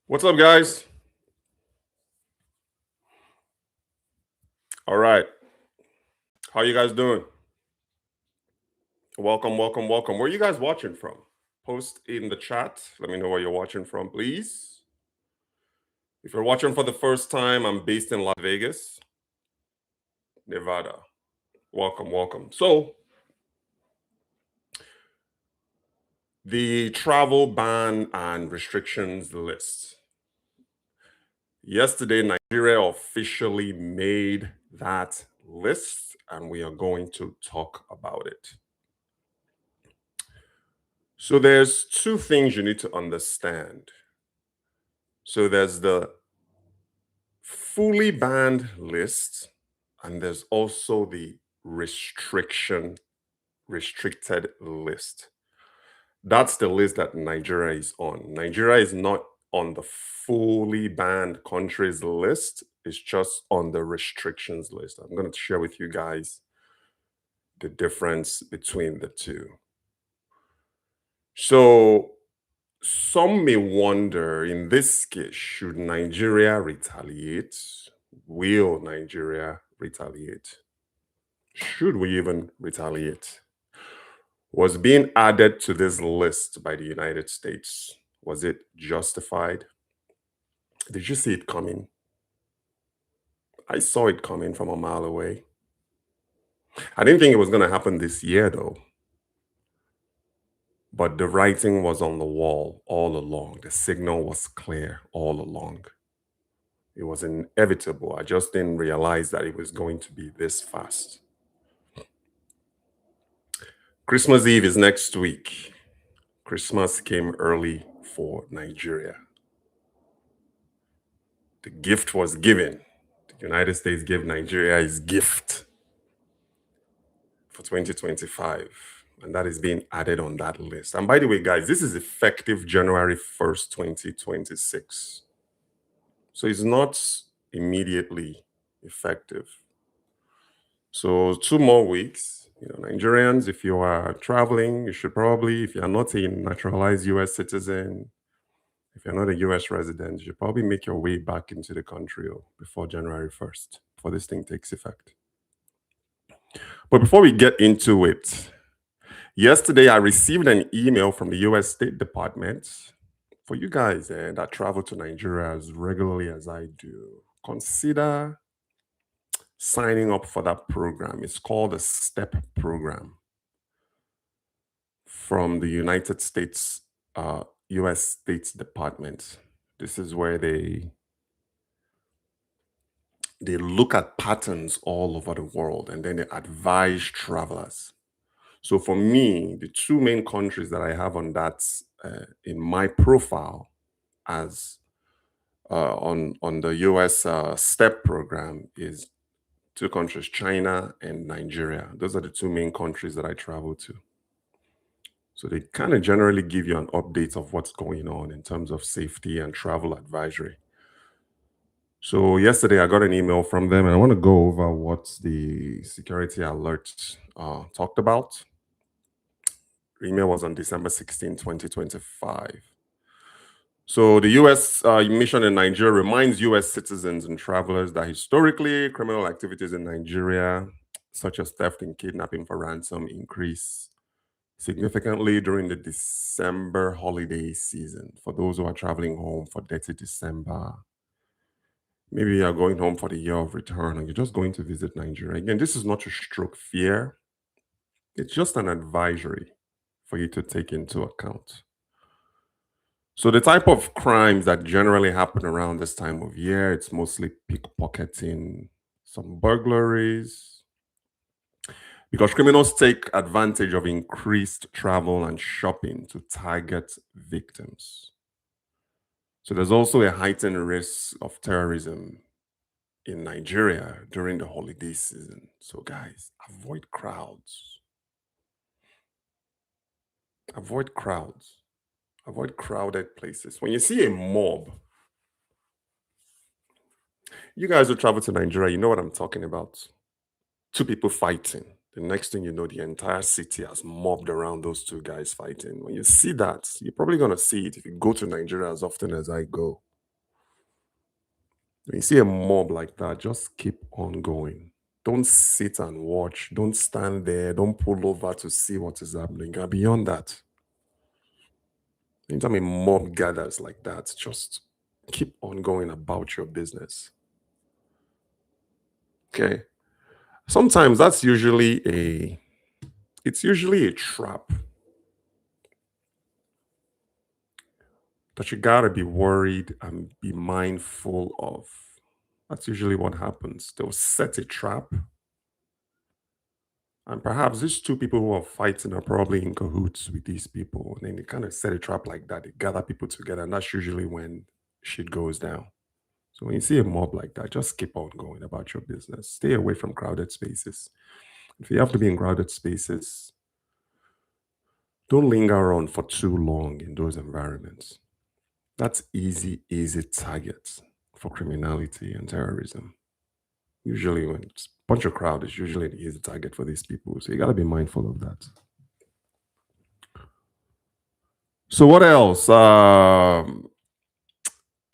What's up, guys? All right. How you guys doing? Welcome, welcome, welcome. Where are you guys watching from? Post in the chat. Let me know where you're watching from, please. If you're watching for the first time, I'm based in Las Vegas, Nevada. Welcome, welcome. So, the travel ban and restrictions list. Yesterday, Nigeria officially made that list, and we are going to talk about it. So there's two things you need to understand. So there's the fully banned list, and there's also the restricted list. That's the list that Nigeria is on. Nigeria is not on the fully banned countries list. It's just on the restrictions list. I'm going to share with you guys the difference between the two. So some may wonder in this case, should Nigeria retaliate? Will Nigeria retaliate? Should we even retaliate? Was being added to this list by the United States, was it justified? Did you see it coming? I saw it coming from a mile away. I didn't think it was going to happen this year, though. But the writing was on the wall all along. The signal was clear all along. It was inevitable. I just didn't realize that it was going to be this fast. Christmas Eve is next week. Christmas came early for Nigeria. The gift was given. The United States gave Nigeria its gift for 2025. And that is being added on that list. And by the way, guys, this is effective January 1st, 2026. So it's not immediately effective. So 2 more weeks. Nigerians, if you are traveling, you should probably, if you're not a naturalized US citizen, if you're not a US resident, you should probably make your way back into the country before January 1st, before this thing takes effect. But before we get into it, yesterday I received an email from the US State Department. For you guys that travel to Nigeria as regularly as I do, consider signing up for that program. It's called the STEP program from the United States, US State Department. This is where they look at patterns all over the world and then they advise travelers. So for me, the two main countries that I have on that in my profile as on the US STEP program is two countries, China and Nigeria. Those are the two main countries that I travel to. So they kind of generally give you an update of what's going on in terms of safety and travel advisory. So yesterday I got an email from them and I want to go over what the security alert talked about. The email was on December 16, 2025. So the U.S. mission in Nigeria reminds U.S. citizens and travelers that historically criminal activities in Nigeria, such as theft and kidnapping for ransom, increase significantly during the December holiday season. For those who are traveling home for dirty December, maybe you're going home for the year of return or you're just going to visit Nigeria. Again, this is not to stroke fear. It's just an advisory for you to take into account. So the type of crimes that generally happen around this time of year, it's mostly pickpocketing, some burglaries, because criminals take advantage of increased travel and shopping to target victims. So there's also a heightened risk of terrorism in Nigeria during the holiday season. So guys, avoid crowds. Avoid crowds. Avoid crowded places. When you see a mob, you guys who travel to Nigeria, you know what I'm talking about. Two people fighting. The next thing you know, the entire city has mobbed around those two guys fighting. When you see that, you're probably going to see it if you go to Nigeria as often as I go. When you see a mob like that, just keep on going. Don't sit and watch. Don't stand there. Don't pull over to see what is happening. And beyond that, anytime a mob gathers like that, just keep on going about your business. Okay. Sometimes it's usually a trap that you gotta be worried and be mindful of. That's usually what happens. They'll set a trap, and perhaps these two people who are fighting are probably in cahoots with these people. And then they kind of set a trap like that. They gather people together, and that's usually when shit goes down. So when you see a mob like that, just keep on going about your business. Stay away from crowded spaces. If you have to be in crowded spaces, don't linger on for too long in those environments. That's easy targets for criminality and terrorism. Usually, when it's a bunch of crowd, is usually an easy target for these people. So you got to be mindful of that. So what else?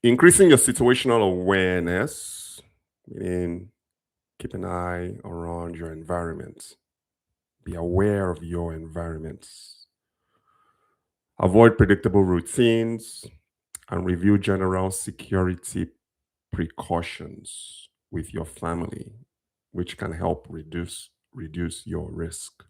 Increasing your situational awareness, meaning keep an eye around your environment. Be aware of your environments. Avoid predictable routines and review general security precautions with your family, which can help reduce your risk.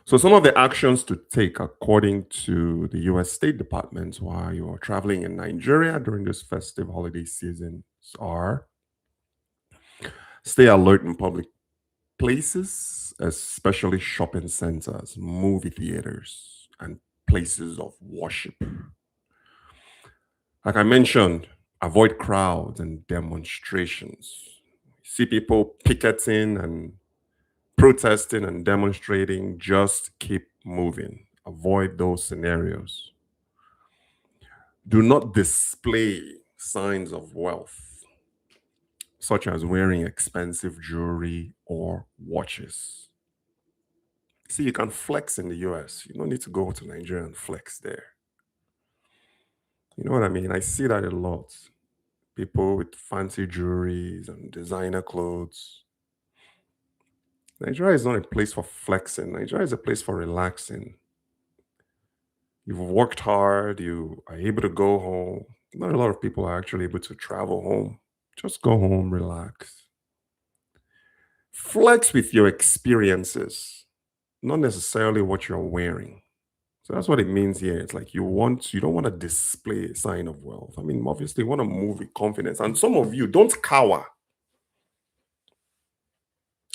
So some of the actions to take according to the US State Department while you're traveling in Nigeria during this festive holiday season are: stay alert in public places, especially shopping centers, movie theaters, and places of worship. Like I mentioned, avoid crowds and demonstrations. See people picketing and protesting and demonstrating, just keep moving. Avoid those scenarios. Do not display signs of wealth, such as wearing expensive jewelry or watches. See, you can flex in the US. You don't need to go to Nigeria and flex there. You know what I mean? I see that a lot. People with fancy jewelries and designer clothes. Nigeria is not a place for flexing. Nigeria is a place for relaxing. You've worked hard, you are able to go home. Not a lot of people are actually able to travel home. Just go home, relax. Flex with your experiences, not necessarily what you're wearing. So that's what it means here. It's like you don't want to display a sign of wealth. I mean, obviously, you want to move with confidence. And some of you don't cower.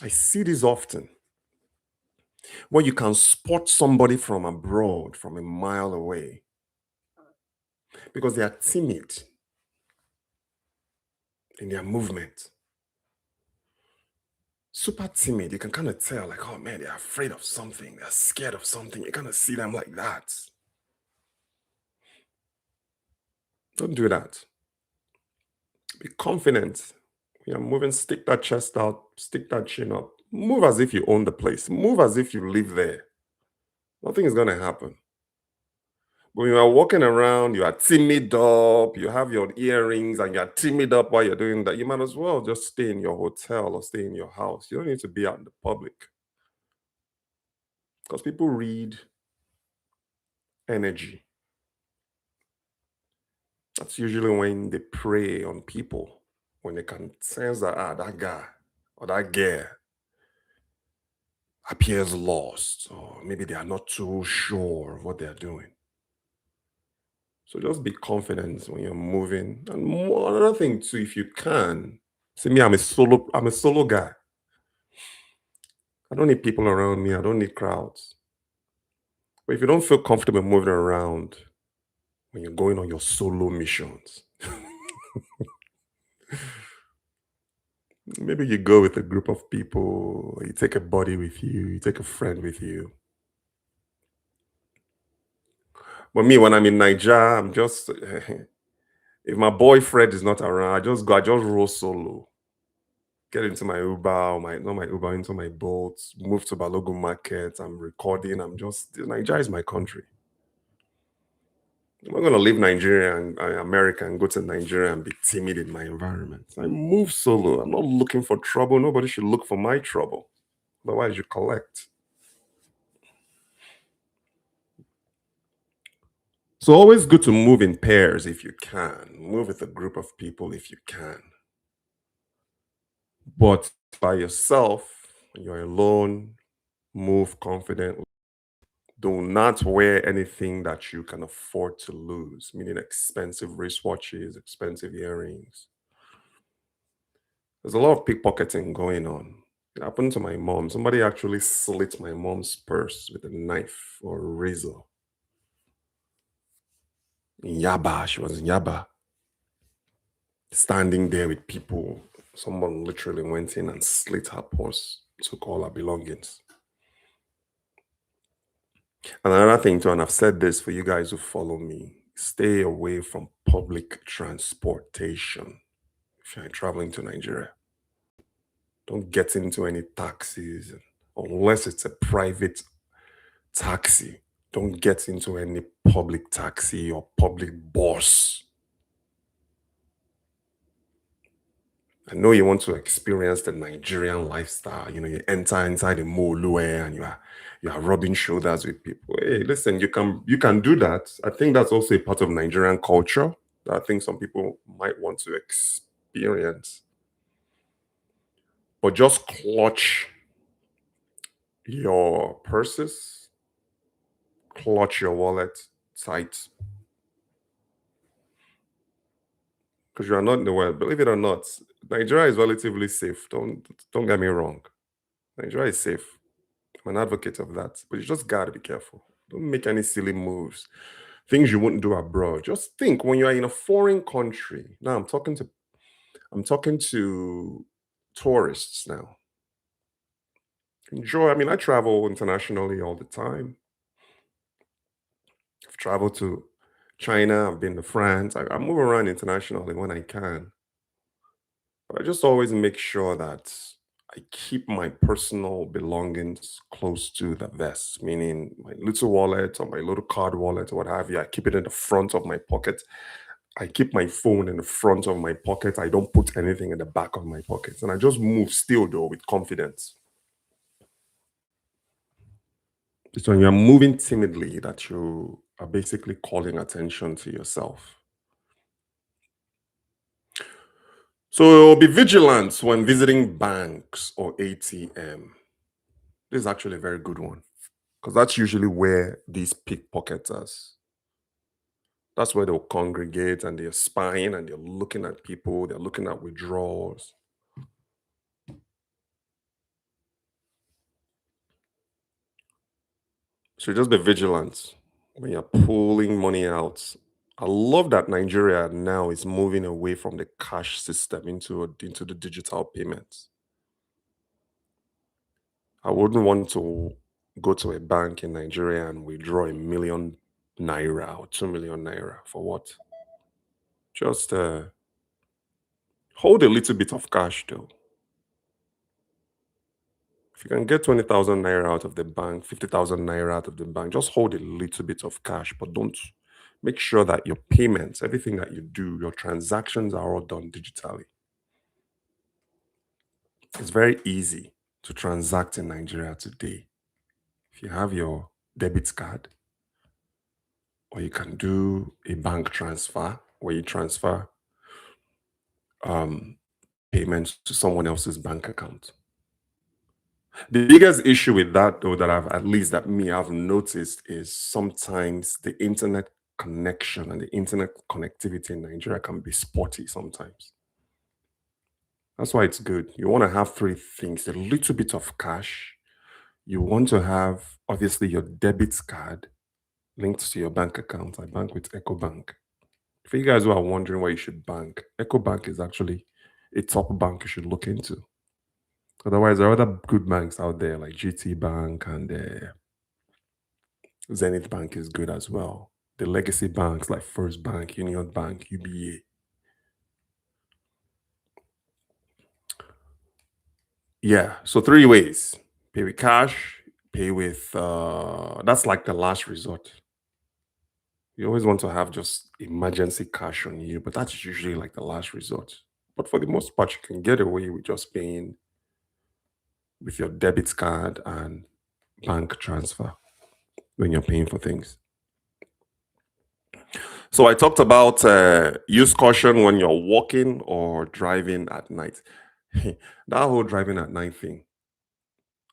I see this often where you can spot somebody from abroad, from a mile away, because they are timid in their movement. Super timid. You can kind of tell, like, oh man, they're afraid of something, they're scared of something. You kind of see them like that. Don't do that. Be confident. You're moving, stick that chest out, stick that chin up. Move as if you own the place. Move as if you live there. Nothing is going to happen. When you are walking around, you are timid up, you have your earrings and you're timid up while you're doing that, you might as well just stay in your hotel or stay in your house. You don't need to be out in the public because people read energy. That's usually when they prey on people, when they can sense that, that guy or that girl appears lost, or maybe they are not too sure of what they're doing. So just be confident when you're moving. And another thing too, if you can, see me, I'm a solo guy. I don't need people around me, I don't need crowds. But if you don't feel comfortable moving around when you're going on your solo missions, maybe you go with a group of people, you take a buddy with you take a friend with you. But me, when I'm in Nigeria, I'm just if my boyfriend is not around, I just roll solo. Get into my Uber, or not my Uber, into my boat, move to Balogun Market. I'm recording. Nigeria is my country. I'm not going to leave Nigeria and America and go to Nigeria and be timid in my environment. I move solo. I'm not looking for trouble. Nobody should look for my trouble. Otherwise, you collect. So always good to move in pairs if you can. Move with a group of people if you can. But by yourself, when you're alone, move confidently. Do not wear anything that you can afford to lose, meaning expensive wristwatches, expensive earrings. There's a lot of pickpocketing going on. It happened to my mom. Somebody actually slit my mom's purse with a knife or a razor. In Yaba, she was in Yaba, standing there with people. Someone literally went in and slit her purse, took all her belongings. And another thing too, and I've said this for you guys who follow me, stay away from public transportation if you're traveling to Nigeria. Don't get into any taxis unless it's a private taxi. Don't get into any public taxi or public bus. I know you want to experience the Nigerian lifestyle. You know, you enter inside the mall and you are rubbing shoulders with people. Hey, listen, you can do that. I think that's also a part of Nigerian culture that I think some people might want to experience. But just clutch your purses, clutch your wallet tight. Because you are not in the world. Believe it or not, Nigeria is relatively safe. Don't get me wrong. Nigeria is safe. I'm an advocate of that. But you just gotta be careful. Don't make any silly moves. Things you wouldn't do abroad. Just think when you are in a foreign country. Now I'm talking to tourists now. Enjoy. I mean, I travel internationally all the time. I've traveled to China, I've been to France. I move around internationally when I can. But I just always make sure that I keep my personal belongings close to the vest, meaning my little wallet or my little card wallet or what have you. I keep it in the front of my pocket. I keep my phone in the front of my pocket. I don't put anything in the back of my pockets. And I just move still, though, with confidence. It's when you're moving timidly that you are basically calling attention to yourself. So be vigilant when visiting banks or ATM. This is actually a very good one because that's usually where these pickpocketers, that's where they'll congregate and they're spying and they're looking at people, they're looking at withdrawals. So just be vigilant when you're pulling money out. I love that Nigeria now is moving away from the cash system into the digital payments. I wouldn't want to go to a bank in Nigeria and withdraw 1 million naira or 2 million naira for what? Just hold a little bit of cash though. If you can get 20,000 naira out of the bank, 50,000 naira out of the bank, just hold a little bit of cash, but don't make sure that your payments, everything that you do, your transactions are all done digitally. It's very easy to transact in Nigeria today. If you have your debit card, or you can do a bank transfer where you transfer um, payments to someone else's bank account. The biggest issue with that, though, that I've at least that me I've noticed is sometimes the internet connection and the internet connectivity in Nigeria can be spotty sometimes. That's why it's good. You want to have three things: a little bit of cash. You want to have obviously your debit card linked to your bank account. I bank with EcoBank. For you guys who are wondering why you should bank, EcoBank is actually a top bank you should look into. Otherwise, there are other good banks out there like GT Bank and Zenith Bank is good as well. The legacy banks like First Bank, Union Bank, UBA. Yeah, so three ways: pay with cash, pay with that's like the last resort. You always want to have just emergency cash on you, but that's usually like the last resort. But for the most part, you can get away with just paying with your debit card and bank transfer when you're paying for things. So I talked about use caution when you're walking or driving at night. That whole driving at night thing,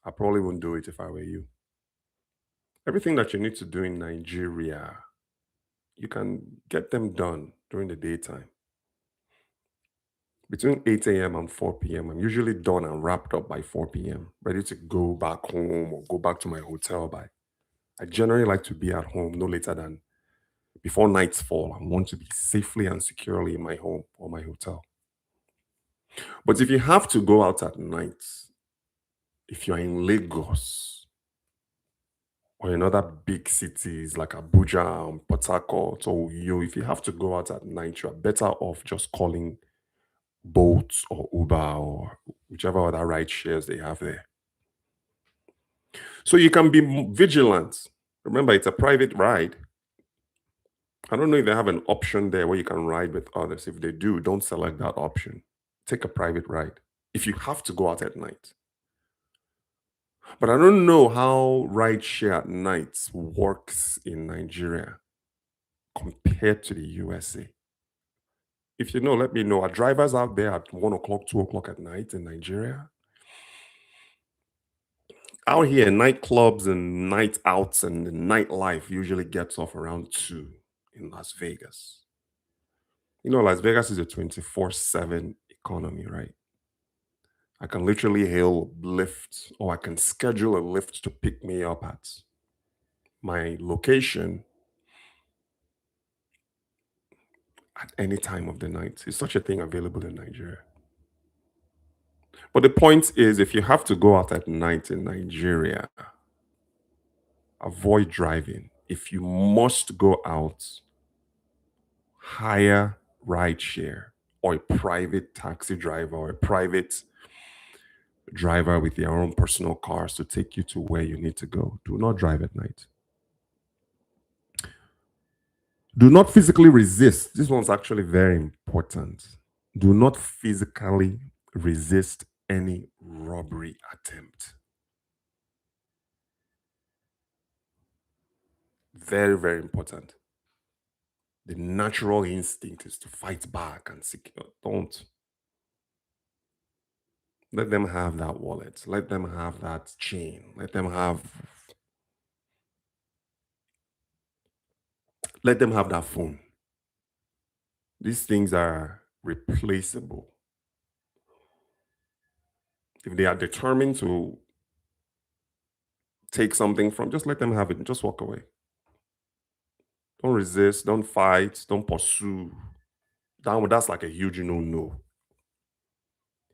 I probably wouldn't do it if I were you. Everything that you need to do in Nigeria, you can get them done during the daytime. Between 8 a.m. and 4 p.m., I'm usually done and wrapped up by 4 p.m., ready to go back home or go back to my hotel by. I generally like to be at home no later than before night's fall. I want to be safely and securely in my home or my hotel. But if you have to go out at night, if you're in Lagos or in other big cities like Abuja and Port Harcourt or you, if you have to go out at night, you are better off just calling Bolt or Uber or whichever other ride shares they have there. So you can be vigilant. Remember, it's a private ride. I don't know if they have an option there where you can ride with others. If they do, don't select that option. Take a private ride if you have to go out at night. But I don't know how ride share at nights works in Nigeria compared to the USA. If you know, let me know. Are drivers out there at 1 o'clock, 2 o'clock at night in Nigeria? Out here, nightclubs and night outs and the nightlife usually gets off around 2 in Las Vegas. You know, Las Vegas is a 24/7 economy, right? I can literally hail Lyft or I can schedule a Lyft to pick me up at my location at any time of the night. Is such a thing available in Nigeria? But the point is, if you have to go out at night in Nigeria, avoid driving. If you must go out, hire rideshare or a private taxi driver or a private driver with their own personal cars to take you to where you need to go. Do not drive at night. Do not physically resist. This one's actually very important. Do not physically resist any robbery attempt. Very, very important. The natural instinct is to fight back and secure. Don't let them have that wallet. Let them have that chain. Let them have that phone. These things are replaceable. If they are determined to take something from, just let them have it and just walk away. Don't resist, don't fight, don't pursue. That's like a huge no.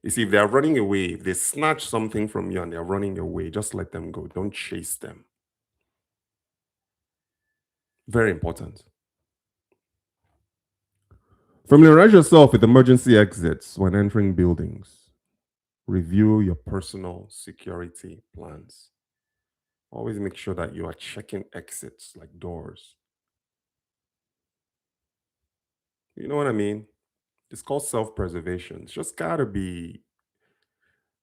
You see, if they're running away, if they snatch something from you and they're running away, just let them go. Don't chase them. Very important. Familiarize yourself with emergency exits when entering buildings. Review your personal security plans. Always make sure that you are checking exits like doors. You know what I mean? It's called self-preservation. It's just gotta be.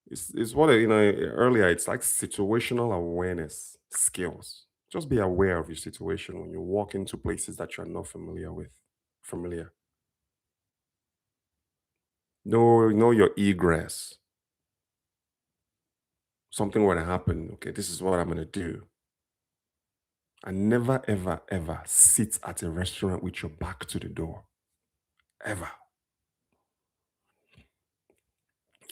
It's what earlier. It's like situational awareness skills. Just be aware of your situation when you walk into places that you're not familiar with. Familiar. Know your egress. Something were to happen. Okay, this is what I'm gonna do. And never, ever, ever sit at a restaurant with your back to the door. Ever.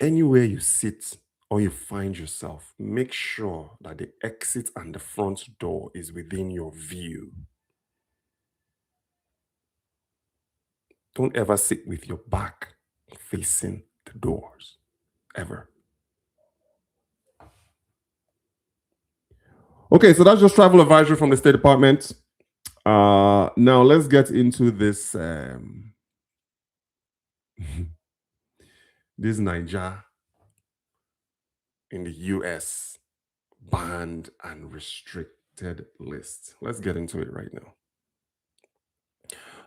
Anywhere you sit or you find yourself, make sure that the exit and the front door is within your view. Don't ever sit with your back facing the doors. Ever. Okay, so that's just travel advisory from the State Department. Now let's get into this this Niger in the US banned and restricted list. Let's get into it right now.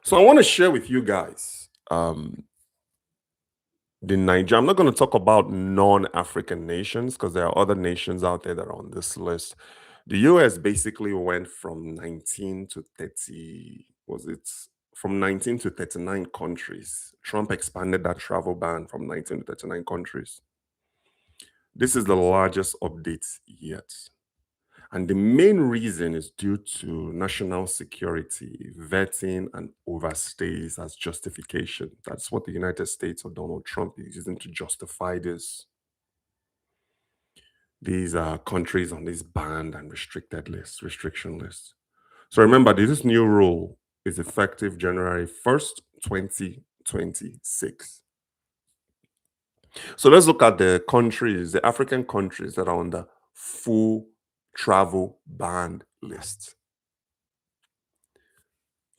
So I want to share with you guys the Niger. I'm not going to talk about non-African nations because there are other nations out there that are on this list. The US basically went from 19 to 30, was it from 19 to 39 countries. Trump expanded that travel ban from 19 to 39 countries. This is the largest update yet. And the main reason is due to national security, vetting, and overstays as justification. That's what the United States or Donald Trump is using to justify this. These are countries on this banned and restricted list, restriction list. So remember, this new rule is effective January 1st, 2026. So let's look at the countries, the African countries that are on the full travel banned list.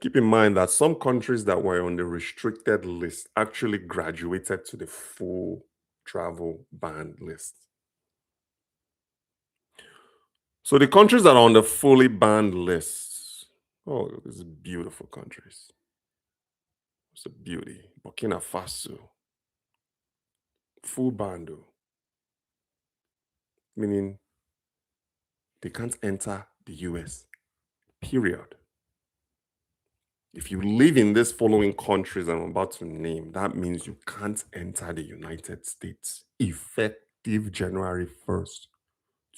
Keep in mind that some countries that were on the restricted list actually graduated to the full travel banned list. So the countries that are on the fully banned list, oh, these beautiful countries. It's a beauty. Burkina Faso, full banned, meaning they can't enter the US, period. If you live in these following countries I'm about to name, that means you can't enter the United States effective January 1st,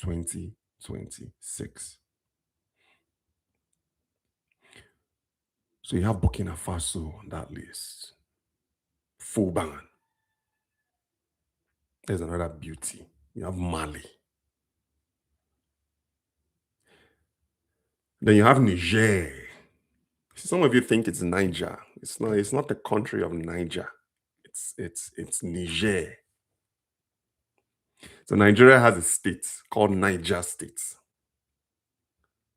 2026. So you have Burkina Faso on that list, full ban. There's another beauty. You have Mali. Then you have Niger. Some of you think it's Niger. It's not. It's not the country of Niger. It's Niger. So Nigeria has a state called Niger State.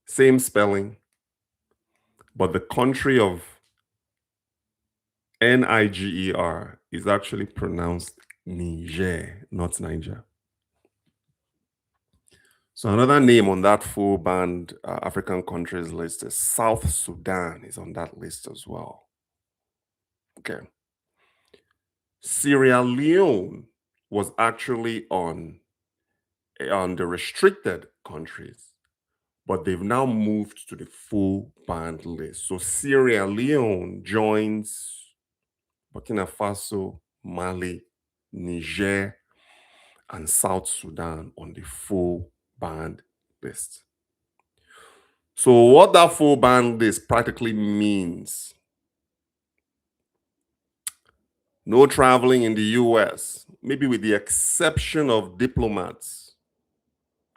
Same spelling, but the country of Niger is actually pronounced Niger, not Niger. So another name on that full banned African countries list is South Sudan is on that list as well. Okay. Sierra Leone was actually on the restricted countries, but they've now moved to the full banned list. So Sierra Leone joins Burkina Faso, Mali, Niger, and South Sudan on the full banned list. So what that full banned list practically means, no traveling in the US, maybe with the exception of diplomats,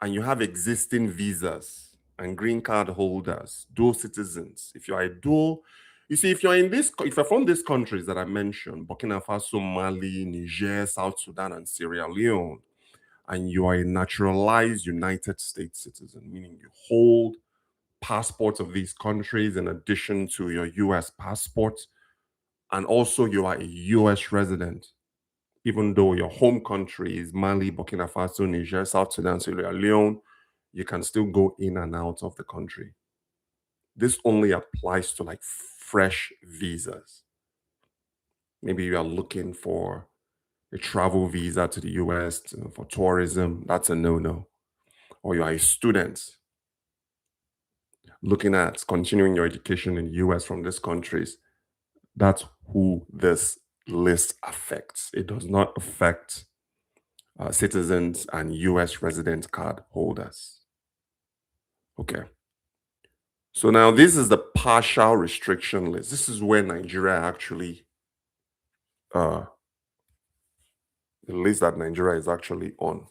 and you have existing visas and green card holders, dual citizens. If you are a dual, you see, if you're from these countries that I mentioned, Burkina Faso, Mali, Niger, South Sudan, and Sierra Leone, and you are a naturalized United States citizen, meaning you hold passports of these countries in addition to your US passport, and also you are a US resident, even though your home country is Mali, Burkina Faso, Niger, South Sudan, Sierra Leone, you can still go in and out of the country. This only applies to like fresh visas. Maybe you are looking for a travel visa to the US for tourism, that's a no-no. Or you are a student looking at continuing your education in the US from these countries, that's who this list affects. It does not affect citizens and US resident card holders. Okay. So now this is the partial restriction list. This is where Nigeria actually, the list that Nigeria is actually on.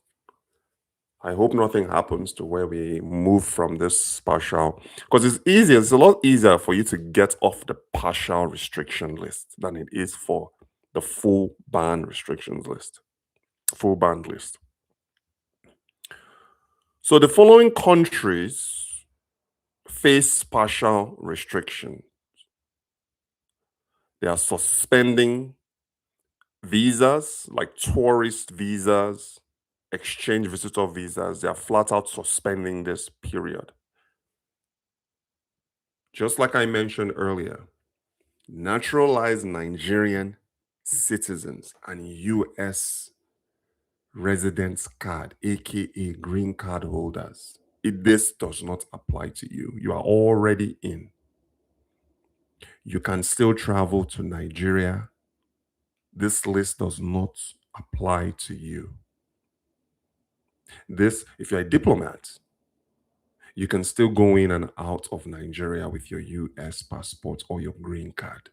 I hope nothing happens to where we move from this partial, because it's a lot easier for you to get off the partial restriction list than it is for the full ban restrictions list, full ban list. So the following countries face partial restriction. They are suspending visas like tourist visas, exchange visitor visas. They are flat out suspending this period. Just like I mentioned earlier, naturalized Nigerian citizens and US residence card, aka green card holders. This does not apply to you. You are already in. You can still travel to Nigeria. This list does not apply to you. If you're a diplomat, you can still go in and out of Nigeria with your US passport or your green card.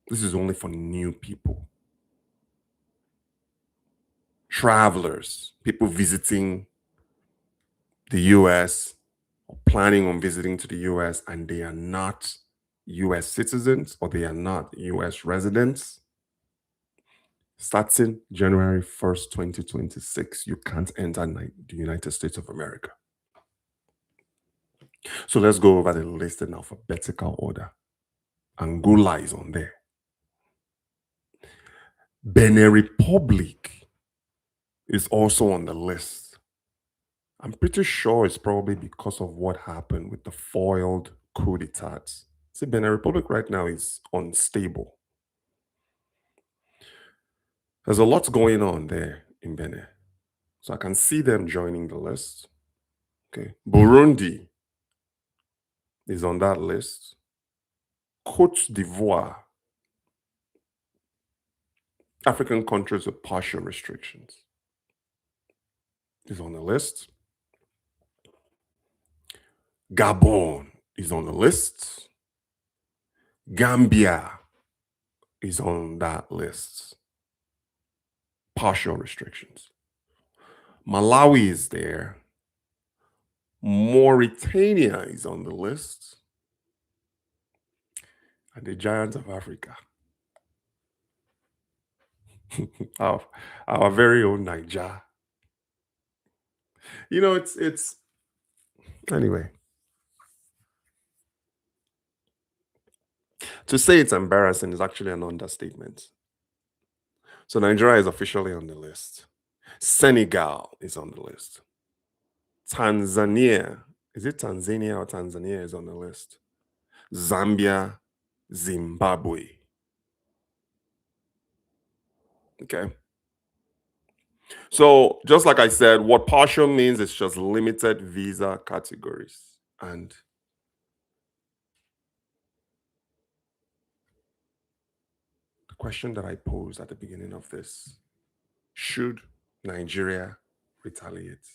This is only for new people. Travelers, people visiting the US or planning on visiting to the US and they are not US citizens or they are not US residents, starting January 1st, 2026, you can't enter the United States of America. So let's go over the list in alphabetical order. Angola is on there. Benin Republic is also on the list. I'm pretty sure it's probably because of what happened with the foiled coup d'etat. See, Benin Republic right now is unstable. There's a lot going on there in Benin. So I can see them joining the list. Okay. Burundi is on that list. Cote d'Ivoire, African countries with partial restrictions, is on the list. Gabon is on the list. Gambia is on that list. Partial restrictions. Malawi is there. Mauritania is on the list. And the giants of Africa. our very own Niger. You know, it's anyway. To say it's embarrassing is actually an understatement. So Nigeria is officially on the list. Senegal is on the list. Tanzania, is it Tanzania or Tanzania is on the list? Zambia, Zimbabwe. Okay. So just like I said, what partial means is just limited visa categories. And the question that I posed at the beginning of this, should Nigeria retaliate?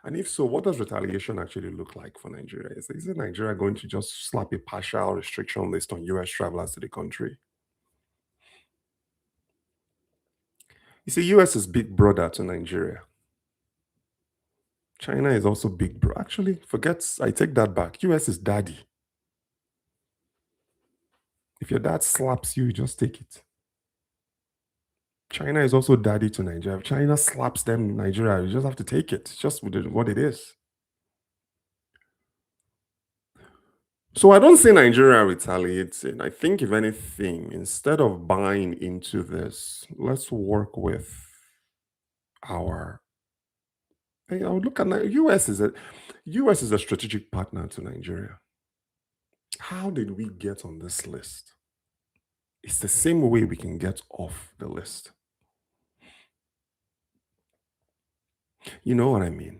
And if so, what does retaliation actually look like for Nigeria? Is it Nigeria going to just slap a partial restriction list on US travelers to the country? You see, US is big brother to Nigeria. China is also big bro. Actually, I take that back. US is daddy. If your dad slaps you, just take it. China is also daddy to Nigeria. If China slaps them, Nigeria, you just have to take it. It's just what it is. So I don't say Nigeria retaliates. I think, if anything, instead of buying into this, let's work with our. I would look at US is a strategic partner to Nigeria. How did we get on this list? It's the same way we can get off the list. You know what I mean?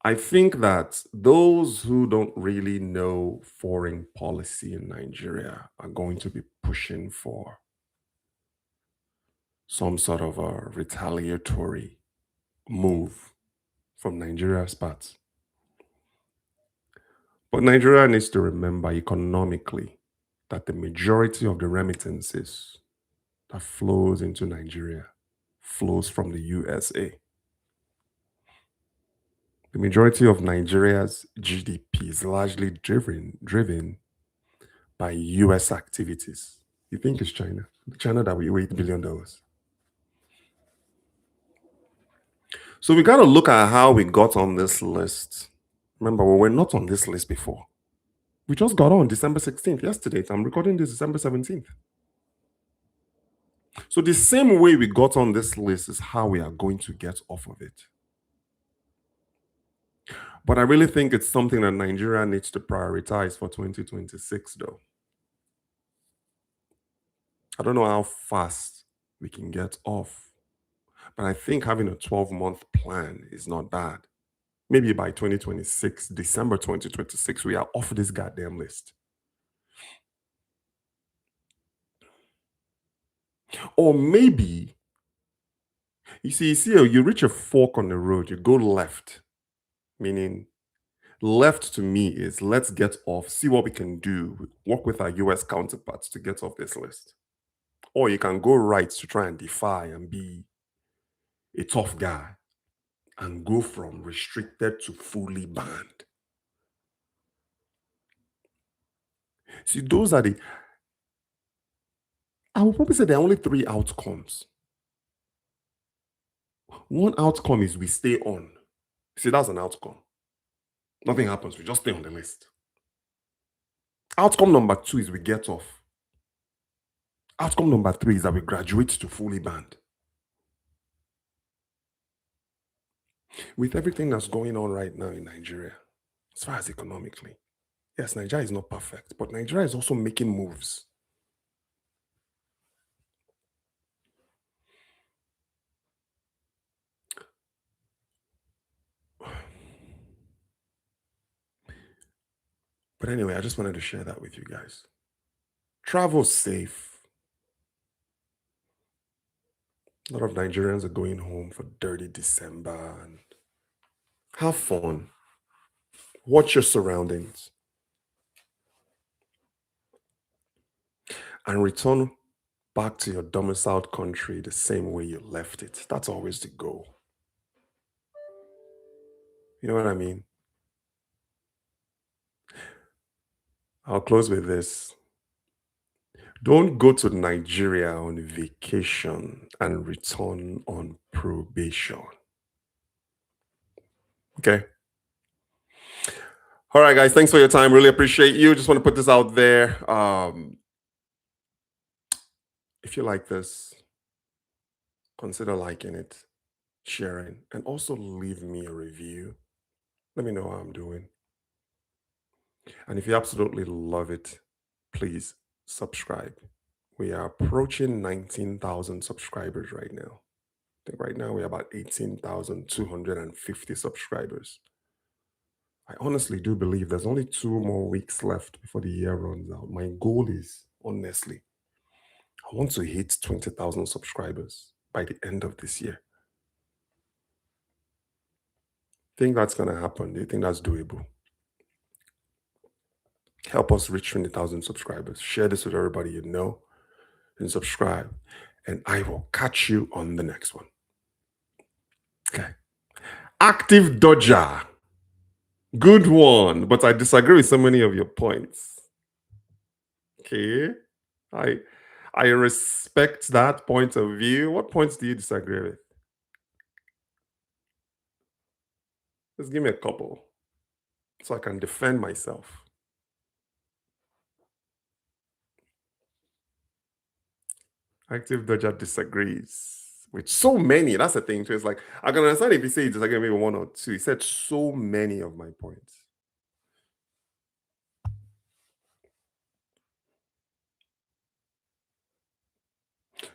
I think that those who don't really know foreign policy in Nigeria are going to be pushing for some sort of a retaliatory move from Nigeria's part. But Nigeria needs to remember economically that the majority of the remittances that flows into Nigeria flows from the USA. The majority of Nigeria's GDP is largely driven by US activities. You think it's China? China that we owe $8 billion. So we got to look at how we got on this list. Remember, we were not on this list before. We just got on December 16th, yesterday. I'm recording this December 17th. So the same way we got on this list is how we are going to get off of it. But I really think it's something that Nigeria needs to prioritize for 2026, though. I don't know how fast we can get off, but I think having a 12-month plan is not bad. Maybe by 2026, December 2026, we are off this goddamn list. Or maybe, you reach a fork on the road, you go left, meaning left to me is let's get off, see what we can do, work with our US counterparts to get off this list. Or you can go right to try and defy and be a tough guy and go from restricted to fully banned. See, I would probably say there are only three outcomes. One outcome is we stay on. See, that's an outcome. Nothing happens, we just stay on the list. Outcome number two is we get off. Outcome number three is that we graduate to fully banned. With everything that's going on right now in Nigeria, as far as economically, yes, Nigeria is not perfect, but Nigeria is also making moves. But anyway, I just wanted to share that with you guys. Travel safe. A lot of Nigerians are going home for dirty December and have fun. Watch your surroundings and return back to your domiciled country the same way you left it. That's always the goal. You know what I mean? I'll close with this. Don't go to Nigeria on vacation and return on probation. Okay. All right, guys. Thanks for your time. Really appreciate you. Just want to put this out there. If you like this, consider liking it, sharing, and also leave me a review. Let me know how I'm doing. And if you absolutely love it, please subscribe. We are approaching 19,000 subscribers right now. I think right now we're about 18,250 subscribers. I honestly do believe there's only 2 more weeks left before the year runs out. My goal is, honestly, I want to hit 20,000 subscribers by the end of this year. Think that's going to happen? Do you think that's doable? Help us reach 20,000 subscribers. Share this with everybody you know and subscribe. And I will catch you on the next one. Okay. Active Dodger. Good one. But I disagree with so many of your points. Okay. I respect that point of view. What points do you disagree with? Just give me a couple so I can defend myself. Active Dodger disagrees with so many. That's the thing too. It's like I can understand if you say you disagree with maybe one or two. He said so many of my points.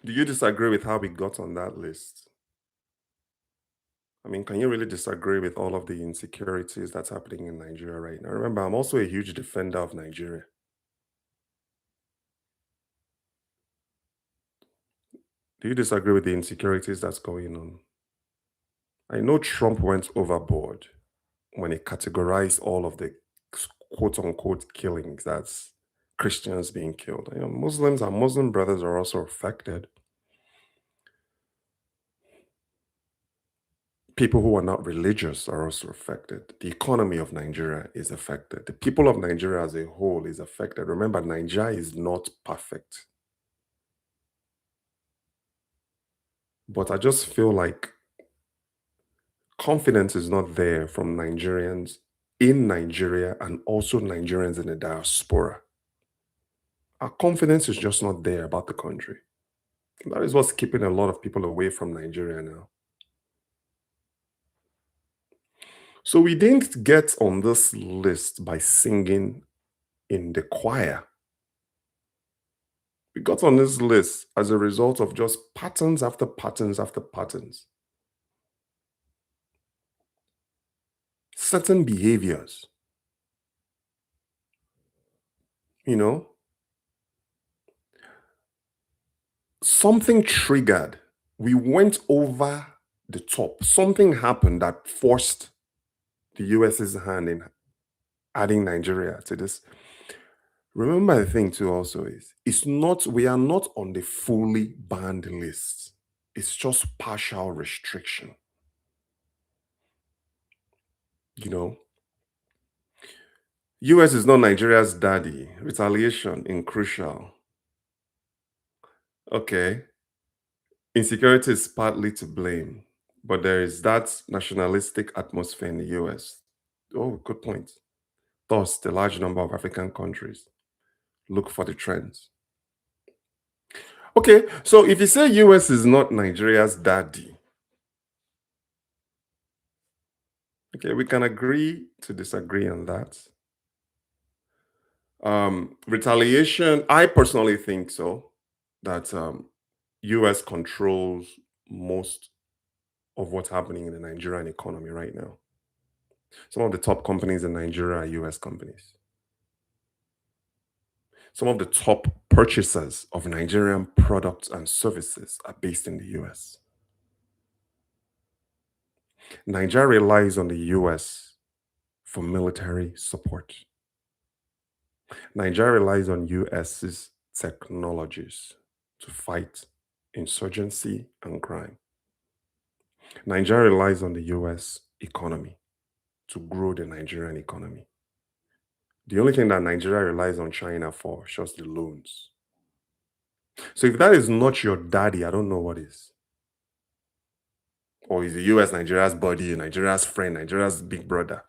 Do you disagree with how we got on that list? I mean, can you really disagree with all of the insecurities that's happening in Nigeria right now? Remember, I'm also a huge defender of Nigeria. Do you disagree with the insecurities that's going on? I know Trump went overboard when he categorized all of the quote unquote killings that's Christians being killed. You know, Muslims and Muslim brothers are also affected. People who are not religious are also affected. The economy of Nigeria is affected. The people of Nigeria as a whole is affected. Remember, Nigeria is not perfect. But I just feel like confidence is not there from Nigerians in Nigeria and also Nigerians in the diaspora. Our confidence is just not there about the country. That is what's keeping a lot of people away from Nigeria now. So we didn't get on this list by singing in the choir. We got on this list as a result of just patterns after patterns after patterns, certain behaviors, you know, something triggered. We went over the top. Something happened that forced the US's hand in adding Nigeria to this. Remember the thing too also is it's not we are not on the fully banned list. It's just partial restriction. You know, US is not Nigeria's daddy. Retaliation in crucial. Okay. Insecurity is partly to blame, but there is that nationalistic atmosphere in the US. Oh, good point. Thus, the large number of African countries look for the trends. Okay, so if you say US is not Nigeria's daddy, okay, we can agree to disagree on that. Retaliation, I personally think so, that US controls most of what's happening in the Nigerian economy right now. Some of the top companies in Nigeria are US companies. Some of the top purchasers of Nigerian products and services are based in the US. Nigeria relies on the US for military support. Nigeria relies on US's technologies to fight insurgency and crime. Nigeria relies on the US economy to grow the Nigerian economy. The only thing that Nigeria relies on China for is just the loans. So if that is not your daddy, I don't know what is. Or is the US Nigeria's buddy, Nigeria's friend, Nigeria's big brother?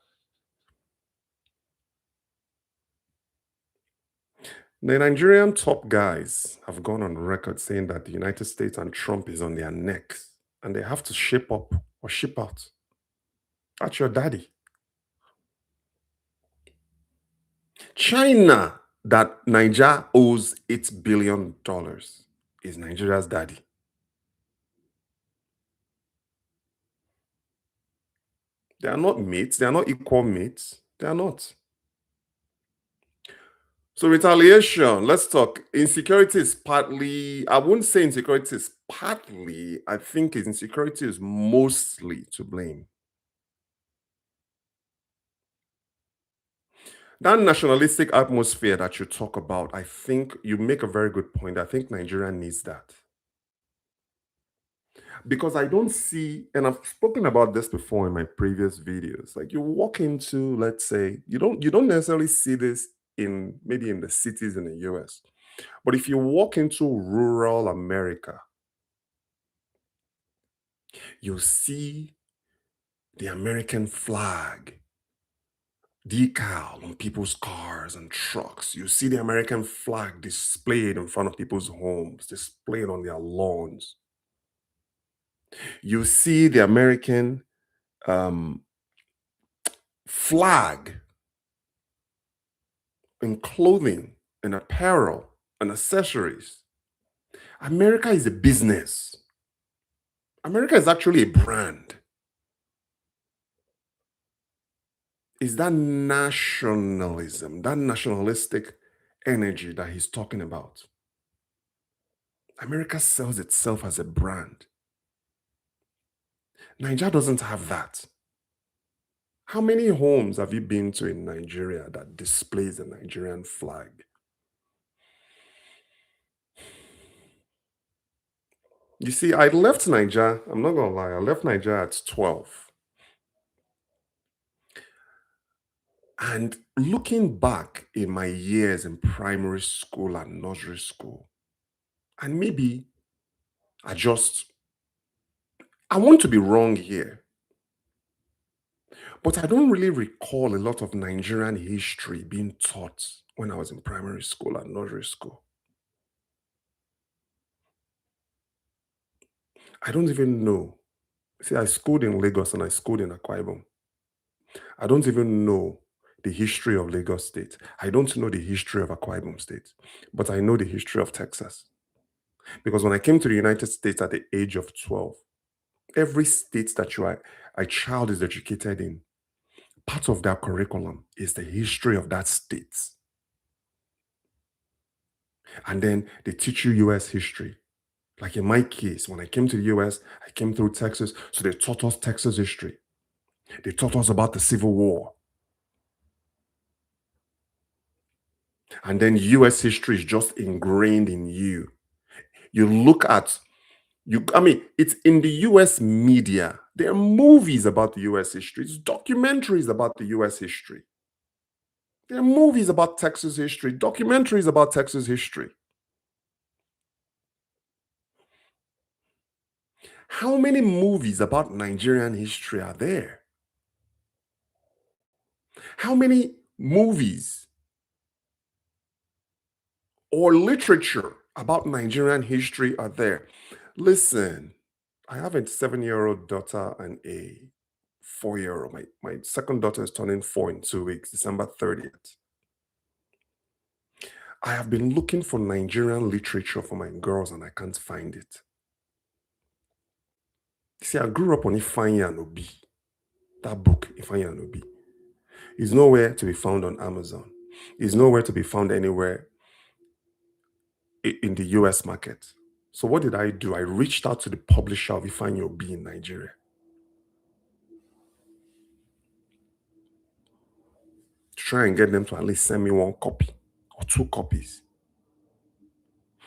The Nigerian top guys have gone on record saying that the United States and Trump is on their necks and they have to ship up or ship out. That's your daddy. China, that Niger owes $8 billion, is Nigeria's daddy. They are not mates. They are not equal mates. They are not. So retaliation, let's talk. Insecurity is partly, I wouldn't say insecurity is partly, I think insecurity is mostly to blame. That nationalistic atmosphere that you talk about, I think you make a very good point. I think Nigeria needs that. Because I don't see, and I've spoken about this before in my previous videos. Like you walk into, let's say, you don't necessarily see this in maybe in the cities in the US. But if you walk into rural America, you see the American flag decal on people's cars and trucks. You see the American flag displayed in front of people's homes, displayed on their lawns. You see the American um, flag in clothing and apparel and accessories. America is a business. America is actually a brand. Is that nationalism, that nationalistic energy that he's talking about? America sells itself as a brand. Nigeria doesn't have that. How many homes have you been to in Nigeria that displays the Nigerian flag? You see, I left Nigeria, I'm not gonna lie, I left Nigeria at 12. And looking back in my years in primary school and nursery school, and maybe I just, I want to be wrong here, but I don't really recall a lot of Nigerian history being taught when I was in primary school and nursery school. I don't even know. See, I schooled in Lagos and I schooled in Akwa Ibom. I don't even know the history of Lagos State. I don't know the history of Akwa Ibom State, but I know the history of Texas. Because when I came to the United States at the age of 12, every state that a child is educated in, part of their curriculum is the history of that state. And then they teach you US history. Like in my case, when I came to the US, I came through Texas. So they taught us Texas history. They taught us about the Civil War. And then US history is just ingrained in you. You look at I mean, it's in the US media. There are movies about the US history. It's documentaries about the US history. There are movies about Texas history, documentaries about Texas history. How many movies about Nigerian history are there? How many movies or literature about Nigerian history are there? Listen, I have a 7-year-old daughter and a 4-year-old. My second daughter is turning 4 in 2 weeks, December 30th. I have been looking for Nigerian literature for my girls and I can't find it. See, I grew up on Ifeanyi and Obi. That book, Ifeanyi and Obi, is nowhere to be found on Amazon. It's nowhere to be found anywhere in the US market. So what did I do? I reached out to the publisher of Ifeanyi Obi in Nigeria to try and get them to at least send me one copy or two copies.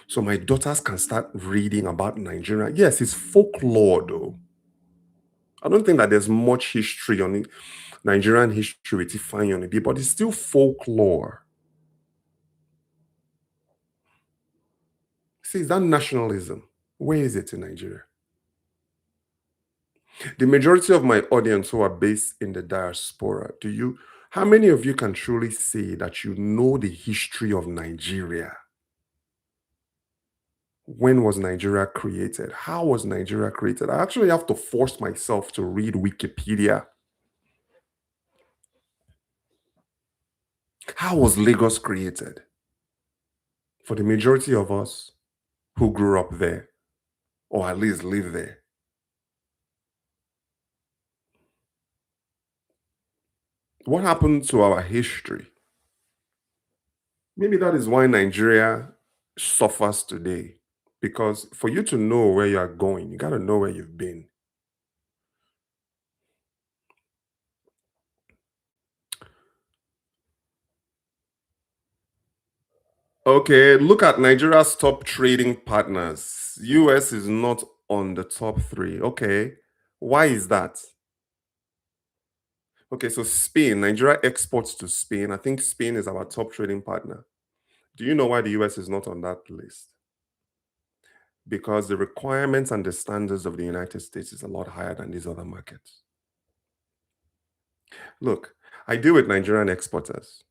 So my daughters can start reading about Nigeria. Yes, it's folklore though. I don't think that there's much history on it, Nigerian history with Ifeanyi on it, but it's still folklore. See, is that nationalism? Where is it in Nigeria? The majority of my audience who are based in the diaspora, how many of you can truly say that you know the history of Nigeria? When was Nigeria created? How was Nigeria created? I actually have to force myself to read Wikipedia. How was Lagos created? For the majority of us who grew up there, or at least live there, what happened to our history? Maybe that is why Nigeria suffers today. Because for you to know where you are going, you got to know where you've been. Okay, look at Nigeria's top trading partners. US is not on the top three. Okay, why is that? Okay, so Spain, Nigeria exports to Spain. I think Spain is our top trading partner. Do you know why the US is not on that list? Because the requirements and the standards of the United States is a lot higher than these other markets. Look, I deal with Nigerian exporters.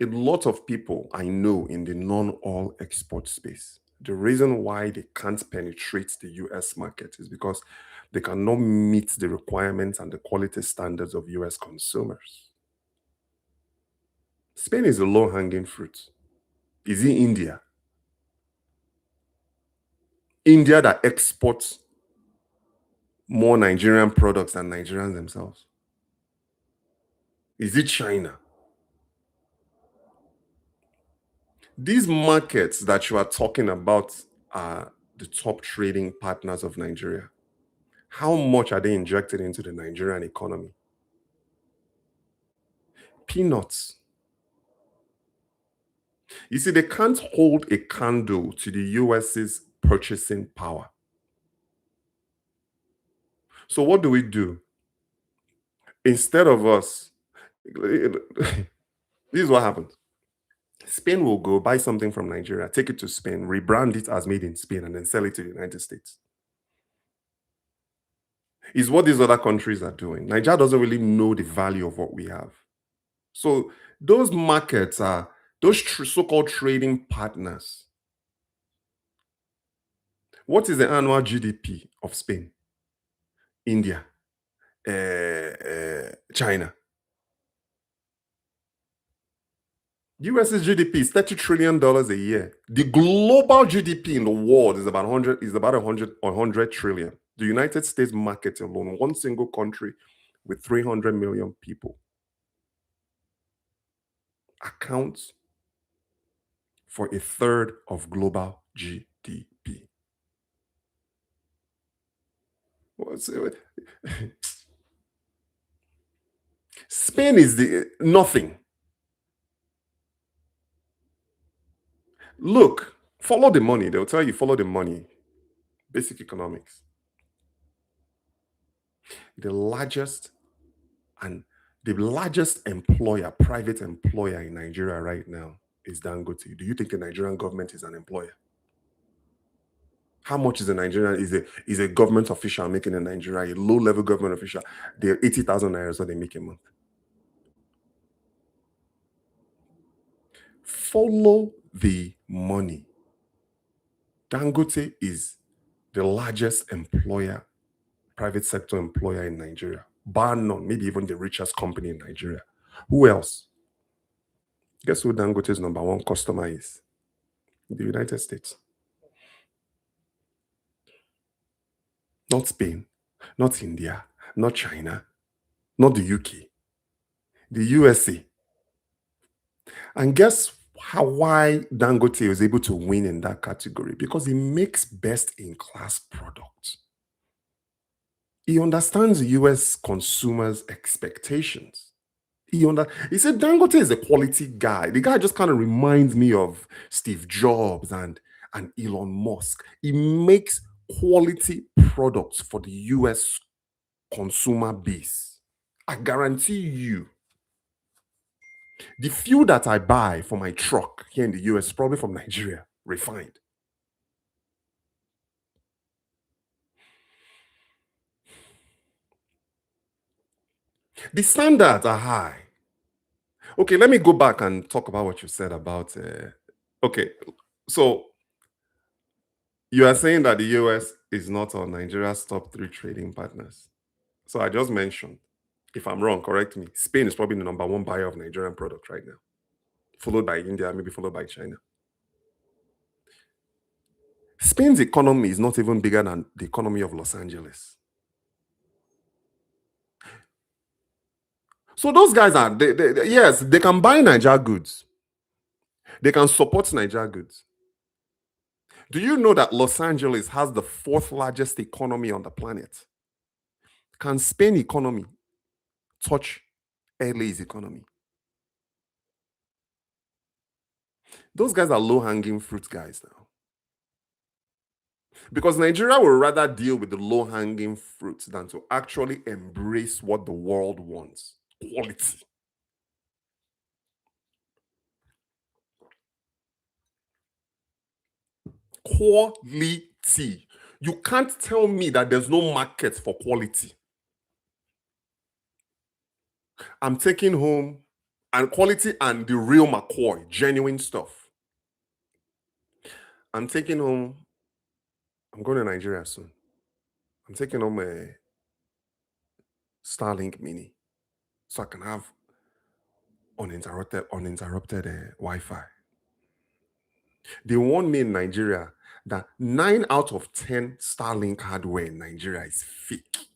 A lot of people I know in the non-oil export space, the reason why they can't penetrate the US market is because they cannot meet the requirements and the quality standards of US consumers. Spain is a low-hanging fruit. Is it India? India that exports more Nigerian products than Nigerians themselves? Is it China? These markets that you are talking about are the top trading partners of Nigeria. How much are they injected into the Nigerian economy? Peanuts. You see, they can't hold a candle to the US's purchasing power. So what do we do? Instead of us, this is what happens. Spain will go buy something from Nigeria, take it to Spain, rebrand it as made in Spain, and then sell it to the United States. Is what these other countries are doing. Nigeria doesn't really know the value of what we have. So those markets are those so-called trading partners. What is the annual GDP of Spain, India, China? US's GDP is $30 trillion a year. The global GDP in the world is about 100 trillion. The United States market alone, one single country with 300 million people, accounts for a third of global GDP. What's it- Spain is the nothing. Look, follow the money. They'll tell you follow the money. Basic economics. The largest and the largest employer, private employer in Nigeria right now is Dangote. Do you think the Nigerian government is an employer? How much is a Nigerian is a government official making in Nigeria, a low-level government official? They're 80,000 naira so they make a month. Follow the money. Dangote is the largest employer, private sector employer in Nigeria, bar none, maybe even the richest company in Nigeria. Who else? Guess who Dangote's number one customer is? The United States. Not Spain, not India, not China, not the UK, the USA. And guess why Dangote was able to win in that category? Because he makes best in class products. He understands US consumers' expectations. He said Dangote is a quality guy. The guy just kind of reminds me of Steve Jobs and Elon Musk. He makes quality products for the US consumer base. I guarantee you, the fuel that I buy for my truck here in the US is probably from Nigeria, refined. The standards are high. Okay, let me go back and talk about what you said about. Okay, so you are saying that the US is not on Nigeria's top three trading partners. So I just mentioned, if I'm wrong, correct me. Spain is probably the number one buyer of Nigerian product right now, followed by India, maybe followed by China. Spain's economy is not even bigger than the economy of Los Angeles. So those guys are, yes, they can buy Niger goods. They can support Niger goods. Do you know that Los Angeles has the fourth largest economy on the planet? Can Spain economy touch LA's economy? Those guys are low-hanging fruit guys now. Because Nigeria will rather deal with the low-hanging fruit than to actually embrace what the world wants. Quality. Quality. You can't tell me that there's no market for quality. I'm taking home and quality and the real McCoy, genuine stuff. I'm taking home, I'm going to Nigeria soon. I'm taking home a Starlink Mini so I can have uninterrupted Wi-Fi. They warned me in Nigeria that 9 out of 10 Starlink hardware in Nigeria is fake.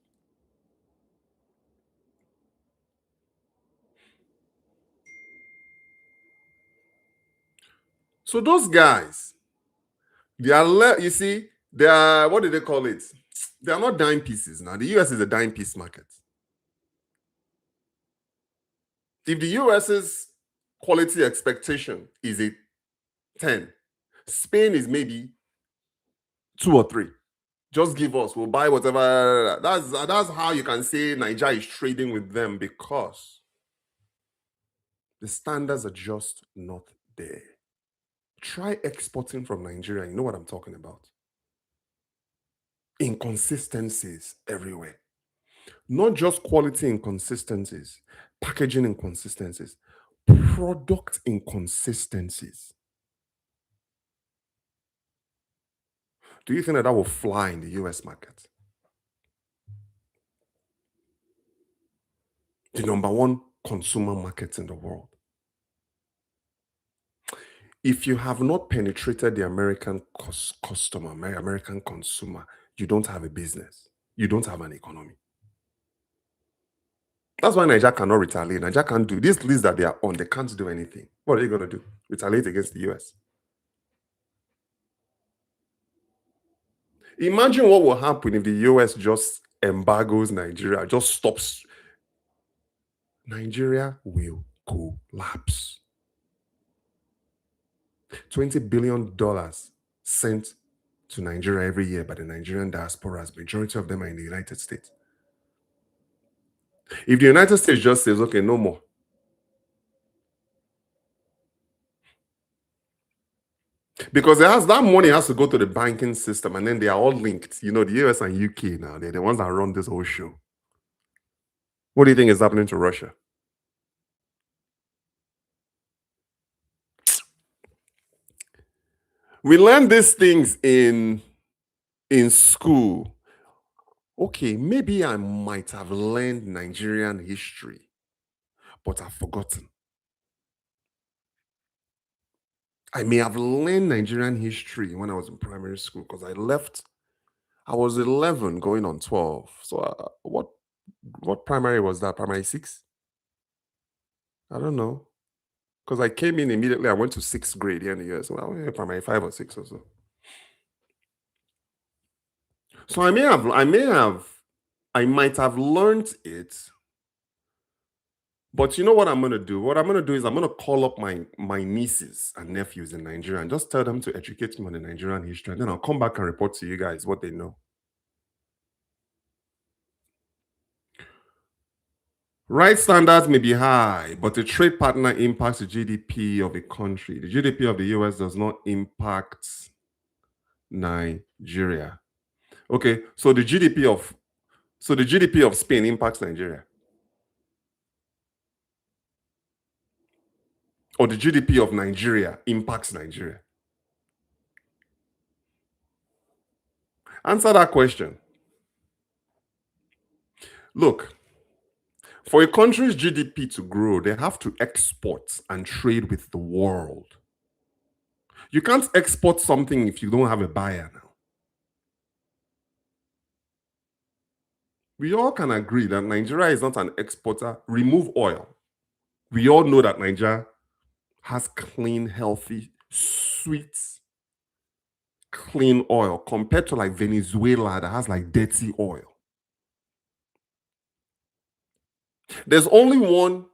So those guys, you see, they are, what do they call it? They are not dime pieces now. The US is a dime piece market. If the US's quality expectation is a 10, Spain is maybe 2 or 3. Just give us, we'll buy whatever. That's how you can say Nigeria is trading with them, because the standards are just not there. Try exporting from Nigeria. You know what I'm talking about. Inconsistencies everywhere. Not just quality inconsistencies, packaging inconsistencies, product inconsistencies. Do you think that will fly in the US market? The number one consumer market in the world. If you have not penetrated the American customer, American consumer, you don't have a business. You don't have an economy. That's why Nigeria cannot retaliate. Nigeria can't do this list that they are on. They can't do anything. What are you going to do? Retaliate against the US? Imagine what will happen if the US just embargoes Nigeria, just stops. Nigeria will collapse. $20 billion sent to Nigeria every year by the Nigerian diasporas. Majority of them are in the United States. If the United States just says, okay, no more. Because that money has to go to the banking system, and then they are all linked. You know, the US and UK now, they're the ones that run this whole show. What do you think is happening to Russia? We learn these things in school. Okay, maybe I might have learned Nigerian history, but I've forgotten. I may have learned Nigerian history when I was in primary school because I was 11 going on 12. So what primary was that? Primary 6? I don't know. Because I came in immediately, I went to 6th grade here in the US. So I was in primary 5 or 6 or so. So I might have learned it. But you know what I'm gonna do? What I'm gonna do is I'm gonna call up my nieces and nephews in Nigeria and just tell them to educate me on the Nigerian history. And then I'll come back and report to you guys what they know. Right standards may be high, but a trade partner impacts the GDP of a country. The GDP of the US does not impact Nigeria. Okay, so the GDP of Spain impacts Nigeria. Or the GDP of Nigeria impacts Nigeria. Answer that question. Look, for a country's GDP to grow, they have to export and trade with the world. You can't export something if you don't have a buyer now. We all can agree that Nigeria is not an exporter. Remove oil. We all know that Nigeria has clean, healthy, sweet, clean oil compared to like Venezuela that has like dirty oil. There's only one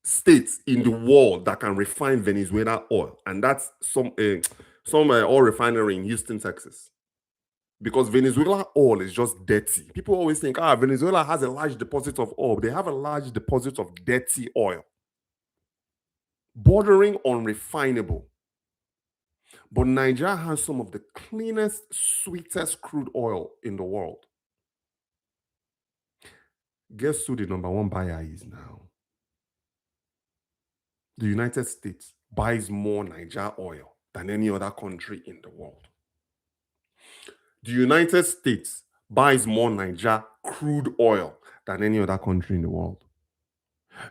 state in the world that can refine Venezuela oil, and that's some oil refinery in Houston, Texas. Because Venezuela oil is just dirty. People always think, Venezuela has a large deposit of oil. They have a large deposit of dirty oil, bordering on refinable. But Nigeria has some of the cleanest, sweetest crude oil in the world. Guess who the number one buyer is now? The United States buys more Nigeria oil than any other country in the world. The United States buys more Nigeria crude oil than any other country in the world.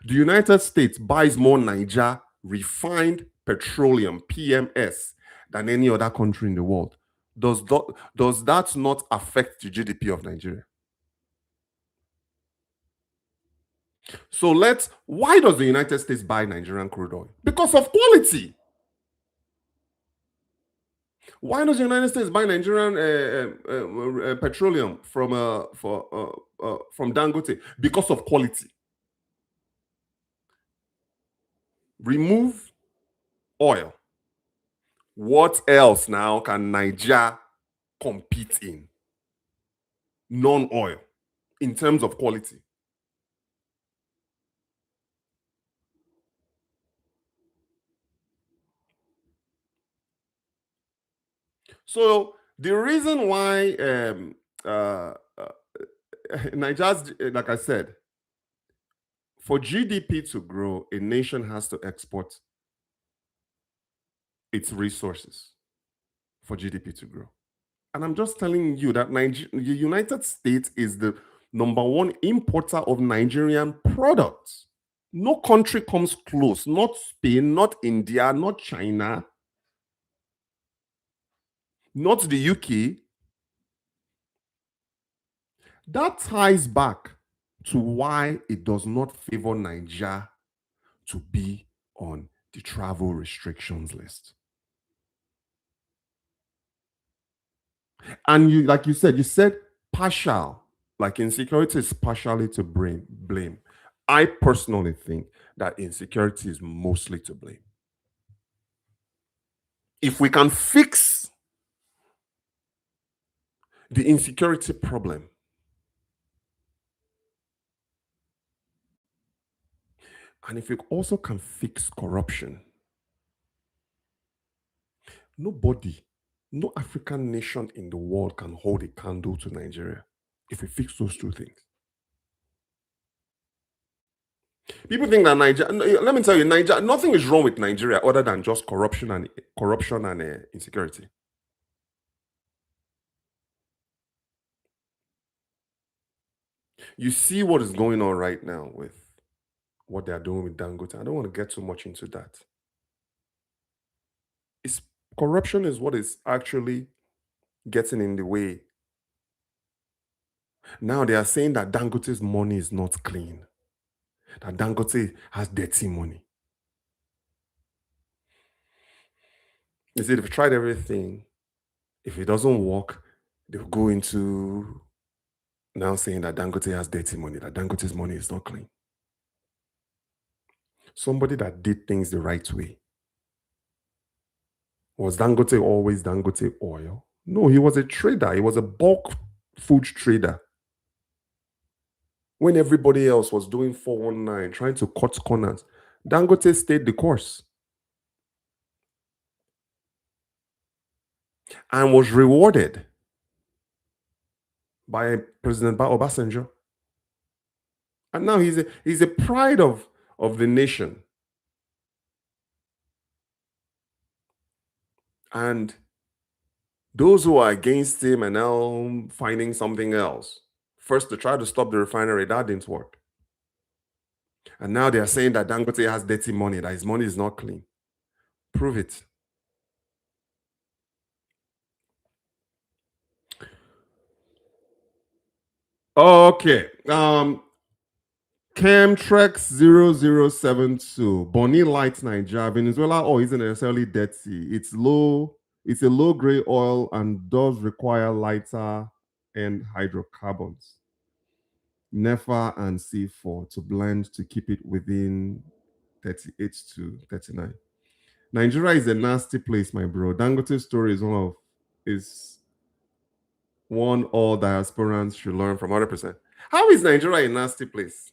The United States buys more Nigeria refined petroleum, PMS, than any other country in the world. Does that not affect the GDP of Nigeria? So why does the United States buy Nigerian crude oil? Because of quality. Why does the United States buy Nigerian petroleum from Dangote? Because of quality. Remove oil. What else now can Nigeria compete in? Non-oil, in terms of quality. So the reason why Nigeria's, like I said, for GDP to grow, a nation has to export its resources for GDP to grow. And I'm just telling you that the United States is the number one importer of Nigerian products. No country comes close. Not Spain, not India, not China, not the UK. That ties back to why it does not favor Nigeria to be on the travel restrictions list. And like you said partial, like insecurity is partially to blame. I personally think that insecurity is mostly to blame. If we can fix the insecurity problem, and if we also can fix corruption, nobody, no African nation in the world can hold a candle to Nigeria if we fix those two things. People think that Nigeria, let me tell you, Nigeria, nothing is wrong with Nigeria other than just corruption and insecurity. You see what is going on right now with what they are doing with Dangote. I don't want to get too much into that. It's corruption is what is actually getting in the way. Now they are saying that Dangote's money is not clean, that Dangote has dirty money. They said they've tried everything. If it doesn't work, they'll go into now saying that Dangote has dirty money, that Dangote's money is not clean. Somebody that did things the right way. Was Dangote always Dangote oil? No, he was a trader. He was a bulk food trader. When everybody else was doing 419, trying to cut corners, Dangote stayed the course and was rewarded by President Obasanjo. And now he's a pride of the nation. And those who are against him are now finding something else. First, to try to stop the refinery, that didn't work. And now they are saying that Dangote has dirty money, that his money is not clean. Prove it. Okay. Chemtrex 0072. Bonnie Light Nigeria. Venezuela oil isn't necessarily dirty. It's a low grade oil and does require lighter and hydrocarbons. NEFA and C4 to blend to keep it within 38 to 39. Nigeria is a nasty place, my bro. Dangote's story is one all diasporans should learn from 100%. How is Nigeria a nasty place?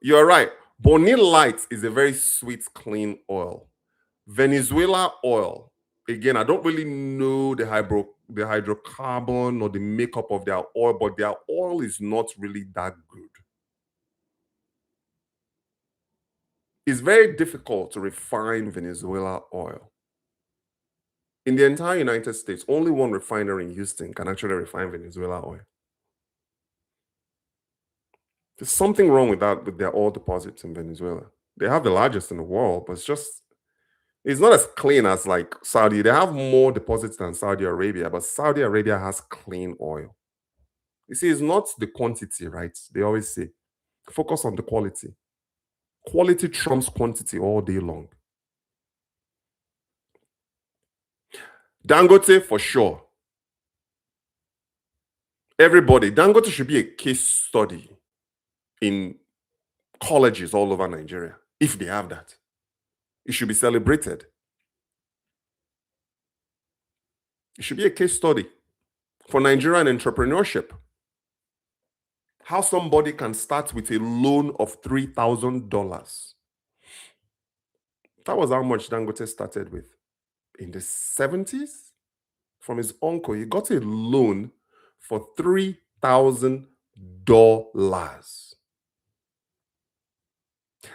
You're right. Bonnie Light is a very sweet, clean oil. Venezuela oil, again, I don't really know the hydrocarbon or the makeup of their oil, but their oil is not really that good. It's very difficult to refine Venezuela oil. In the entire United States, only one refinery in Houston can actually refine Venezuela oil. There's something wrong with that, with their oil deposits in Venezuela. They have the largest in the world, but it's not as clean as like Saudi. They have more deposits than Saudi Arabia, but Saudi Arabia has clean oil. You see, it's not the quantity, right? They always say, focus on the quality. Quality trumps quantity all day long. Dangote, for sure. Everybody, Dangote should be a case study in colleges all over Nigeria, if they have that. It should be celebrated. It should be a case study for Nigerian entrepreneurship. How somebody can start with a loan of $3,000. That was how much Dangote started with. In the 70s, from his uncle, he got a loan for $3,000.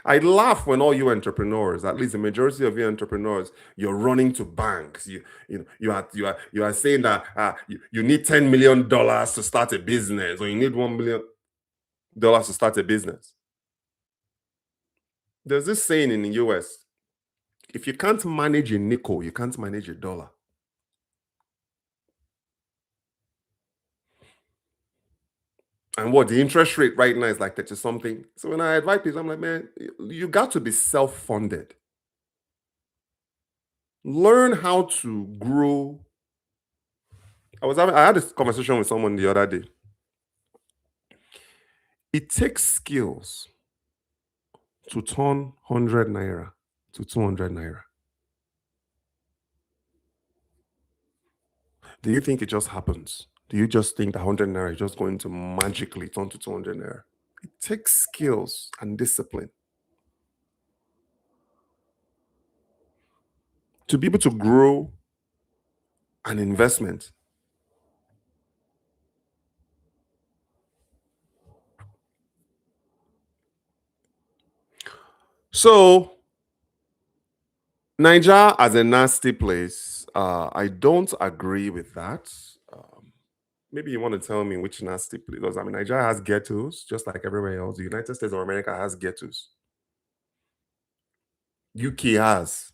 I laugh when all you entrepreneurs, at least the majority of you entrepreneurs, you're running to banks. You are saying that you need $10 million to start a business, or you need $1 million. dollars to start a business. There's this saying in the US, if you can't manage a nickel, you can't manage a dollar. And what the interest rate right now is like 30 something. So when I advise people, I'm like, man, you got to be self-funded. Learn how to grow. I had this conversation with someone the other day. It takes skills to turn 100 naira to 200 naira. Do you think it just happens? Do you just think that 100 naira is just going to magically turn to 200 naira? It takes skills and discipline to be able to grow an investment. So, Niger as a nasty place, I don't agree with that. Maybe you want to tell me which nasty place. Because I mean, Nigeria has ghettos, just like everywhere else. The United States of America has ghettos. UK has.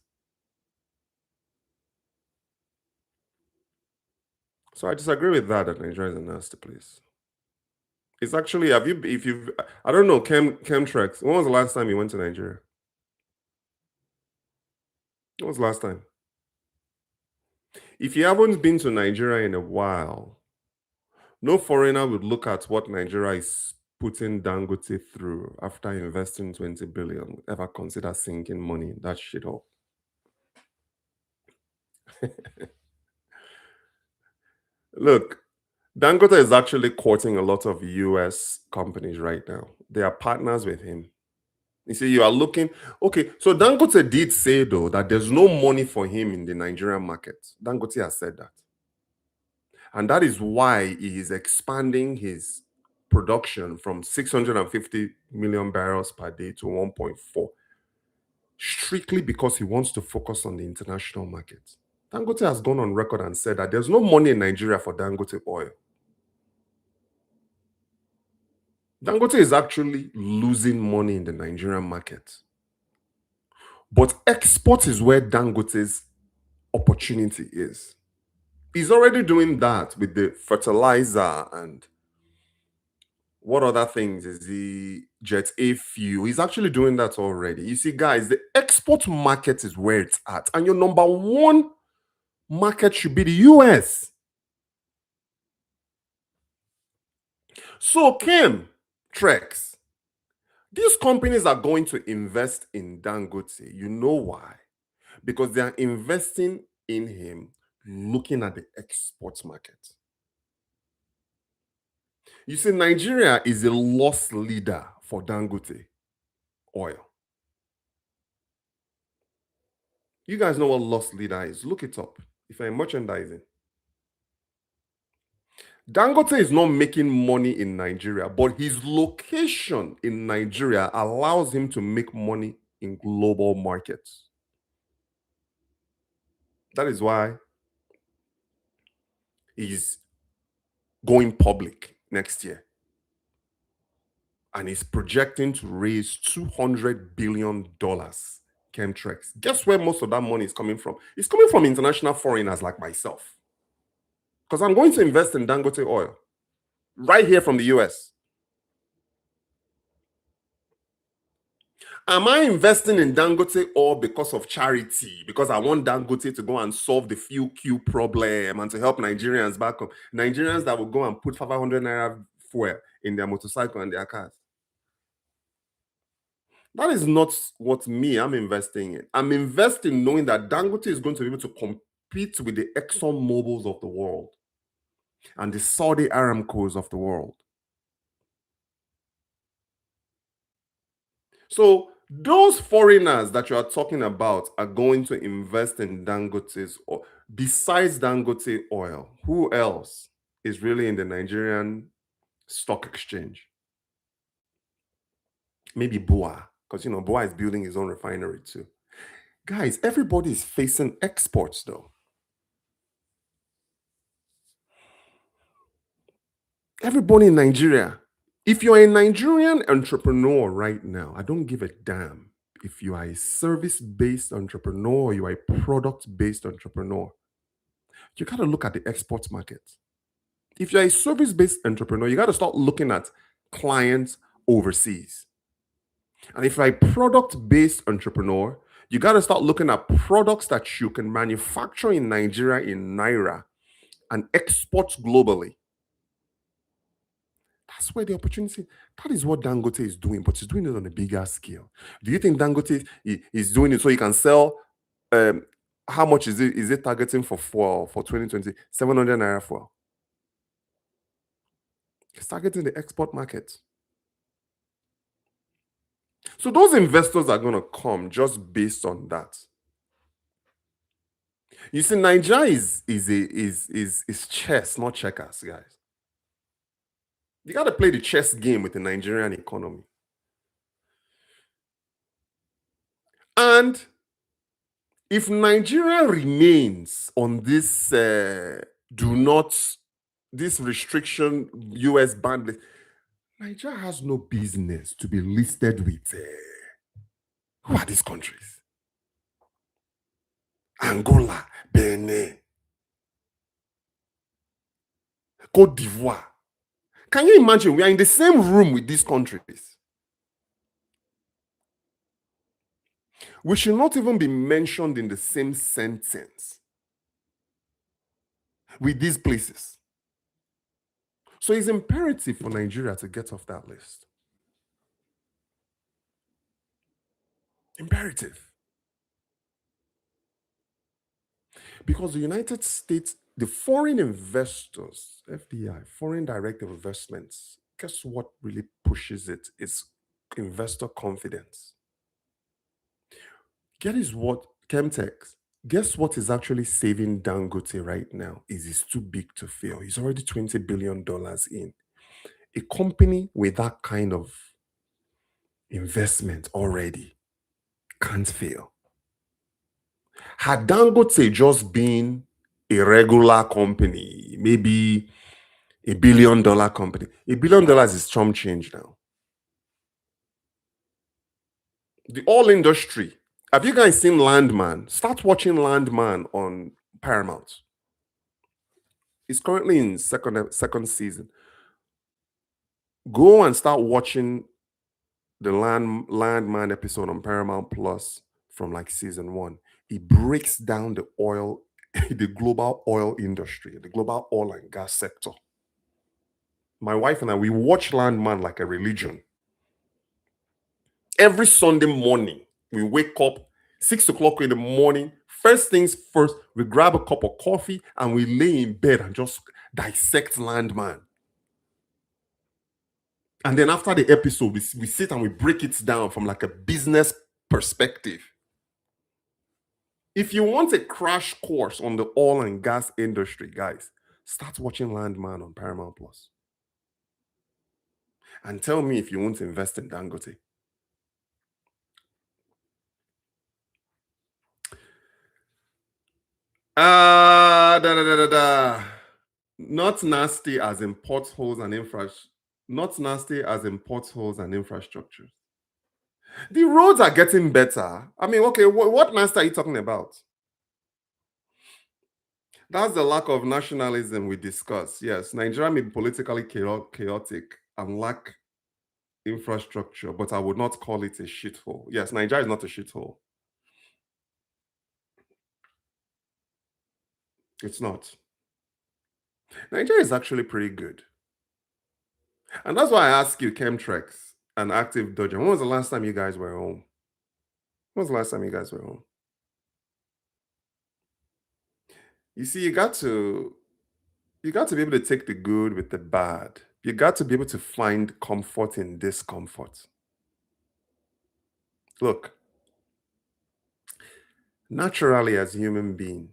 So I disagree with that Nigeria is a nasty place. It's actually, have you, if you've, I don't know, Chemtrex. When was the last time you went to Nigeria? When was the last time? If you haven't been to Nigeria in a while, no foreigner would look at what Nigeria is putting Dangote through after investing 20 billion, ever consider sinking money in that shit up. Look, Dangote is actually courting a lot of US companies right now. They are partners with him. You see, you are looking. Okay, so Dangote did say, though, that there's no money for him in the Nigerian market. Dangote has said that. And that is why he is expanding his production from 650 million barrels per day to 1.4, strictly because he wants to focus on the international market. Dangote has gone on record and said that there's no money in Nigeria for Dangote oil. Dangote is actually losing money in the Nigerian market. But export is where Dangote's opportunity is. He's already doing that with the fertilizer and what other things is the jet A fuel. He's actually doing that already. You see, guys, the export market is where it's at. And your number one market should be the US. So, Kim, Trex, these companies are going to invest in Dangote. You know why? Because they are investing in him looking at the export market. You see, Nigeria is a loss leader for Dangote oil. You guys know what loss leader is. Look it up. If you're in merchandising, Dangote is not making money in Nigeria, but his location in Nigeria allows him to make money in global markets. That is why he's going public next year. And he's projecting to raise $200 billion Chemtrex. Guess where most of that money is coming from? It's coming from international foreigners like myself. Because I'm going to invest in Dangote oil right here from the US. Am I investing in Dangote oil because of charity? Because I want Dangote to go and solve the fuel queue problem and to help Nigerians back home? Nigerians that will go and put 500 naira fuel in their motorcycle and their cars. That is not what I'm investing in. I'm investing knowing that Dangote is going to be able to compete with the Exxon Mobils of the world and the Saudi Aramcos of the world. So those foreigners that you are talking about are going to invest in Dangote's oil. Besides Dangote oil, who else is really in the Nigerian stock exchange? Maybe Bua, because Bua is building his own refinery too. Guys, everybody is facing exports though. Everybody in Nigeria If you're a Nigerian entrepreneur right now, I don't give a damn if you are a service based entrepreneur or you are a product based entrepreneur. You got to look at the export market. If you're a service based entrepreneur, you got to start looking at clients overseas. And if you're a product based entrepreneur, you got to start looking at products that you can manufacture in Nigeria in Naira and export globally. That's where the opportunity, that is what Dangote is doing, but he's doing it on a bigger scale. Do you think Dangote is doing it so he can sell? Um, how much is it? Is it targeting for 2020? 700 naira for. It's targeting the export market. So those investors are going to come just based on that. You see, Nigeria is chess, not checkers, guys. You got to play the chess game with the Nigerian economy. And if Nigeria remains on this do not this restriction US ban list, Nigeria has no business to be listed with who are these countries? Angola, Benin, Cote d'Ivoire. Can you imagine? We are in the same room with these countries. We should not even be mentioned in the same sentence with these places. So it's imperative for Nigeria to get off that list. Imperative. Because the United States, the foreign investors, FDI, foreign direct investments, guess what really pushes it? It's investor confidence. Guess what, Chemtech, guess what is actually saving Dangote right now is he's too big to fail. He's already $20 billion in. A company with that kind of investment already can't fail. Had Dangote just been a regular company, maybe $1 billion company, $1 billion is chump change now. The oil industry. Have you guys seen Landman? Start watching Landman on Paramount. It's currently in second season. Go and start watching the Landman episode on Paramount Plus from like season 1. It breaks down the oil, the global oil industry, the global oil and gas sector. My wife and I, we watch Landman like a religion. Every Sunday morning, we wake up 6 o'clock in the morning. First things first, we grab a cup of coffee and we lay in bed and just dissect Landman. And then after the episode, we sit and we break it down from like a business perspective. If you want a crash course on the oil and gas industry, guys, start watching Landman on Paramount Plus. And tell me if you want to invest in Dangote. Not nasty as in potholes and infrastructure. Not nasty as in potholes and infrastructure. The roads are getting better. I mean, okay, what nasty are you talking about? That's the lack of nationalism we discuss. Yes, Nigeria may be politically chaotic and lack infrastructure, but I would not call it a shithole. Yes, Nigeria is not a shithole. It's not. Nigeria is actually pretty good. And that's why I ask you, Chemtrex and Active Dodger, when was the last time you guys were home? When was the last time you guys were home? You see, you got to be able to take the good with the bad. You got to be able to find comfort in discomfort. Look, naturally as human beings,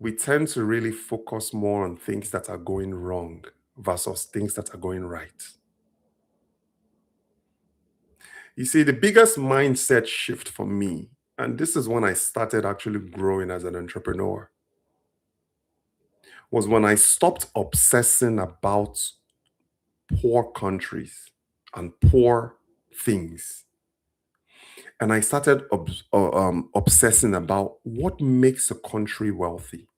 we tend to really focus more on things that are going wrong versus things that are going right. You see, the biggest mindset shift for me, and this is when I started actually growing as an entrepreneur, was when I stopped obsessing about poor countries and poor things. And I started obsessing about what makes a country wealthy.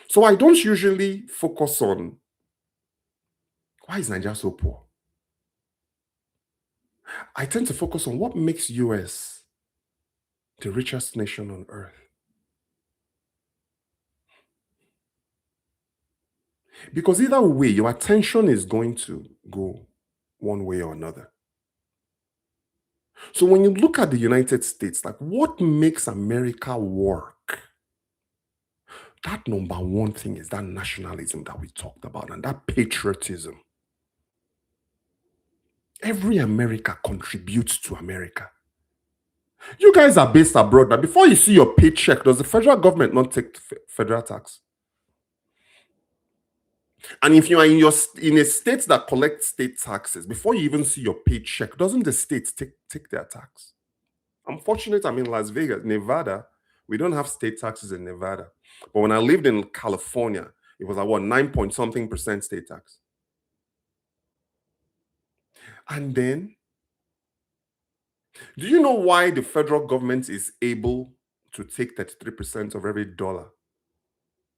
So I don't usually focus on why is Nigeria so poor. I tend to focus on what makes US the richest nation on earth. Because either way, your attention is going to go one way or another. So when you look at the United States, like what makes America work? That number one thing is that nationalism that we talked about and that patriotism. Every America contributes to America. You guys are based abroad, but before you see your paycheck, does the federal government not take federal tax? And if you are in a state that collects state taxes, before you even see your paycheck, doesn't the state take their tax? I'm fortunate I'm in Las Vegas, Nevada. We don't have state taxes in Nevada. But when I lived in California, it was like what, 9 point something percent state tax. And then, do you know why the federal government is able to take 33% of every dollar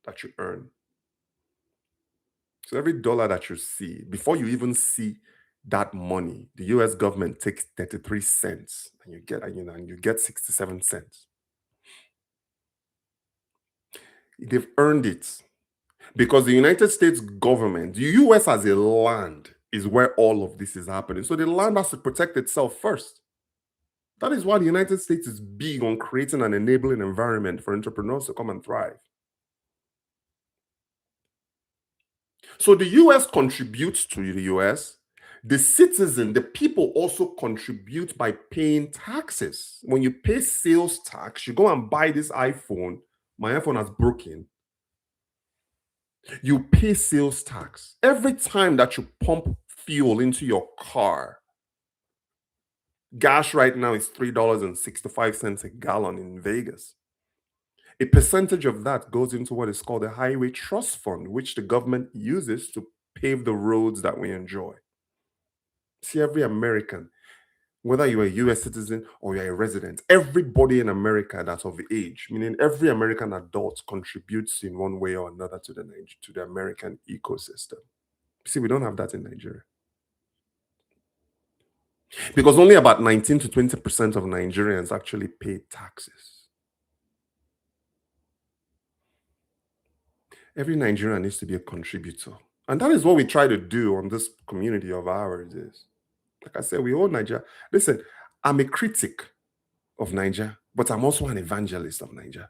that you earn? So every dollar that you see, before you even see that money, the US government takes 33 cents and you get 67 cents. They've earned it. Because the United States government, the US as a land, is where all of this is happening. So the land has to protect itself first. That is why the United States is big on creating an enabling environment for entrepreneurs to come and thrive. So the US contributes to the US. The citizen, the people also contribute by paying taxes. When you pay sales tax, you go and buy this iPhone. My iPhone has broken. You pay sales tax. Every time that you pump fuel into your car, gas right now is $3.65 a gallon in Vegas. A percentage of that goes into what is called a highway trust fund, which the government uses to pave the roads that we enjoy. See, every American, whether you're a US citizen or you're a resident, everybody in America that's of age, meaning every American adult, contributes in one way or another to the American ecosystem. See, we don't have that in Nigeria. Because only about 19 to 20% of Nigerians actually pay taxes. Every Nigerian needs to be a contributor. And that is what we try to do on this community of ours is. Like I said, we all Nigeria. Listen, I'm a critic of Niger, but I'm also an evangelist of Niger.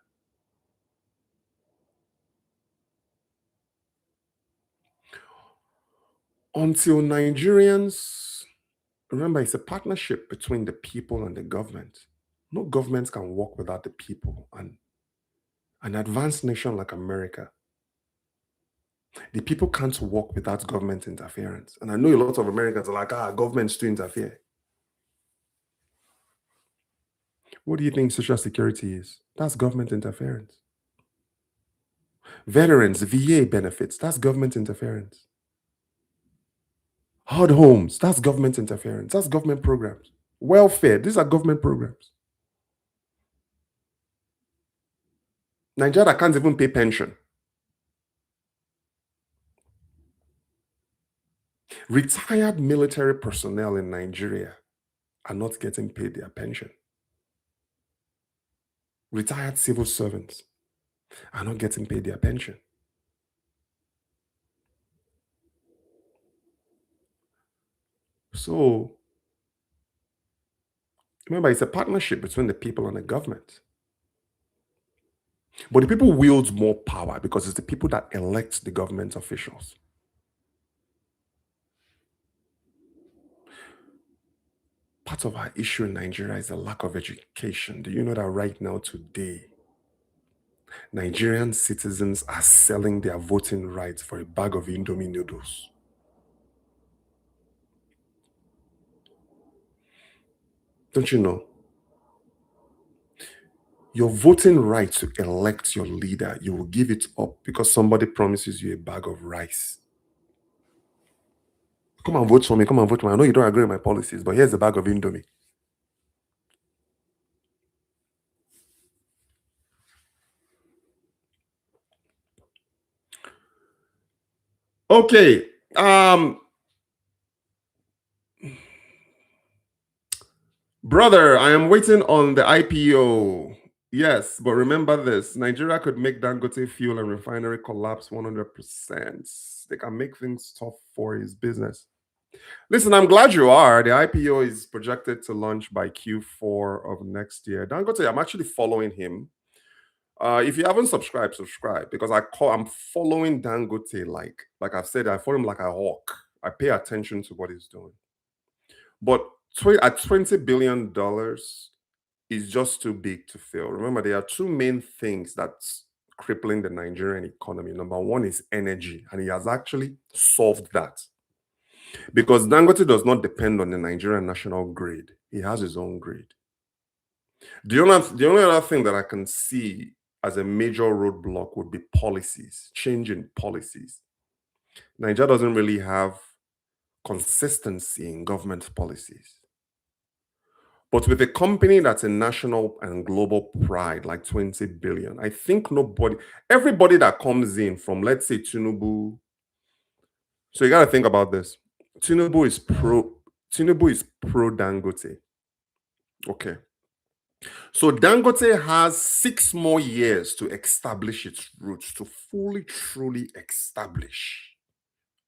Until Nigerians, remember, it's a partnership between the people and the government. No government can work without the people. And an advanced nation like America, the people can't work without government interference. And I know a lot of Americans are like, governments to interfere. What do you think Social Security is? That's government interference. Veterans, VA benefits, that's government interference. Hard homes, that's government interference. That's government programs. Welfare, these are government programs. Nigeria can't even pay pension. Retired military personnel in Nigeria are not getting paid their pension. Retired civil servants are not getting paid their pension. So, remember, it's a partnership between the people and the government. But the people wield more power because it's the people that elect the government officials. Part of our issue in Nigeria is the lack of education. Do you know that right now, today, Nigerian citizens are selling their voting rights for a bag of Indomie noodles? Don't you know? Your voting right to elect your leader, you will give it up because somebody promises you a bag of rice. Come and vote for me. Come and vote for me. I know you don't agree with my policies, but here's a bag of Indomie. Okay. Brother, I am waiting on the IPO. Yes, but remember this: Nigeria could make Dangote fuel and refinery collapse 100%. They can make things tough for his business. Listen, I'm glad you are. The IPO is projected to launch by Q4 of next year. Dangote, I'm actually following him. If you haven't subscribed, subscribe because I'm following Dangote like I've said, I follow him like a hawk. I pay attention to what he's doing. But at $20 billion is just too big to fail. Remember, there are two main things that's crippling the Nigerian economy. Number one is energy, and he has actually solved that. Because Dangote does not depend on the Nigerian national grid. He has his own grid. The only other thing that I can see as a major roadblock would be policies, changing policies. Nigeria doesn't really have consistency in government policies. But with a company that's a national and global pride, like 20 billion, I think everybody that comes in from, let's say, Tinubu. So you got to think about this. Tinubu is pro Dangote. Okay. So Dangote has 6 more years to establish its roots, to fully, truly establish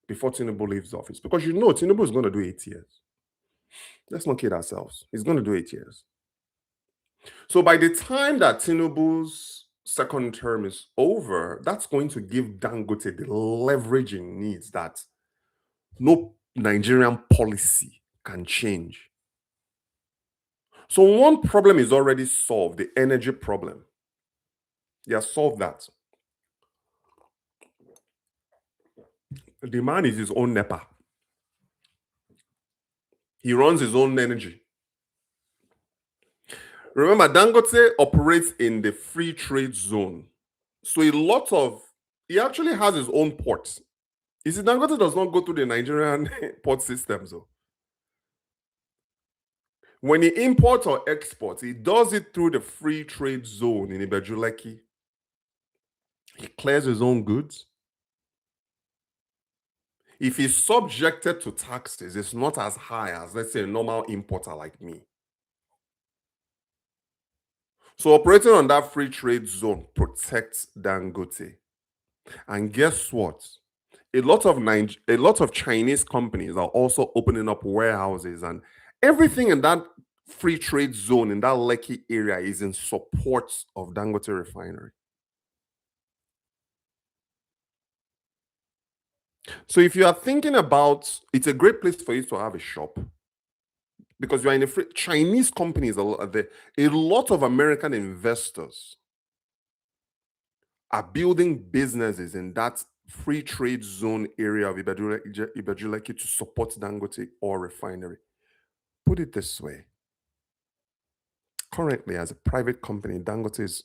before Tinubu leaves office. Because Tinubu is going to do 8 years. Let's not kid ourselves. He's going to do 8 years. So by the time that Tinubu's second term is over, that's going to give Dangote the leverage it needs that no Nigerian policy can change. So one problem is already solved, the energy problem. They have solved that. The man is his own NEPA. He runs his own energy. Remember, Dangote operates in the free trade zone. So he actually has his own ports. You see, Dangote does not go through the Nigerian port systems. So when he imports or exports, he does it through the free trade zone in Ibejuleki. He clears his own goods. If he's subjected to taxes, it's not as high as, let's say, a normal importer like me. So operating on that free trade zone protects Dangote. And guess what? A lot of Chinese companies are also opening up warehouses, and everything in that free trade zone in that Lekki area is in support of Dangote refinery. So if you are thinking about, it's a great place for you to have a shop because you are in Chinese companies. A lot of American investors are building businesses in that free trade zone area of Ibejuleki to support Dangote or refinery. Put it this way. Currently, as a private company, Dangote is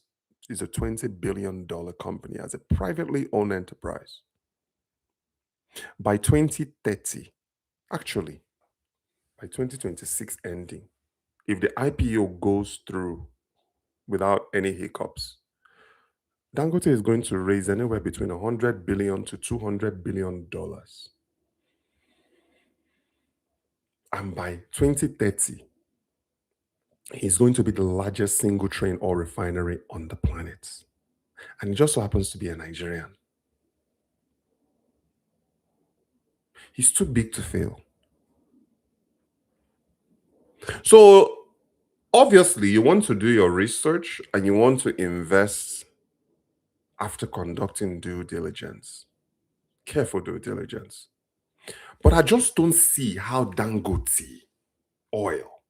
a $20 billion company as a privately owned enterprise. By 2030, actually, by 2026 ending, if the IPO goes through without any hiccups, Dangote is going to raise anywhere between $100 billion to $200 billion. And by 2030, he's going to be the largest single train oil refinery on the planet. And it just so happens to be a Nigerian. He's too big to fail. So obviously, you want to do your research and you want to invest after conducting due diligence. Careful due diligence. But I just don't see how Dangote oil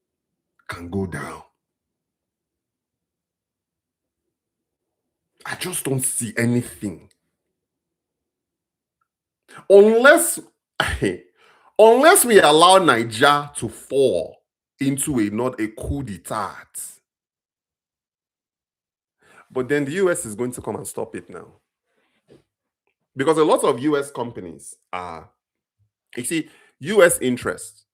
can go down. I just don't see anything. Unless unless we allow Niger to fall into not a coup d'etat. But then the US is going to come and stop it now. Because a lot of US companies are, you see, US interest.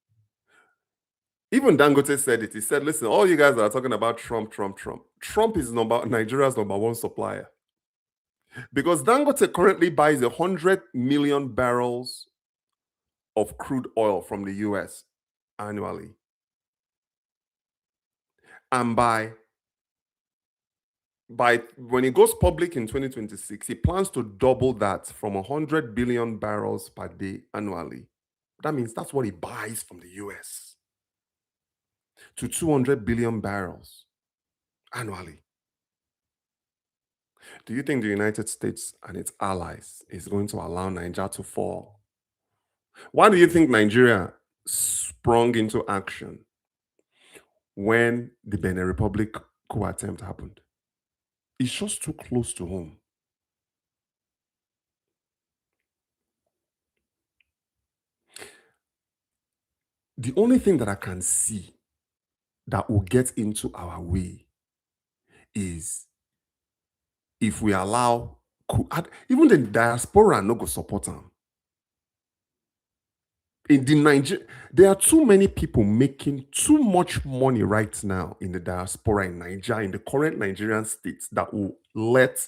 Even Dangote said it. He said, listen, all you guys that are talking about Trump, Trump, Trump. Trump is Nigeria's number one supplier. Because Dangote currently buys 100 million barrels of crude oil from the US annually. And by when it goes public in 2026, he plans to double that from 100 billion barrels per day annually. That means that's what he buys from the US to 200 billion barrels annually. Do you think the United States and its allies is going to allow Niger to fall? Why do you think Nigeria sprung into action when the Benin Republic coup attempt happened? It's just too close to home. The only thing that I can see that will get into our way is if we allow, even the diaspora no go support them. In the Niger, there are too many people making too much money right now in the diaspora in Niger, in the current Nigerian states, that will let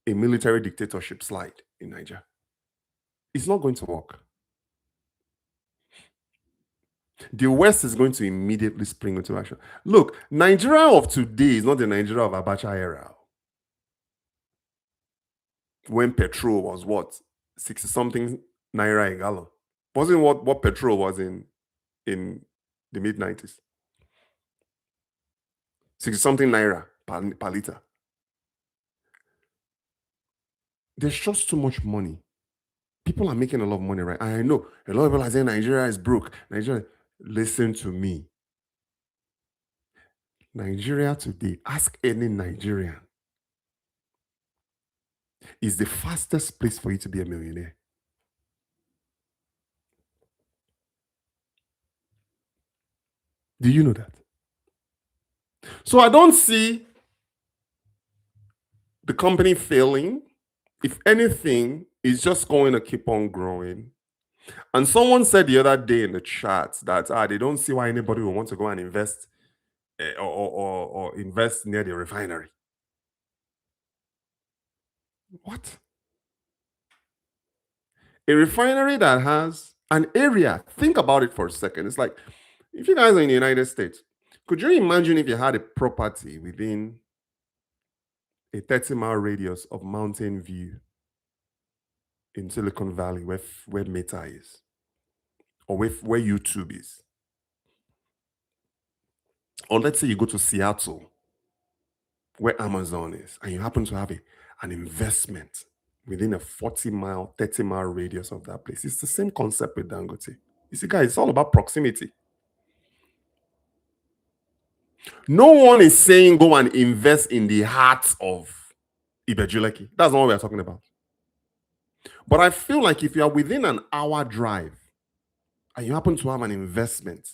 a military dictatorship slide in Niger. It's not going to work. The West is going to immediately spring into action. Look, Nigeria of today is not the Nigeria of Abacha era, when petrol was what, 60 something naira a gallon. Wasn't what petrol was in the mid 90s. 60 something naira per liter. There's just too much money. People are making a lot of money, right? I know a lot of people are saying Nigeria is broke. Nigeria, listen to me. Nigeria today, ask any Nigerian, is the fastest place for you to be a millionaire. Do you know that? So I don't see the company failing. If anything, it's just going to keep on growing. And someone said the other day in the chat that they don't see why anybody will want to go and invest or invest near the refinery. What? A refinery that has an area. Think about it for a second. It's like, if you guys are in the United States, could you imagine if you had a property within a 30-mile radius of Mountain View in Silicon Valley, where Meta is, or where YouTube is? Or let's say you go to Seattle, where Amazon is, and you happen to have an investment within a 40-mile, 30-mile radius of that place. It's the same concept with Dangote. You see, guys, it's all about proximity. No one is saying go and invest in the heart of Ibejuleki. That's not what we're talking about. But I feel like if you are within an hour drive and you happen to have an investment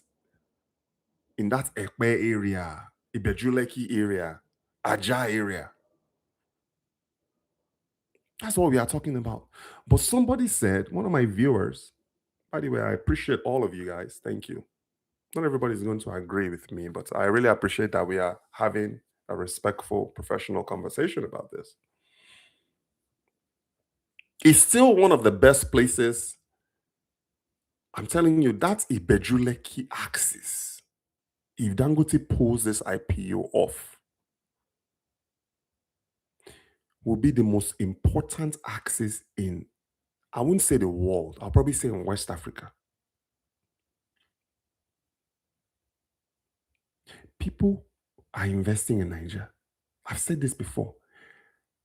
in that Ekpe area, Ibejuleki area, Aja area, that's what we are talking about. But somebody said, one of my viewers, by the way, I appreciate all of you guys. Thank you. Not everybody's going to agree with me, but I really appreciate that we are having a respectful, professional conversation about this. It's still one of the best places. I'm telling you, that's Ibejuleki axis. If Dangote pulls this IPO off, will be the most important axis in, I wouldn't say the world, I'll probably say in West Africa. People are investing in Nigeria. I've said this before.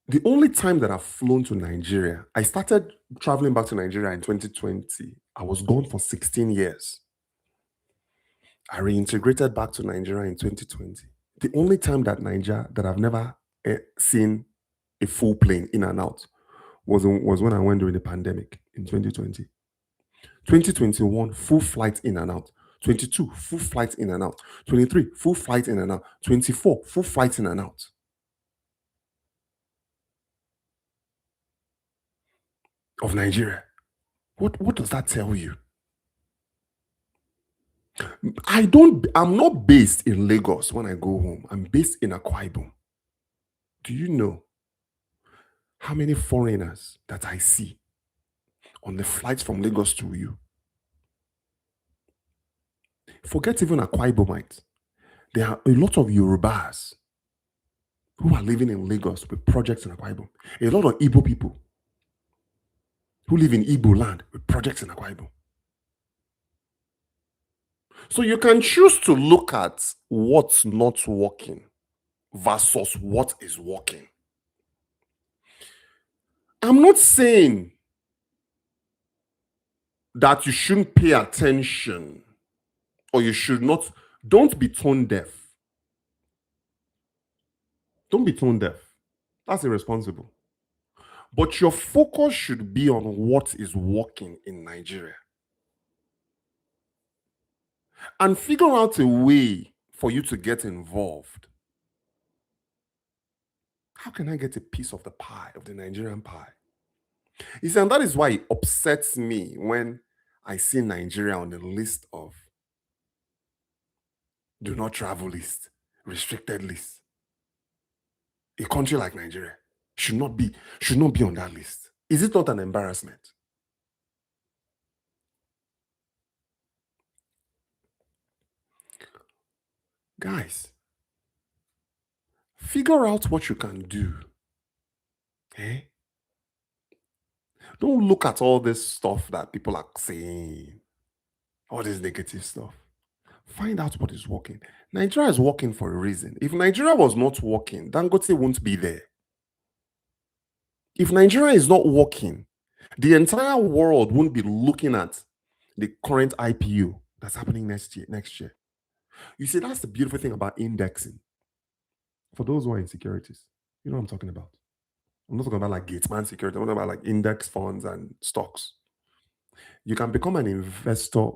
The only time that I've flown to Nigeria, I started traveling back to Nigeria in 2020. I was gone for 16 years. I reintegrated back to Nigeria in 2020. The only time that I've never seen a full plane in and out was when I went during the pandemic in 2020. 2021, full flight in and out. 22, full flight in and out. 23, full flight in and out. 24, full flight in and out. Of Nigeria. What does that tell you? I'm not based in Lagos when I go home. I'm based in Akwa Ibom. Do you know how many foreigners that I see on the flights from Lagos to you? Forget even Akwa Ibomites. There are a lot of Yorubas who are living in Lagos with projects in Akwa Ibom. A lot of Igbo people who live in Igbo land with projects in Akwa Ibom. So you can choose to look at what's not working versus what is working. I'm not saying that you shouldn't pay attention or you should not. Don't be tone deaf. Don't be tone deaf. That's irresponsible. But your focus should be on what is working in Nigeria. And figure out a way for you to get involved. How can I get a piece of the pie, of the Nigerian pie? You see, and that is why it upsets me when I see Nigeria on the list of do not travel list, restricted list. A country like Nigeria should not be on that list. Is it not an embarrassment? Guys, figure out what you can do. Eh? Don't look at all this stuff that people are saying, all this negative stuff. Find out what is working. Nigeria is working for a reason. If Nigeria was not working, Dangote won't be there. If Nigeria is not working, the entire world won't be looking at the current IPO that's happening next year. You see, that's the beautiful thing about indexing. For those who are in securities, you know what I'm talking about. I'm not talking about like Gatesman security. I'm talking about like index funds and stocks. You can become an investor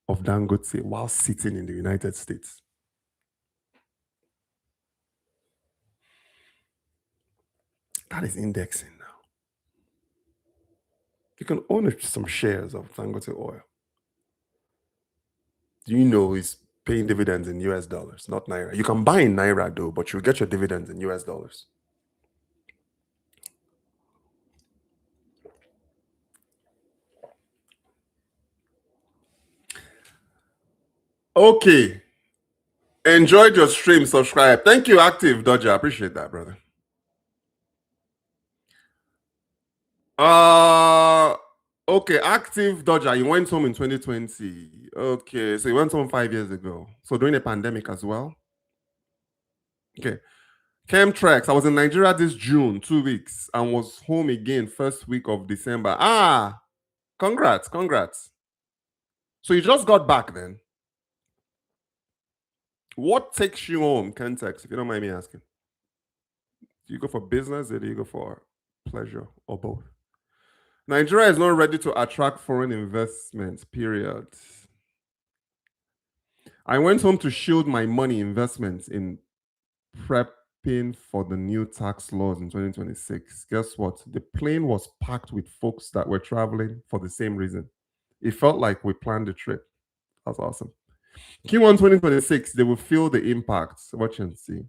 of Dangote while sitting in the United States. That is indexing now. You can own some shares of Dangote oil. You know it's paying dividends in US dollars, not Naira. You can buy in Naira though, but you'll get your dividends in US dollars. Okay. Enjoyed your stream. Subscribe. Thank you, Active Dodger. I appreciate that, brother. Okay, Active Dodger. You went home in 2020. Okay, so you went home 5 years ago. So during the pandemic as well. Okay. Chemtrax. I was in Nigeria this June, 2 weeks, and was home again first week of December. Congrats. So you just got back then. What takes you home, Kentex, if you don't mind me asking? Do you go for business or do you go for pleasure or both? Nigeria is not ready to attract foreign investments, period. I went home to shield my money investments in prepping for the new tax laws in 2026. Guess what? The plane was packed with folks that were traveling for the same reason. It felt like we planned the trip. That's awesome. Q1 2026, they will feel the impact. Watch and see.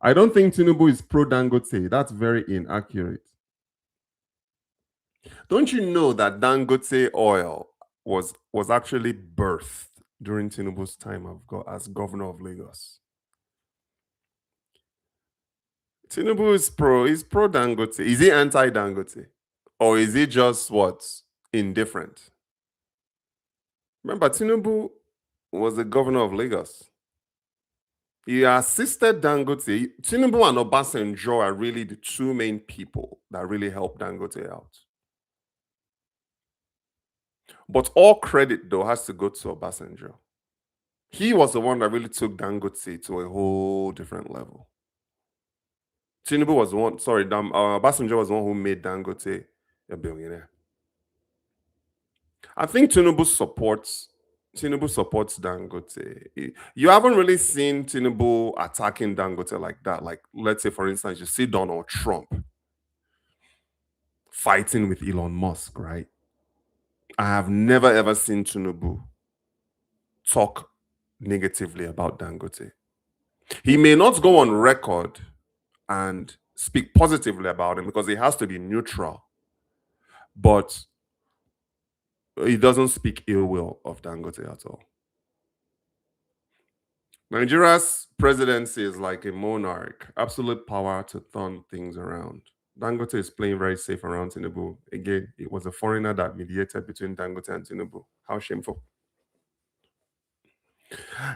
I don't think Tinubu is pro Dangote. That's very inaccurate. Don't you know that Dangote oil was actually birthed during Tinubu's time as governor of Lagos? Tinubu is pro Dangote. Is he anti Dangote? Or is he just what? Indifferent? Remember, Tinubu was the governor of Lagos. He assisted Dangote. Tinubu and Obasanjo are really the two main people that really helped Dangote out. But all credit, though, has to go to Obasanjo. He was the one that really took Dangote to a whole different level. Tinubu was the one, Obasanjo was the one who made Dangote a billionaire. I think Tinubu supports Dangote. You haven't really seen Tinubu attacking Dangote like that. Like, let's say, for instance, you see Donald Trump fighting with Elon Musk, right? I have never ever seen Tinubu talk negatively about Dangote. He may not go on record and speak positively about him because he has to be neutral, but he doesn't speak ill will of Dangote at all. Nigeria's presidency is like a monarch, absolute power to turn things around. Dangote is playing very safe around Tinubu. Again, it was a foreigner that mediated between Dangote and Tinubu. How shameful.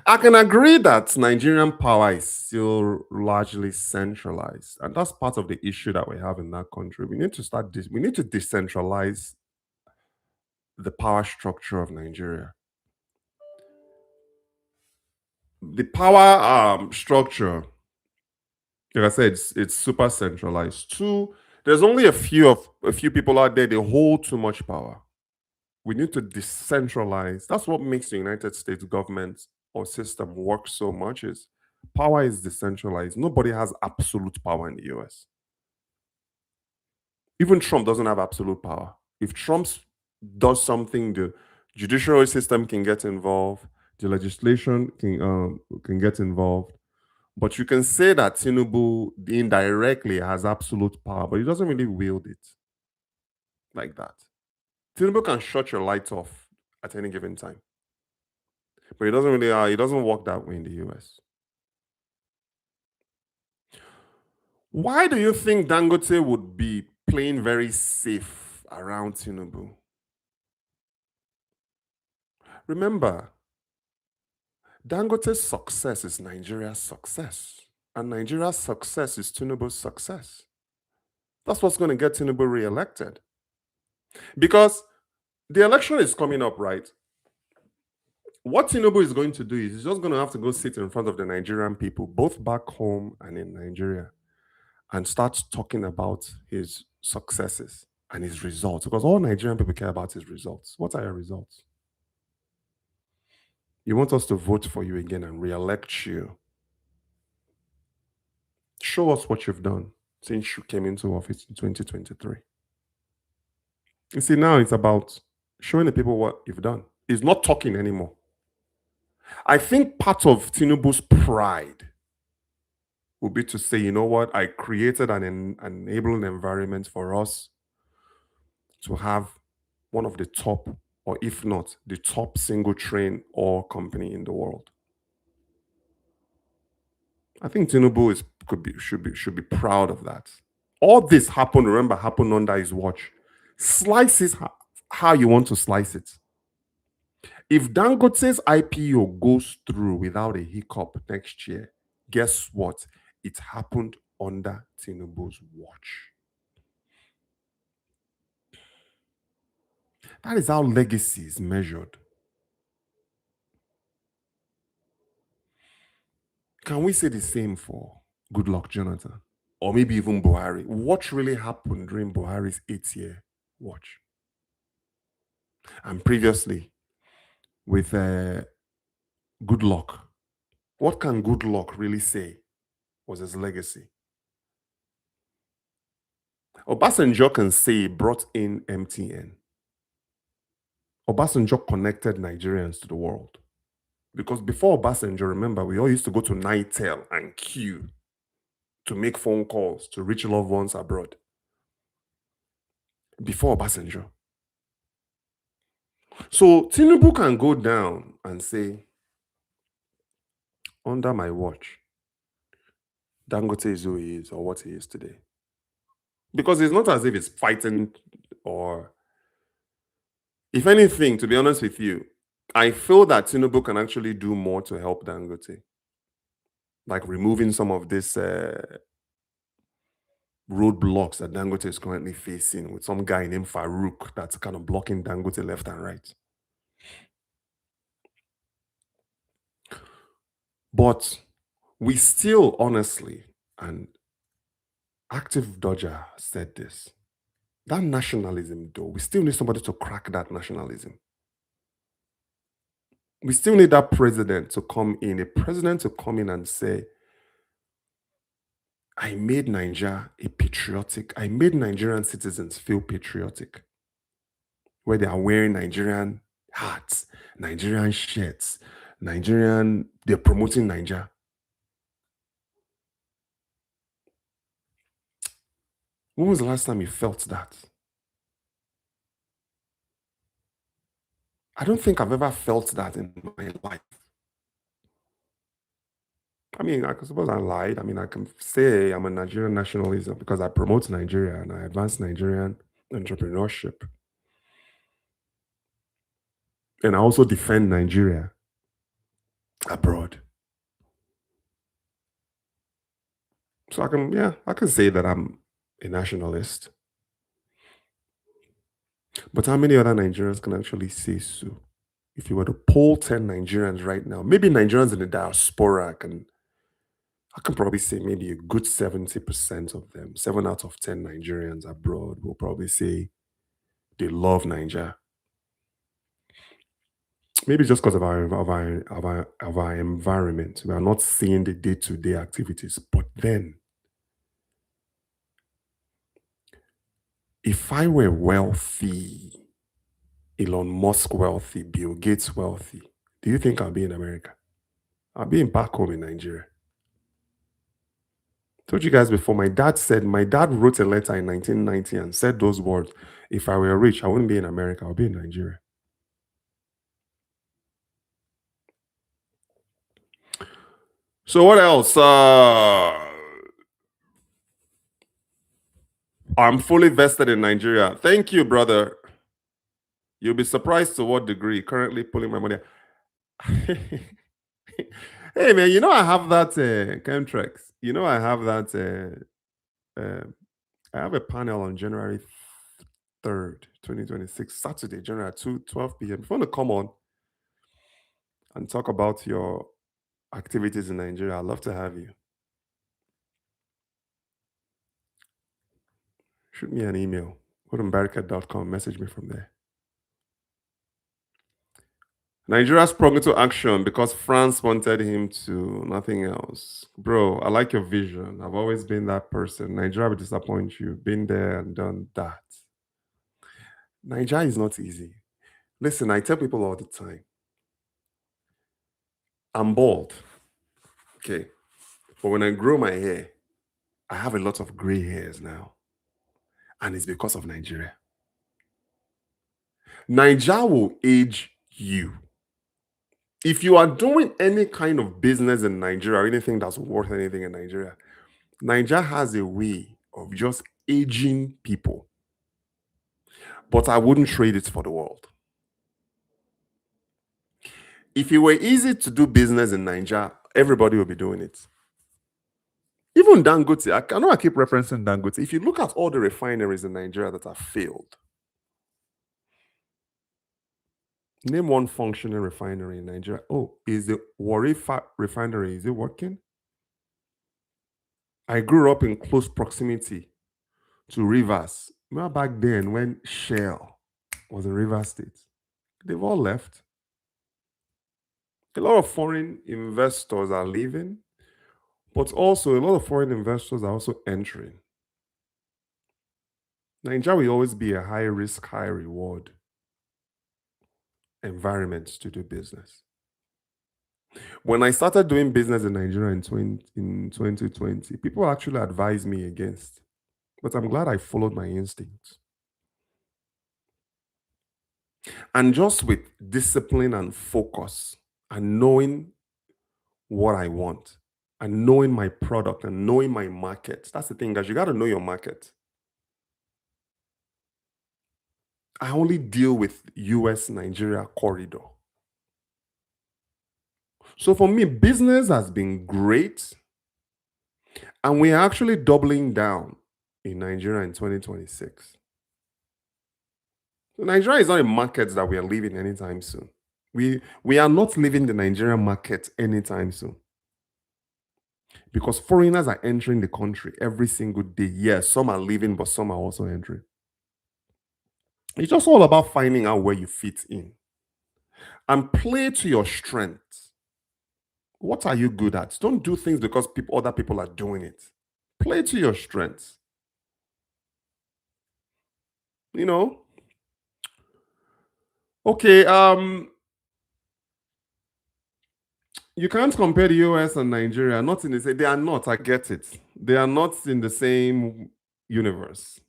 I can agree that Nigerian power is still largely centralized, and that's part of the issue that we have in that country. We need to decentralize the power structure of Nigeria. The power structure, like I said, it's super centralized. Two, there's only a few people out there. They hold too much power. We need to decentralize. That's what makes the United States government or system work so much. Is power is decentralized. Nobody has absolute power in the US. Even Trump doesn't have absolute power. If Trump does something, the judicial system can get involved. The legislation can get involved. But you can say that Tinubu indirectly has absolute power, but he doesn't really wield it like that. Tinubu can shut your lights off at any given time, but he doesn't work that way in the US. Why do you think Dangote would be playing very safe around Tinubu? Remember, Dangote's success is Nigeria's success, and Nigeria's success is Tinubu's success. That's what's going to get Tinubu re-elected. Because the election is coming up, right? What Tinubu is going to do is he's just going to have to go sit in front of the Nigerian people, both back home and in Nigeria, and start talking about his successes and his results. Because all Nigerian people care about his results. What are your results? You want us to vote for you again and re-elect you. Show us what you've done since you came into office in 2023. You see, now it's about showing the people what you've done. It's not talking anymore. I think part of Tinubu's pride will be to say, you know what, I created an enabling environment for us to have one of the top, or if not, the top single train oil company in the world. I think Tinubu should be proud of that. All this happened, remember, happened under his watch. Slice it how you want to slice it. If Dangote's IPO goes through without a hiccup next year, guess what? It happened under Tinubu's watch. That is how legacy is measured. Can we say the same for Goodluck Jonathan? Or maybe even Buhari? What really happened during Buhari's 8-year watch? And previously, with Goodluck, what can Goodluck really say was his legacy? Obasanjo can say he brought in MTN. Obasanjo connected Nigerians to the world. Because before Obasanjo, remember, we all used to go to Nitel and queue to make phone calls to reach loved ones abroad. Before Obasanjo. So Tinubu can go down and say, under my watch, Dangote is who he is or what he is today. Because it's not as if it's fighting or, if anything, to be honest with you, I feel that Tinubu can actually do more to help Dangote. Like removing some of this roadblocks that Dangote is currently facing with some guy named Farouk that's kind of blocking Dangote left and right. But we still, honestly, and Active Dodger said this, that nationalism, though, we still need somebody to crack that nationalism. We still need that president to come in, a president to come in and say, I made I made Nigerian citizens feel patriotic, where they are wearing Nigerian hats, Nigerian shirts, They're promoting Niger. When was the last time you felt that? I don't think I've ever felt that in my life. I mean, I suppose I lied. I mean, I can say I'm a Nigerian nationalism because I promote Nigeria and I advance Nigerian entrepreneurship. And I also defend Nigeria abroad. So I can say that I'm a nationalist. But how many other Nigerians can actually say so? If you were to poll 10 Nigerians right now, maybe Nigerians in the diaspora I can probably say maybe a good 70% of them, 7 out of 10 Nigerians abroad will probably say they love Niger. Maybe just because of our environment. We are not seeing the day-to-day activities. But then, if I were wealthy, Elon Musk wealthy, Bill Gates wealthy, do you think I'll be in America? I'll be back home in Nigeria. Told you guys before, my dad wrote a letter in 1990 and said those words. If I were rich, I wouldn't be in America, I'll be in Nigeria. So what else? I'm fully vested in Nigeria. Thank you, brother. You'll be surprised to what degree. Currently pulling my money. Hey man, you know I have that contracts. You know I have that. I have a panel on January 3rd, 2026, Saturday, January 2, 12 p.m. If you want to come on and talk about your activities in Nigeria, I'd love to have you. Shoot me an email. Go to Mbarika.com, message me from there. Nigeria sprung into action because France wanted him to, nothing else. Bro, I like your vision. I've always been that person. Nigeria will disappoint you. Been there and done that. Nigeria is not easy. Listen, I tell people all the time, I'm bald. Okay. But when I grow my hair, I have a lot of gray hairs now. And it's because of Nigeria. Nigeria will age you. If you are doing any kind of business in Nigeria or anything that's worth anything in Nigeria, Nigeria has a way of just aging people. But I wouldn't trade it for the world. If it were easy to do business in Nigeria, everybody would be doing it. Even Dangote, I know I keep referencing Dangote. If you look at all the refineries in Nigeria that have failed, name one functioning refinery in Nigeria. Oh, is the refinery, is it working? I grew up in close proximity to rivers. Remember back then when Shell was in Rivers State? They've all left. A lot of foreign investors are leaving, but also a lot of foreign investors are also entering. Nigeria will always be a high risk, high reward environment to do business. When I started doing business in Nigeria in 2020, people actually advised me against, but I'm glad I followed my instincts. And just with discipline and focus and knowing what I want and knowing my product and knowing my market. That's the thing, guys. You got to know your market. I only deal with US Nigeria corridor. So for me, business has been great. And we're actually doubling down in Nigeria in 2026. So Nigeria is not a market that we are leaving anytime soon. We are not leaving the Nigerian market anytime soon. Because foreigners are entering the country every single day. Yes, some are leaving, but some are also entering. It's just all about finding out where you fit in and play to your strengths. What are you good at? Don't do things because other people are doing it. Play to your strengths. You know? Okay, You can't compare the US and Nigeria. Not in the same. They are not. I get it. They are not in the same universe.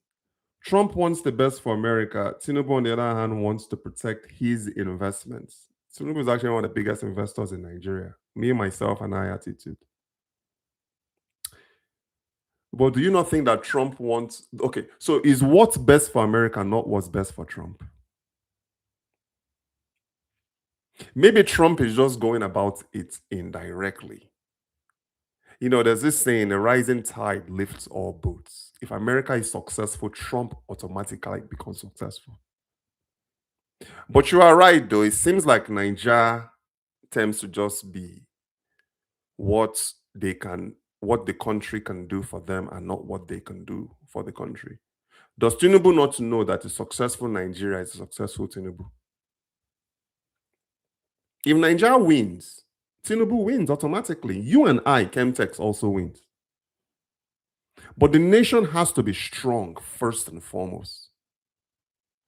Trump wants the best for America. Tinubu, on the other hand, wants to protect his investments. Tinubu is actually one of the biggest investors in Nigeria. Me, myself, and I attitude. But do you not think that Trump wants? Okay, so is what's best for America not what's best for Trump? Maybe Trump is just going about it indirectly. You know, there's this saying, a rising tide lifts all boats. If America is successful, Trump automatically becomes successful. But you are right, though. It seems like Nigeria tends to just be what what the country can do for them and not what they can do for the country. Does Tinubu not know that a successful Nigeria is a successful Tinubu? If Nigeria wins, Tinubu wins automatically. You and I, Chemtex, also wins. But the nation has to be strong first and foremost.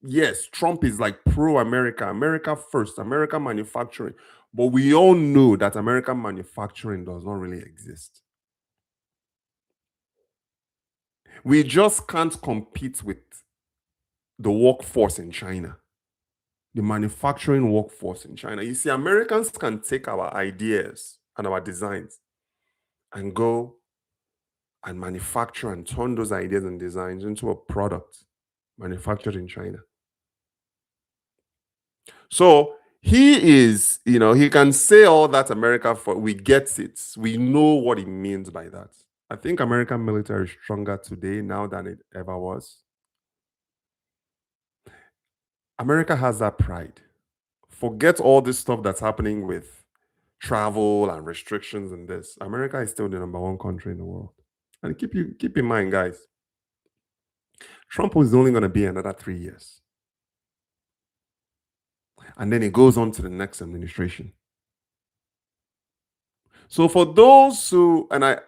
Yes, Trump is like pro America, America first, America manufacturing. But we all know that American manufacturing does not really exist. We just can't compete with the workforce in China, the manufacturing workforce in China. You see, Americans can take our ideas and our designs and go and manufacture and turn those ideas and designs into a product manufactured in China. So he is, he can say all that America for we get it. We know what he means by that. I think American military is stronger today now than it ever was. America has that pride. Forget all this stuff that's happening with travel and restrictions and this. America is still the number one country in the world. And keep in mind, guys, Trump is only going to be another 3 years. And then it goes on to the next administration. So for those who, and I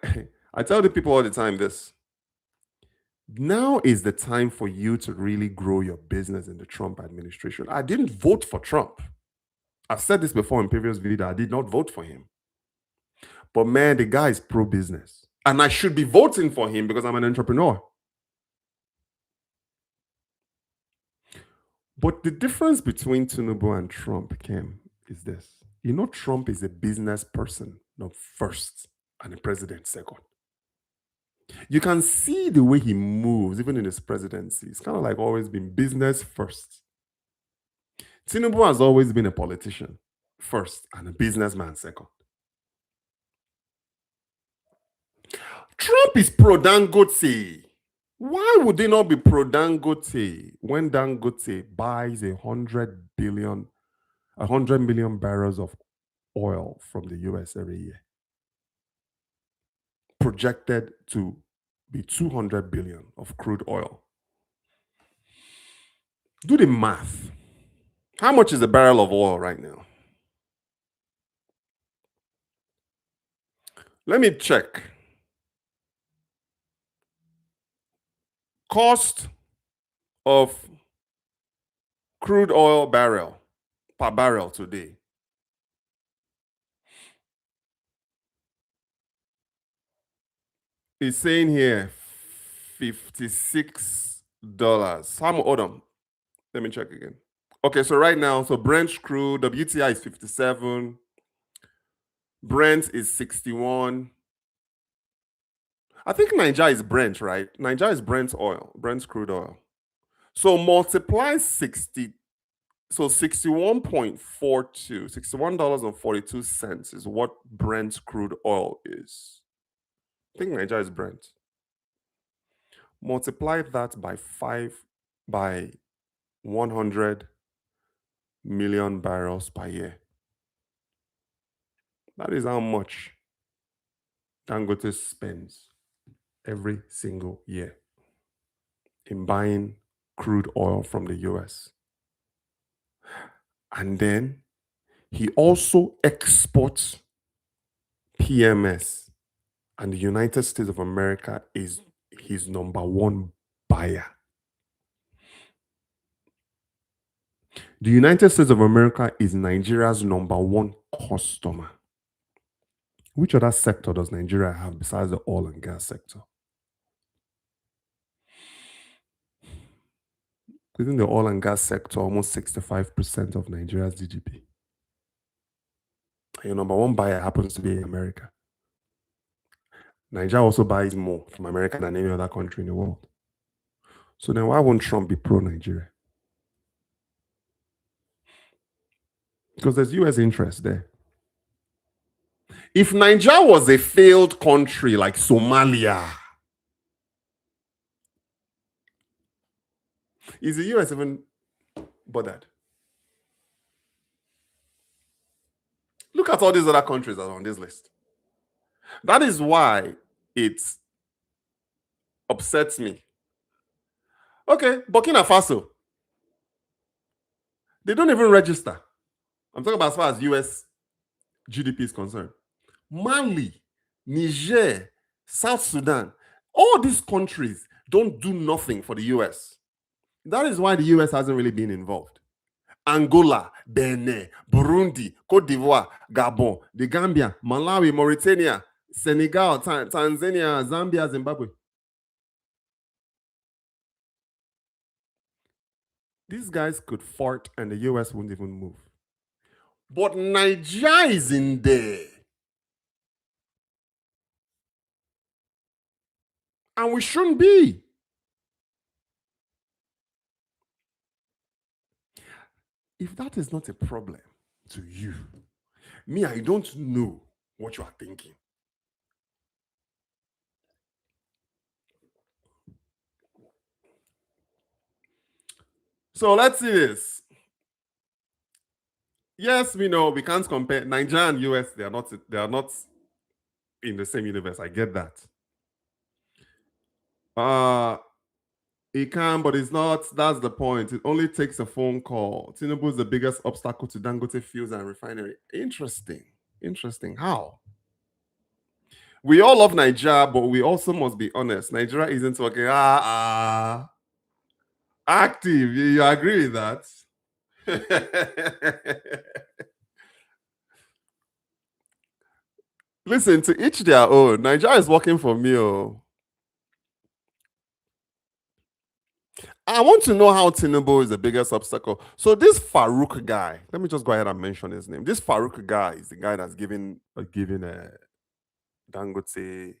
tell the people all the time this, now is the time for you to really grow your business in the Trump administration. I didn't vote for Trump. I've said this before in previous video. I did not vote for him. But man, the guy is pro-business. And I should be voting for him because I'm an entrepreneur. But the difference between Tinubu and Trump, Kim, is this. Trump is a business person, not first, and a president second. You can see the way he moves, even in his presidency. It's kind of like always been business first. Tinubu has always been a politician first and a businessman second. Trump is pro Dangote. Why would they not be pro Dangote when Dangote buys 100 million barrels of oil from the US every year? Projected to be 200 billion of crude oil. Do the math. How much is a barrel of oil right now? Let me check. Cost of crude oil per barrel today. It's saying here $56. Hold on. Let me check again. Okay, so right now, Brent crude, WTI is 57. Brent is 61. I think Nigeria is Brent, right? Nigeria is Brent oil, Brent crude oil. So multiply 60. So 61.42, $61.42 is what Brent crude oil is. I think Nigeria is Brent. Multiply that by 100 million barrels per year. That is how much Dangote spends every single year in buying crude oil from the US. And then he also exports PMS, and the United States of America is his number one buyer. The United States of America is Nigeria's number one customer. Which other sector does Nigeria have besides the oil and gas sector? Isn't the oil and gas sector almost 65% of Nigeria's GDP? And your number one buyer happens to be America. Nigeria also buys more from America than any other country in the world. So then why won't Trump be pro-Nigeria? Because there's US interest there. If Nigeria was a failed country like Somalia, is the US even bothered? Look at all these other countries that are on this list. That is why it upsets me. Okay, Burkina Faso, they don't even register. I'm talking about as far as US GDP is concerned. Mali, Niger, South Sudan, all these countries don't do nothing for the US. That is why the US hasn't really been involved. Angola, Benin, Burundi, Cote d'Ivoire, Gabon, the Gambia, Malawi, Mauritania, Senegal, Tanzania, Zambia, Zimbabwe. These guys could fart and the US wouldn't even move. But Nigeria is in there. And we shouldn't be. If that is not a problem to you, me, I don't know what you are thinking. So let's see this. Yes, we know we can't compare Nigeria and US. They are not in the same universe. I get that. It can, but it's not. That's the point. It only takes a phone call. Tinubu is the biggest obstacle to Dangote Fields and Refinery. Interesting. Interesting. How? We all love Nigeria, but we also must be honest. Nigeria isn't working. Active. You agree with that? Listen, to each their own. Nigeria is working for me. Oh. I want to know how Tinubu is the biggest obstacle. So this Farouk guy, let me just go ahead and mention his name. This Farouk guy is the guy that's giving Dangote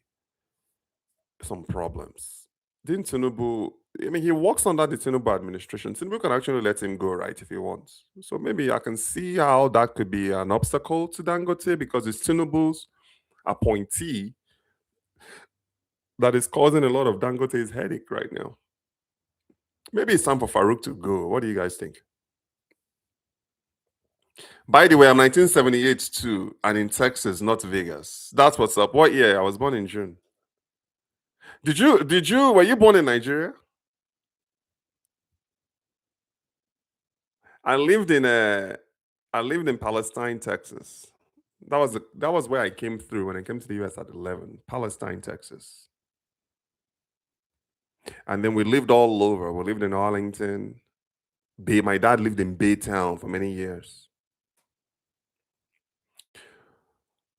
some problems. Didn't Tinubu? I mean, he works under the Tinubu administration. Tinubu can actually let him go, right, if he wants. So maybe I can see how that could be an obstacle to Dangote because it's Tinubu's appointee that is causing a lot of Dangote's headache right now. Maybe it's time for Farouk to go. What do you guys think? By the way, I'm 1978 too, and in Texas, not Vegas. That's what's up. What year? I was born in June. Were you born in Nigeria? I lived in Palestine, Texas. That was where I came through when I came to the US at 11. Palestine, Texas. And then we lived all over. We lived in Arlington. My dad lived in Baytown for many years.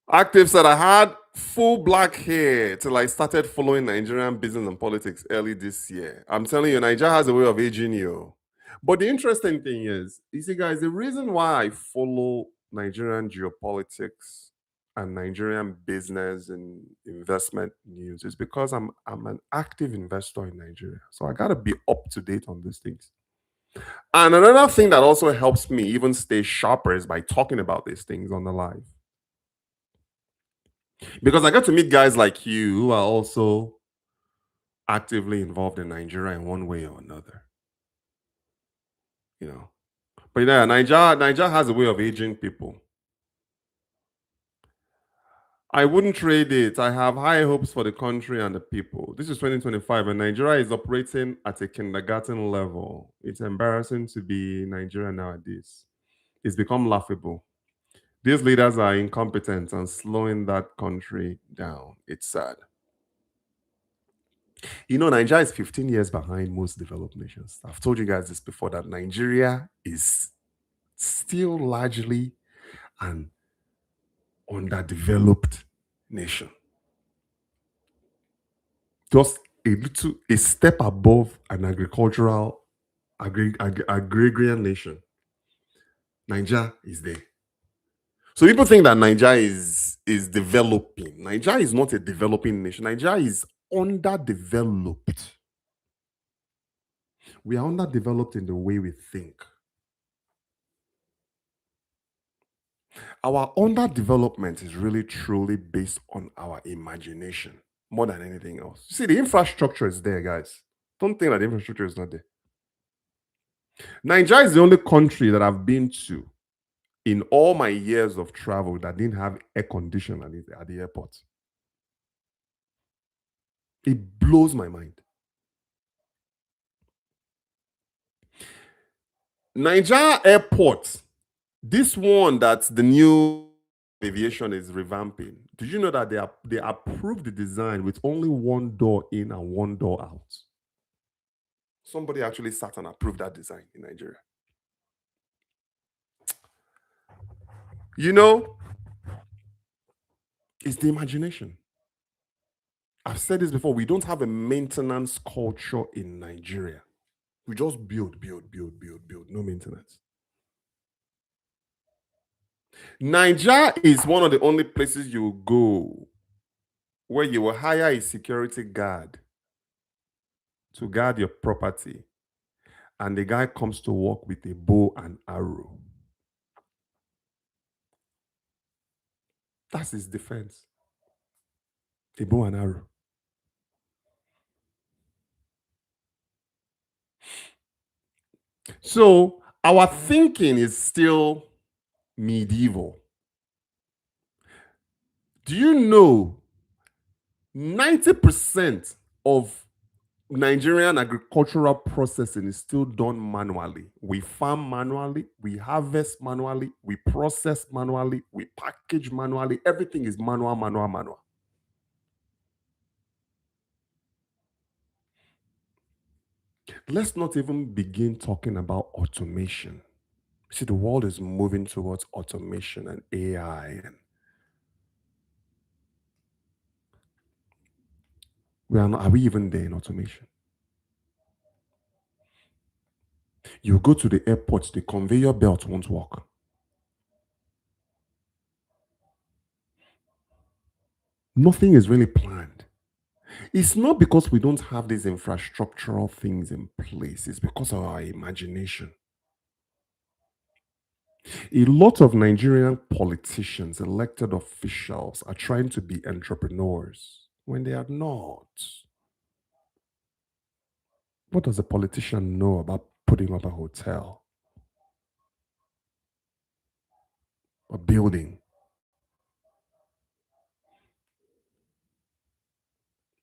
Active said I had full black hair till I started following Nigerian business and politics early this year. I'm telling you, Nigeria has a way of aging you. But the interesting thing is, you see, guys, the reason why I follow Nigerian geopolitics and Nigerian business and investment news is because I'm an active investor in Nigeria. So I gotta be up to date on these things. And another thing that also helps me even stay sharper is by talking about these things on the live. Because I got to meet guys like you who are also actively involved in Nigeria in one way or another. You know. But yeah, Nigeria has a way of aging people. I wouldn't trade it. I have high hopes for the country and the people. This is 2025, and Nigeria is operating at a kindergarten level. It's embarrassing to be Nigeria nowadays. It's become laughable. These leaders are incompetent and slowing that country down. It's sad. You know, Nigeria is 15 years behind most developed nations. I've told you guys this before that Nigeria is still largely an underdeveloped nation. Just a step above an agrarian nation. Nigeria is there. So people think that Nigeria is developing. Nigeria is not a developing nation. Nigeria is underdeveloped. We are underdeveloped in the way we think. Our underdevelopment is really truly based on our imagination more than anything else. See, the infrastructure is there, guys. Don't think that the infrastructure is not there. Nigeria is the only country that I've been to in all my years of travel that didn't have air conditioning at the airport. It blows my mind. Nigeria airport, this one that the new aviation is revamping. Did you know that they approved the design with only one door in and one door out? Somebody actually sat and approved that design in Nigeria. You know, it's the imagination. I've said this before. We don't have a maintenance culture in Nigeria. We just build. No maintenance. Nigeria is one of the only places you go where you will hire a security guard to guard your property, and the guy comes to work with a bow and arrow. That's his defense. A bow and arrow. So our thinking is still medieval. Do you know 90% of Nigerian agricultural processing is still done manually? We farm manually, we harvest manually, we process manually, we package manually. Everything is manual. Let's not even begin talking about automation. See, the world is moving towards automation and AI. And are we even there in automation? You go to the airport, the conveyor belt won't work. Nothing is really planned. It's not because we don't have these infrastructural things in place, it's because of our imagination. A lot of Nigerian politicians, elected officials, are trying to be entrepreneurs when they are not. What does a politician know about putting up a hotel, a building?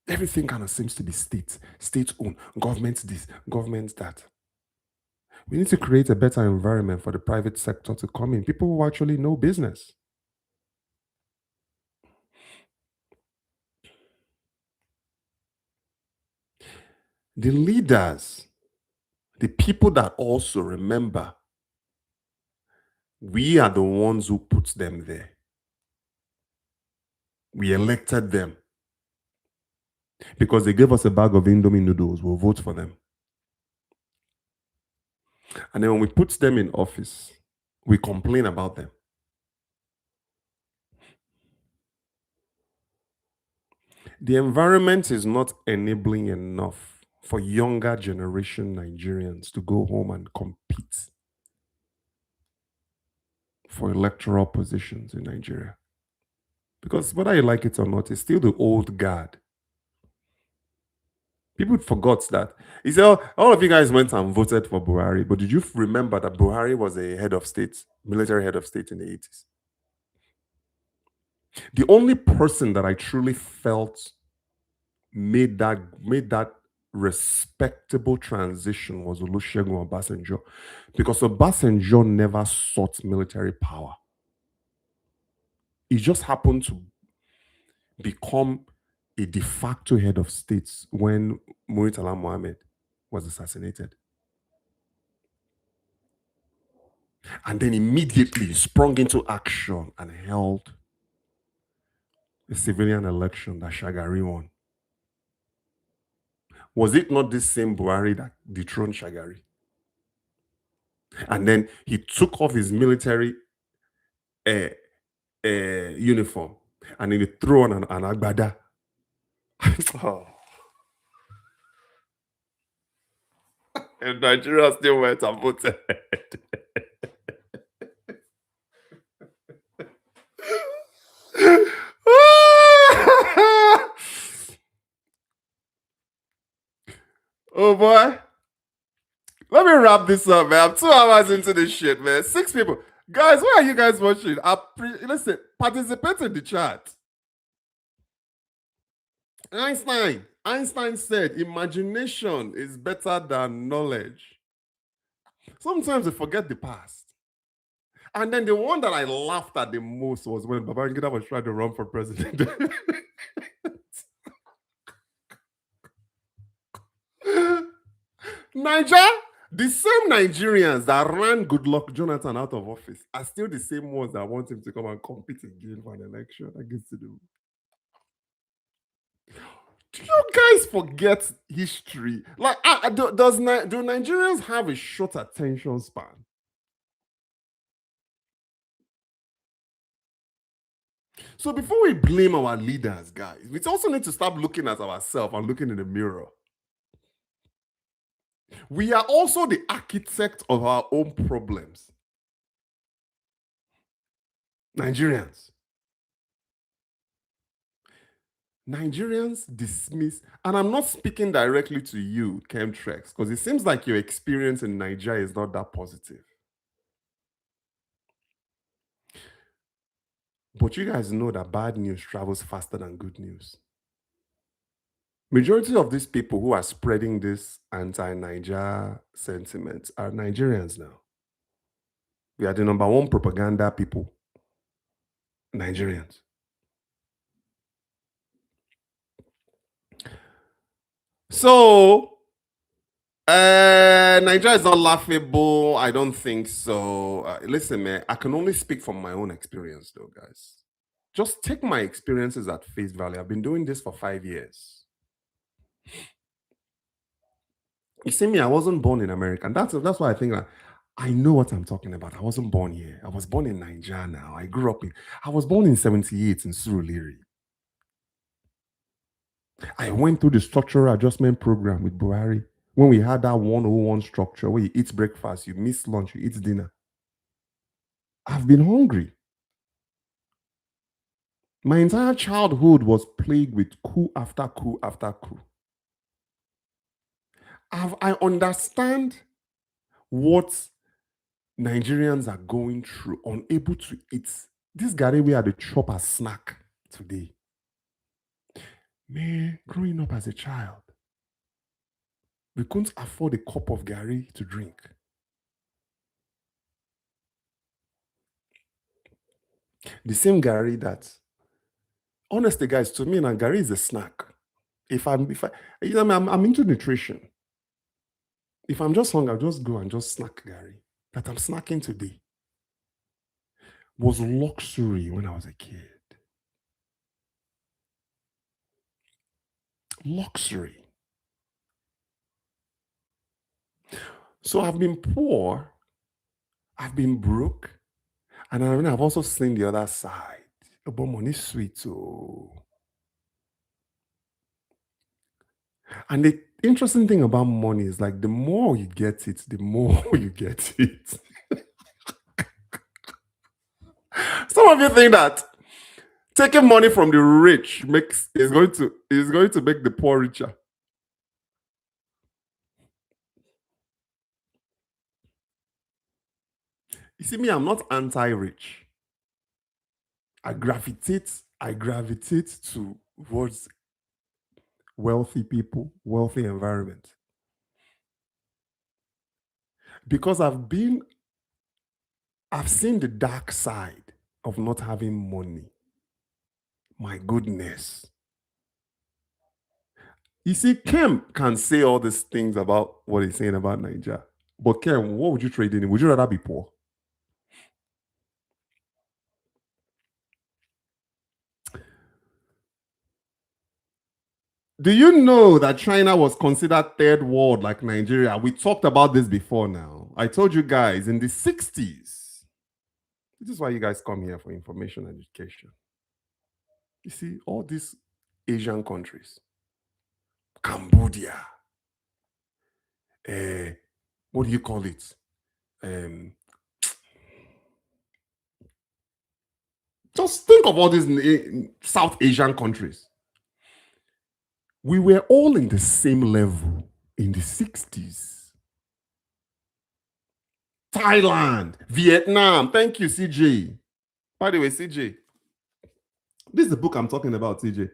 Everything kind of seems to be state owned, government this, government that. We need to create a better environment for the private sector to come in. People who actually know business. The leaders, the people that also remember, we are the ones who put them there. We elected them because they gave us a bag of Indomie noodles. We'll vote for them. And then when we put them in office, we complain about them. The environment is not enabling enough for younger generation Nigerians to go home and compete for electoral positions in Nigeria. Because whether you like it or not, it's still the old guard. People forgot that. You say, oh, all of you guys went and voted for Buhari, but did you remember that Buhari was a head of state, military head of state in the 80s? The only person that I truly felt made that respectable transition was Olusegun Obasanjo, because Obasanjo never sought military power. He just happened to become a de facto head of states when Murtala Mohammed was assassinated. And then immediately sprung into action and held a civilian election that Shagari won. Was it not this same Buhari that dethroned Shagari? And then he took off his military uh, uniform and he threw on an agbada. Oh. And Nigeria still went and voted. Oh boy. Let me wrap this up, man. I'm 2 hours into this shit, man. 6 people. Guys, why are you guys watching? Listen, participate in the chat. Einstein said, imagination is better than knowledge. Sometimes we forget the past. And then the one that I laughed at the most was when Babangida was trying to run for president. Niger, the same Nigerians that ran Goodluck Jonathan out of office are still the same ones that want him to come and compete again for an election against Tinubu. Do you guys forget history? Like, do Nigerians have a short attention span? So before we blame our leaders, guys, we also need to stop looking at ourselves and looking in the mirror. We are also the architect of our own problems. Nigerians dismiss, and I'm not speaking directly to you, Chemtrex, because it seems like your experience in Nigeria is not that positive. But you guys know that bad news travels faster than good news. Majority of these people who are spreading this anti-Niger sentiment are Nigerians now. We are the number one propaganda people. Nigerians. So, Nigeria is not laughable. I don't think so. Listen, man, I can only speak from my own experience, though, guys. Just take my experiences at face value. I've been doing this for 5 years. You see me, I wasn't born in America. And that's why I think that I know what I'm talking about. I wasn't born here. I was born in Nigeria now. I was born in 78 in Surulere. I went through the structural adjustment program with Buhari when we had that 101 structure where you eat breakfast, you miss lunch, you eat dinner. I've been hungry. My entire childhood was plagued with coup after coup after coup. I understand what Nigerians are going through, unable to eat. This Gary we had to chop as snack today. Man, growing up as a child, we couldn't afford a cup of Gary to drink. The same Gary that, honestly, guys, to me, now Gary is a snack. I'm into nutrition. If I'm just hungry, I'll just go and just snack Gary. That I'm snacking today was luxury when I was a kid. Luxury. So I've been poor, I've been broke, and I've also seen the other side. But money is sweet, so. And the interesting thing about money is like the more you get it, the more you get it. Some of you think that taking money from the rich is going to make the poor richer. You see me, I'm not anti-rich. I gravitate towards wealthy people, wealthy environment. Because I've seen the dark side of not having money. My goodness. You see, Kem can say all these things about what he's saying about Nigeria. But Kem, what would you trade in? Would you rather be poor? Do you know that China was considered third world like Nigeria? We talked about this before now. I told you guys in the 60s. This is why you guys come here for information and education. You see, all these Asian countries, Cambodia, uh, what do you call it? Um, just think of all these South Asian countries. We were all in the same level in the 60s. Thailand, Vietnam. Thank you, CJ. By the way, CJ, this is the book I'm talking about, CJ.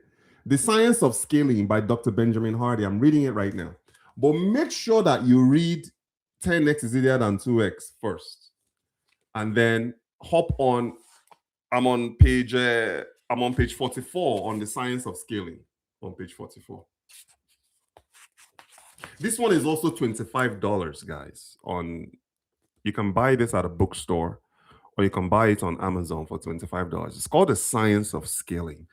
The Science of Scaling by Dr. Benjamin Hardy. I'm reading it right now. But make sure that you read 10x is easier than 2x first. And then hop on. I'm on page 44 on the Science of Scaling. On page 44. This one is also $25, guys. You can buy this at a bookstore or you can buy it on Amazon for $25. It's called The Science of Scaling.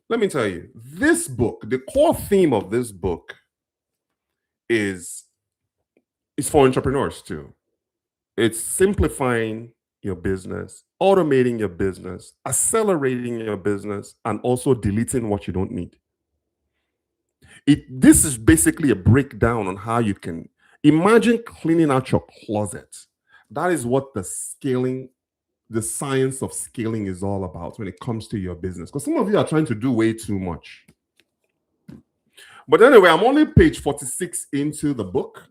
Let me tell you, this book, the core theme of this book is for entrepreneurs too. It's simplifying your business, automating your business, accelerating your business, and also deleting what you don't need. This is basically a breakdown on how you can imagine cleaning out your closet. That is what the science of scaling is all about when it comes to your business. Because some of you are trying to do way too much. But anyway, I'm only page 46 into the book.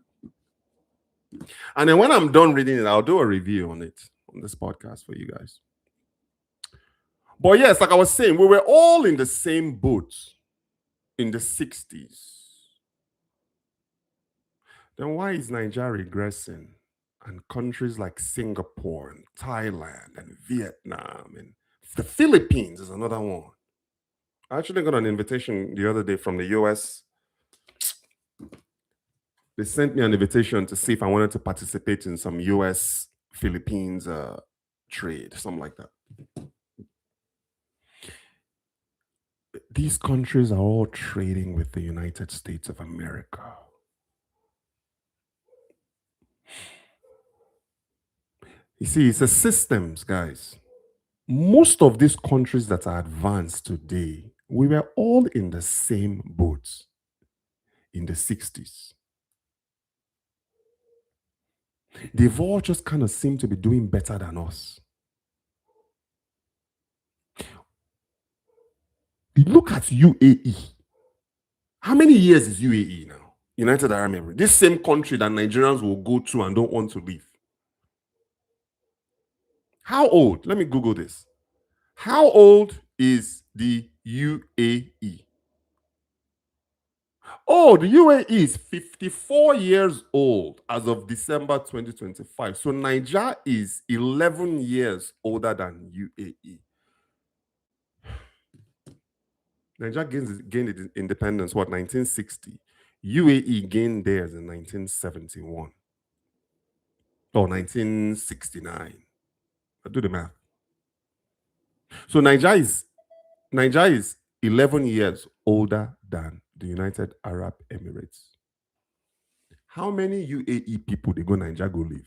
And then when I'm done reading it, I'll do a review on it on this podcast for you guys. But yes, like I was saying, we were all in the same boat in the 60s. Then why is Nigeria regressing? And countries like Singapore and Thailand and Vietnam and the Philippines is another one. I actually got an invitation the other day from the US. They sent me an invitation to see if I wanted to participate in some US Philippines trade, something like that. These countries are all trading with the United States of America. You see, it's a systems, guys. Most of these countries that are advanced today, we were all in the same boat in the 60s. They've all just kind of seemed to be doing better than us. Look at UAE. How many years is UAE now? United Arab Emirates. This same country that Nigerians will go to and don't want to leave. How old? Let me Google this. How old is the UAE? Oh, the UAE is 54 years old as of December 2025. So Nigeria is 11 years older than UAE. Nigeria gained its independence, 1960? UAE gained theirs in 1971 or 1969. I do the math. So Nigeria is 11 years older than the United Arab Emirates. How many UAE people they go Nigeria go live?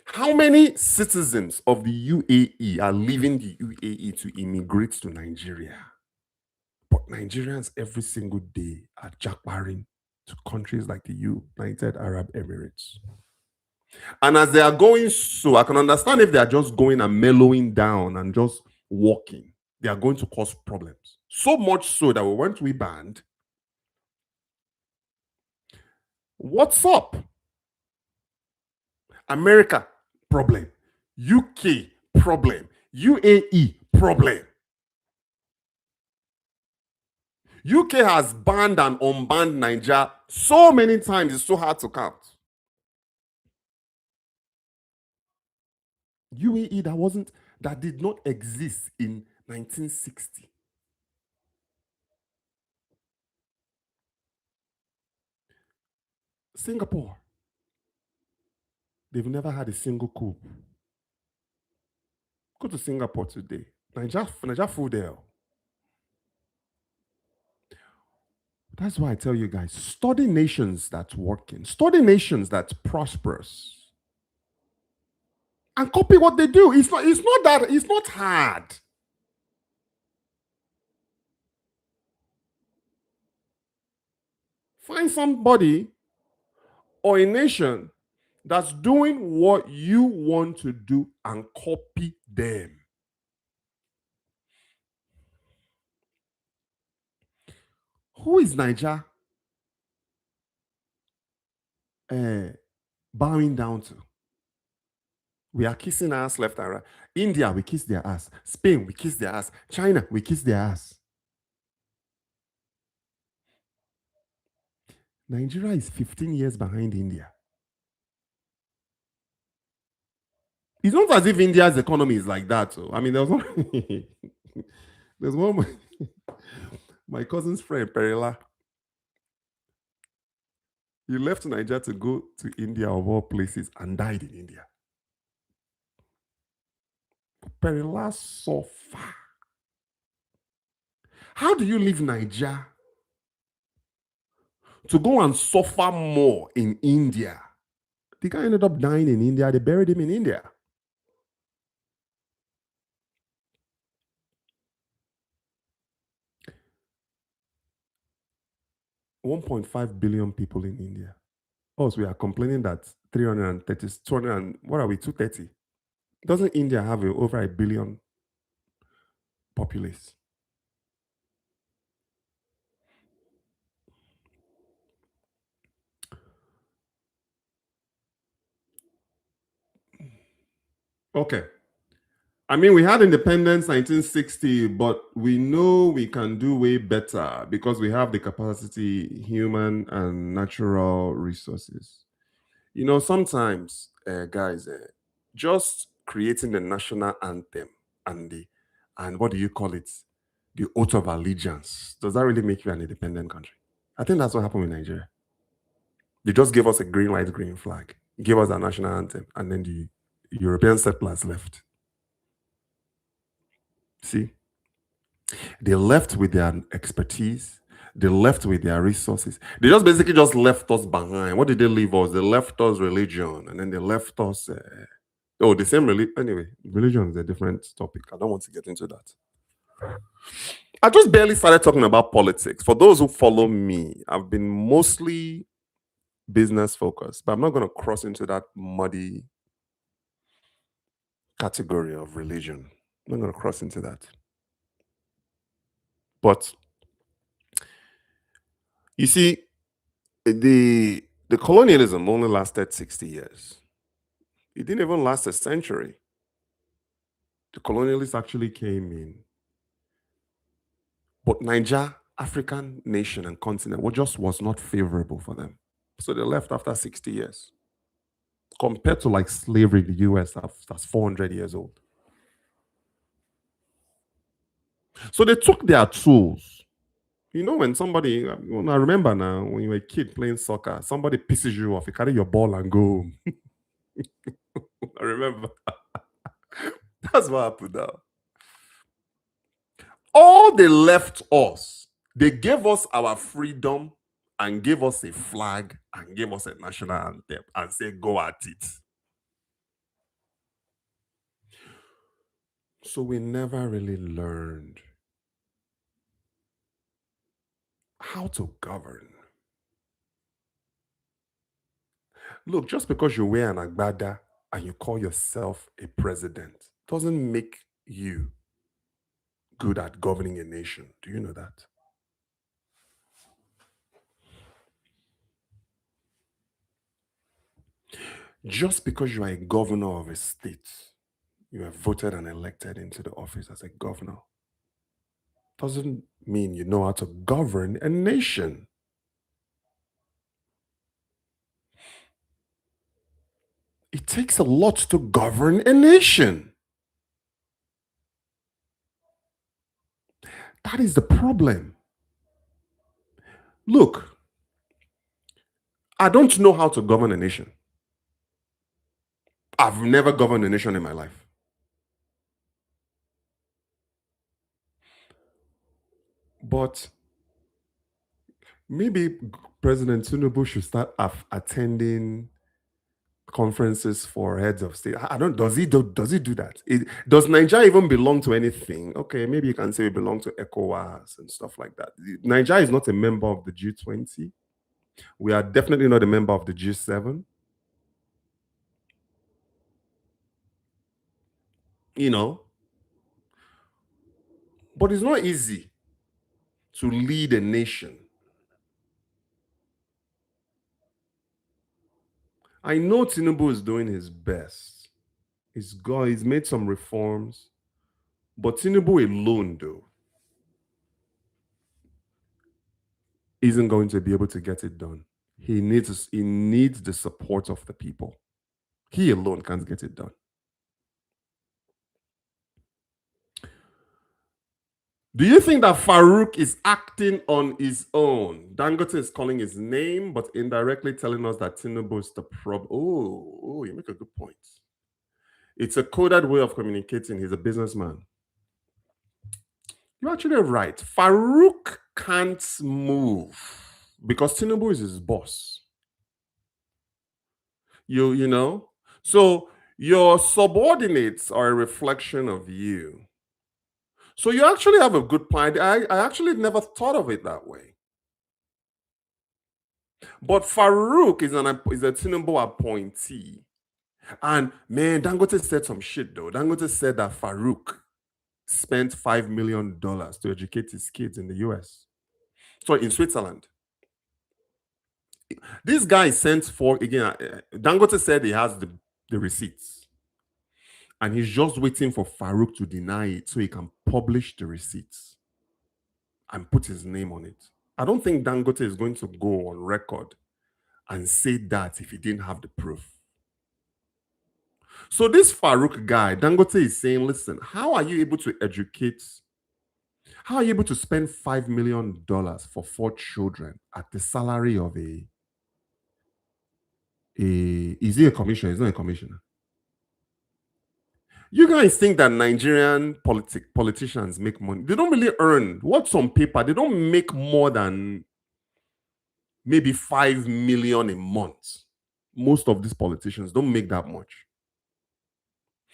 How many citizens of the UAE are leaving the UAE to immigrate to Nigeria? But Nigerians every single day are jackbarring to countries like the United Arab Emirates. And as they are going so, I can understand if they are just going and mellowing down and just walking, they are going to cause problems. So much so that we went to a band. What's up? America, problem. UK, problem. UAE, problem. UK has banned and unbanned Nigeria so many times, it's so hard to count. UAE that did not exist in 1960. Singapore, they've never had a single coup. Go to Singapore today. Niger food there. That's why I tell you guys, study nations that's working, study nations that's prosperous, and copy what they do. It's not hard. Find somebody or a nation that's doing what you want to do and copy them. Who is Niger uh, bowing down to? We are kissing ass left and right. India, we kiss their ass. Spain, we kiss their ass. China, we kiss their ass. Nigeria is 15 years behind India. It's not as if India's economy is like that. So I mean, there was one, there's one my cousin's friend Perila. He left Nigeria to go to India of all places and died in India. Perila suffer. How do you leave Nigeria to go and suffer more in India? The guy ended up dying in India. They buried him in India. 1.5 billion people in India. Us, we are complaining that 330, 200, what are we, 230? Doesn't India have over a billion populace? Okay. I mean, we had independence 1960, but we know we can do way better because we have the capacity, human and natural resources. You know, sometimes, guys, just creating the national anthem and what do you call it? The oath of allegiance. Does that really make you an independent country? I think that's what happened with Nigeria. They just gave us a green, white, green flag, gave us our national anthem, and then the European settlers left. See, they left with their expertise. They left with their resources. They just basically just left us behind. What did they leave us? They left us religion, and then they left us. The same religion. Anyway, religion is a different topic. I don't want to get into that. I just barely started talking about politics. For those who follow me, I've been mostly business focused, but I'm not going to cross into that muddy category of religion. I'm not going to cross into that. But you see, the colonialism only lasted 60 years. It didn't even last a century. The colonialists actually came in. But Niger, African nation and continent, was not favorable for them. So they left after 60 years. Compared to like slavery in the US, that's 400 years old. So they took their tools. You know, when somebody, I remember now, when you were a kid playing soccer, somebody pisses you off, you carry your ball and go home. I remember. That's what happened now. All they left us, they gave us our freedom and gave us a flag and gave us a national anthem and say, go at it. So we never really learned how to govern. Look, just because you wear an agbada and you call yourself a president doesn't make you good at governing a nation. Do you know that? Just because you are a governor of a state, you are voted and elected into the office as a governor, doesn't mean you know how to govern a nation. It takes a lot to govern a nation. That is the problem. Look, I don't know how to govern a nation. I've never governed a nation in my life. But maybe President Tinubu should start attending conferences for heads of state. I don't. Does he do that? Does Nigeria even belong to anything? Okay, maybe you can say we belong to ECOWAS and stuff like that. Nigeria is not a member of the G20. We are definitely not a member of the G7. You know, but it's not easy to lead a nation. I know Tinubu is doing his best. He's made some reforms, but Tinubu alone, though, isn't going to be able to get it done. He needs the support of the people. He alone can't get it done. Do you think that Farouk is acting on his own? Dangote is calling his name, but indirectly telling us that Tinubu is the problem. Oh, you make a good point. It's a coded way of communicating. He's a businessman. You're actually right. Farouk can't move because Tinubu is his boss. You know? So your subordinates are a reflection of you. So you actually have a good point. I actually never thought of it that way. But Farouk is a Tinubu appointee. And man, Dangote said some shit though. Dangote said that Farouk spent $5 million to educate his kids in the US. So in Switzerland. This guy sent for, again, Dangote said he has the receipts. And he's just waiting for Farouk to deny it so he can publish the receipts and put his name on it. I don't think Dangote is going to go on record and say that if he didn't have the proof. So this Farouk guy, Dangote is saying, listen, how are you able to educate? How are you able to spend $5 million for 4 children at the salary of is he a commissioner? He's not a commissioner. You guys think that Nigerian politicians make money? They don't really earn. What's on paper? They don't make more than maybe 5 million a month. Most of these politicians don't make that much.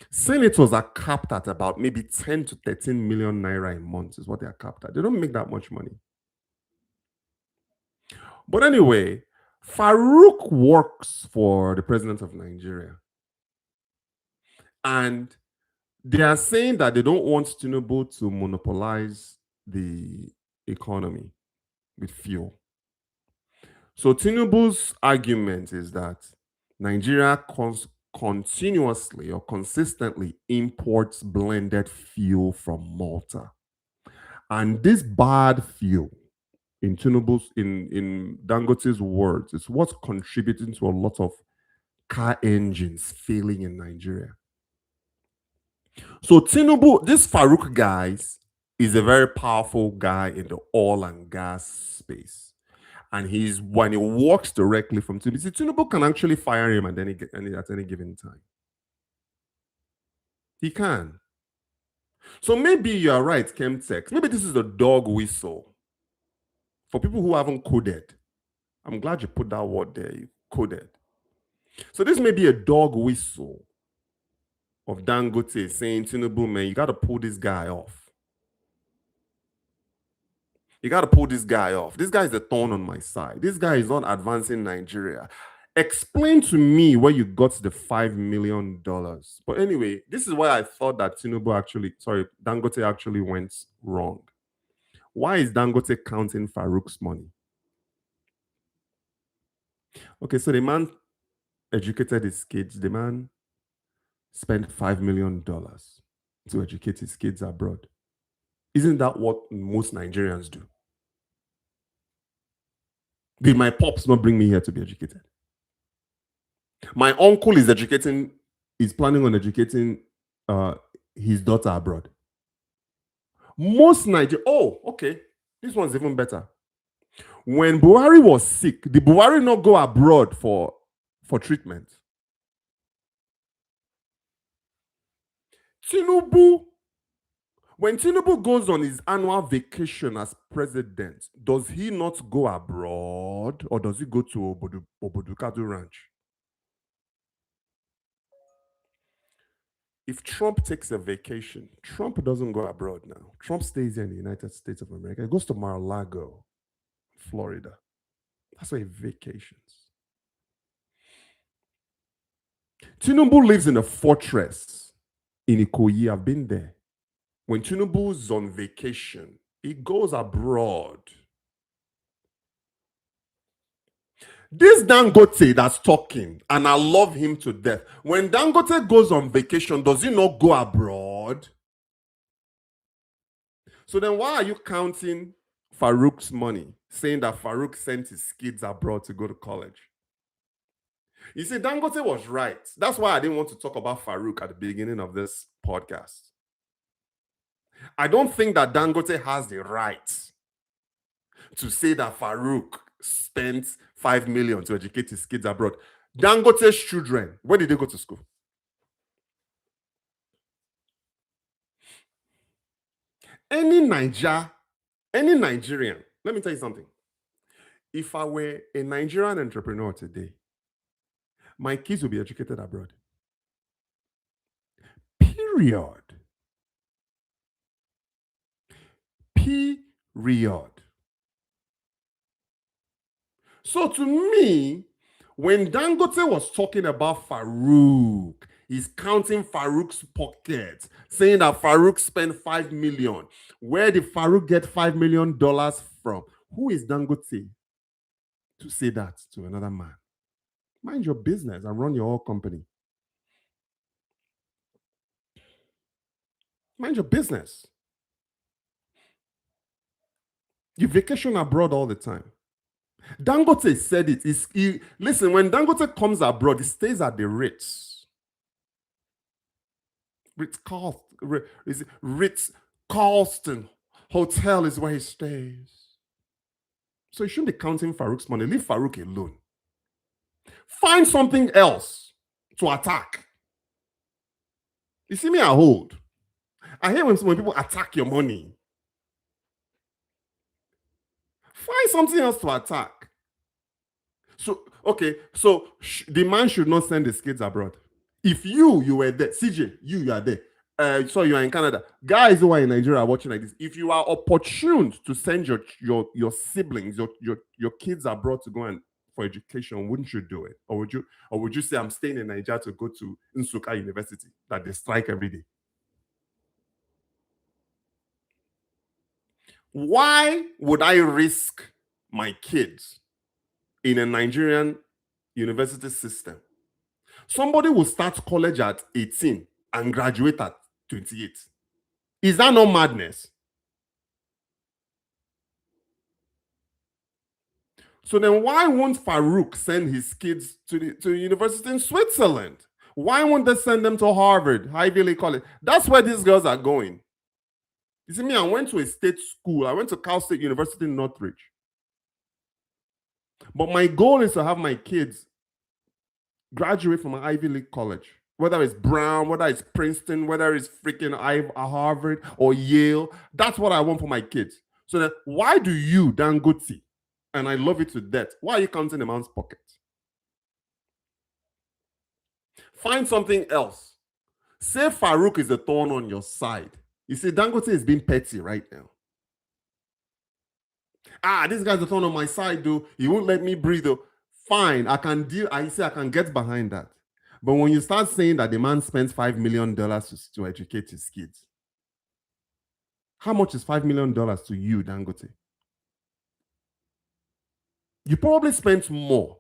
Senators are capped at about maybe 10 to 13 million naira a month is what they are capped at. They don't make that much money. But anyway, Farouk works for the president of Nigeria. And they are saying that they don't want Tinubu to monopolize the economy with fuel. So Tinubu's argument is that Nigeria continuously or consistently imports blended fuel from Malta. And this bad fuel, in Tinubu's, in Dangote's words, is what's contributing to a lot of car engines failing in Nigeria. So Tinubu, this Farouk guys, is a very powerful guy in the oil and gas space. And when he works directly from Tinubu, Tinubu can actually fire him at any given time. He can. So maybe you are right, Chemtech. Maybe this is a dog whistle for people who haven't coded. I'm glad you put that word there, you coded. So this may be a dog whistle of Dangote saying, Tinubu, man, you got to pull this guy off. You got to pull this guy off. This guy is a thorn on my side. This guy is not advancing Nigeria. Explain to me where you got the $5 million. But anyway, this is why I thought that Dangote actually went wrong. Why is Dangote counting Farouk's money? Okay, so the man educated his kids. The man spent $5 million to educate his kids abroad. Isn't that what most Nigerians do? Did my pops not bring me here to be educated? My uncle is planning on educating his daughter abroad. Most okay. This one's even better. When Buhari was sick, did Buhari not go abroad for treatment? Tinubu When Tinubu goes on his annual vacation as president, does he not go abroad or does he go to Obodukadu Ranch? If Trump takes a vacation, Trump doesn't go abroad now. Trump stays here in the United States of America. He goes to Mar-a-Lago, Florida. That's where he vacations. Tinubu lives in a fortress in Ikoyi. I've been there. When Tinubu's on vacation, he goes abroad. This Dangote that's talking, and I love him to death. When Dangote goes on vacation, does he not go abroad? So then why are you counting Farouk's money, saying that Farouk sent his kids abroad to go to college? You see, Dangote was right. That's why I didn't want to talk about Farouk at the beginning of this podcast. I don't think that Dangote has the right to say that Farouk spent 5 million to educate his kids abroad. Dangote's children, where did they go to school? Any Nigerian, let me tell you something. If I were a Nigerian entrepreneur today, my kids will be educated abroad. Period. Period. So to me, when Dangote was talking about Farouk, he's counting Farouk's pocket, saying that Farouk spent 5 million. Where did Farouk get $5 million from? Who is Dangote to say that to another man? Mind your business and run your own company. Mind your business. You vacation abroad all the time. Dangote said it. Listen, when Dangote comes abroad, he stays at the Ritz. Ritz Carlton Hotel is where he stays. So you shouldn't be counting Farouk's money. Leave Farouk alone. Find something else to attack. You see me, I hold. I hate when people attack your money. Find something else to attack. So, okay, so the man should not send his kids abroad. If you were there, CJ, you are there. So you are in Canada. Guys who are in Nigeria are watching like this. If you are opportune to send your siblings, your kids abroad to go and for education, wouldn't you do it? Or would you say I'm staying in Nigeria to go to Nsukka University that they strike every day? Why would I risk my kids in a Nigerian university system? Somebody will start college at 18 and graduate at 28. Is that not madness? So then why won't Farouk send his kids to university in Switzerland? Why won't they send them to Harvard, Ivy League College? That's where these girls are going. You see me, I went to a state school. I went to Cal State University in Northridge. But my goal is to have my kids graduate from an Ivy League college, whether it's Brown, whether it's Princeton, whether it's freaking Harvard or Yale. That's what I want for my kids. So then why do you, Dangote, and I love it to death, why are you counting a man's pocket? Find something else. Say Farouk is a thorn on your side. You see, Dangote is being petty right now. This guy's a thorn on my side, though. He won't let me breathe, though. Fine, I can deal. I say I can get behind that. But when you start saying that the man spends $5 million to educate his kids, how much is $5 million to you, Dangote? You probably spent more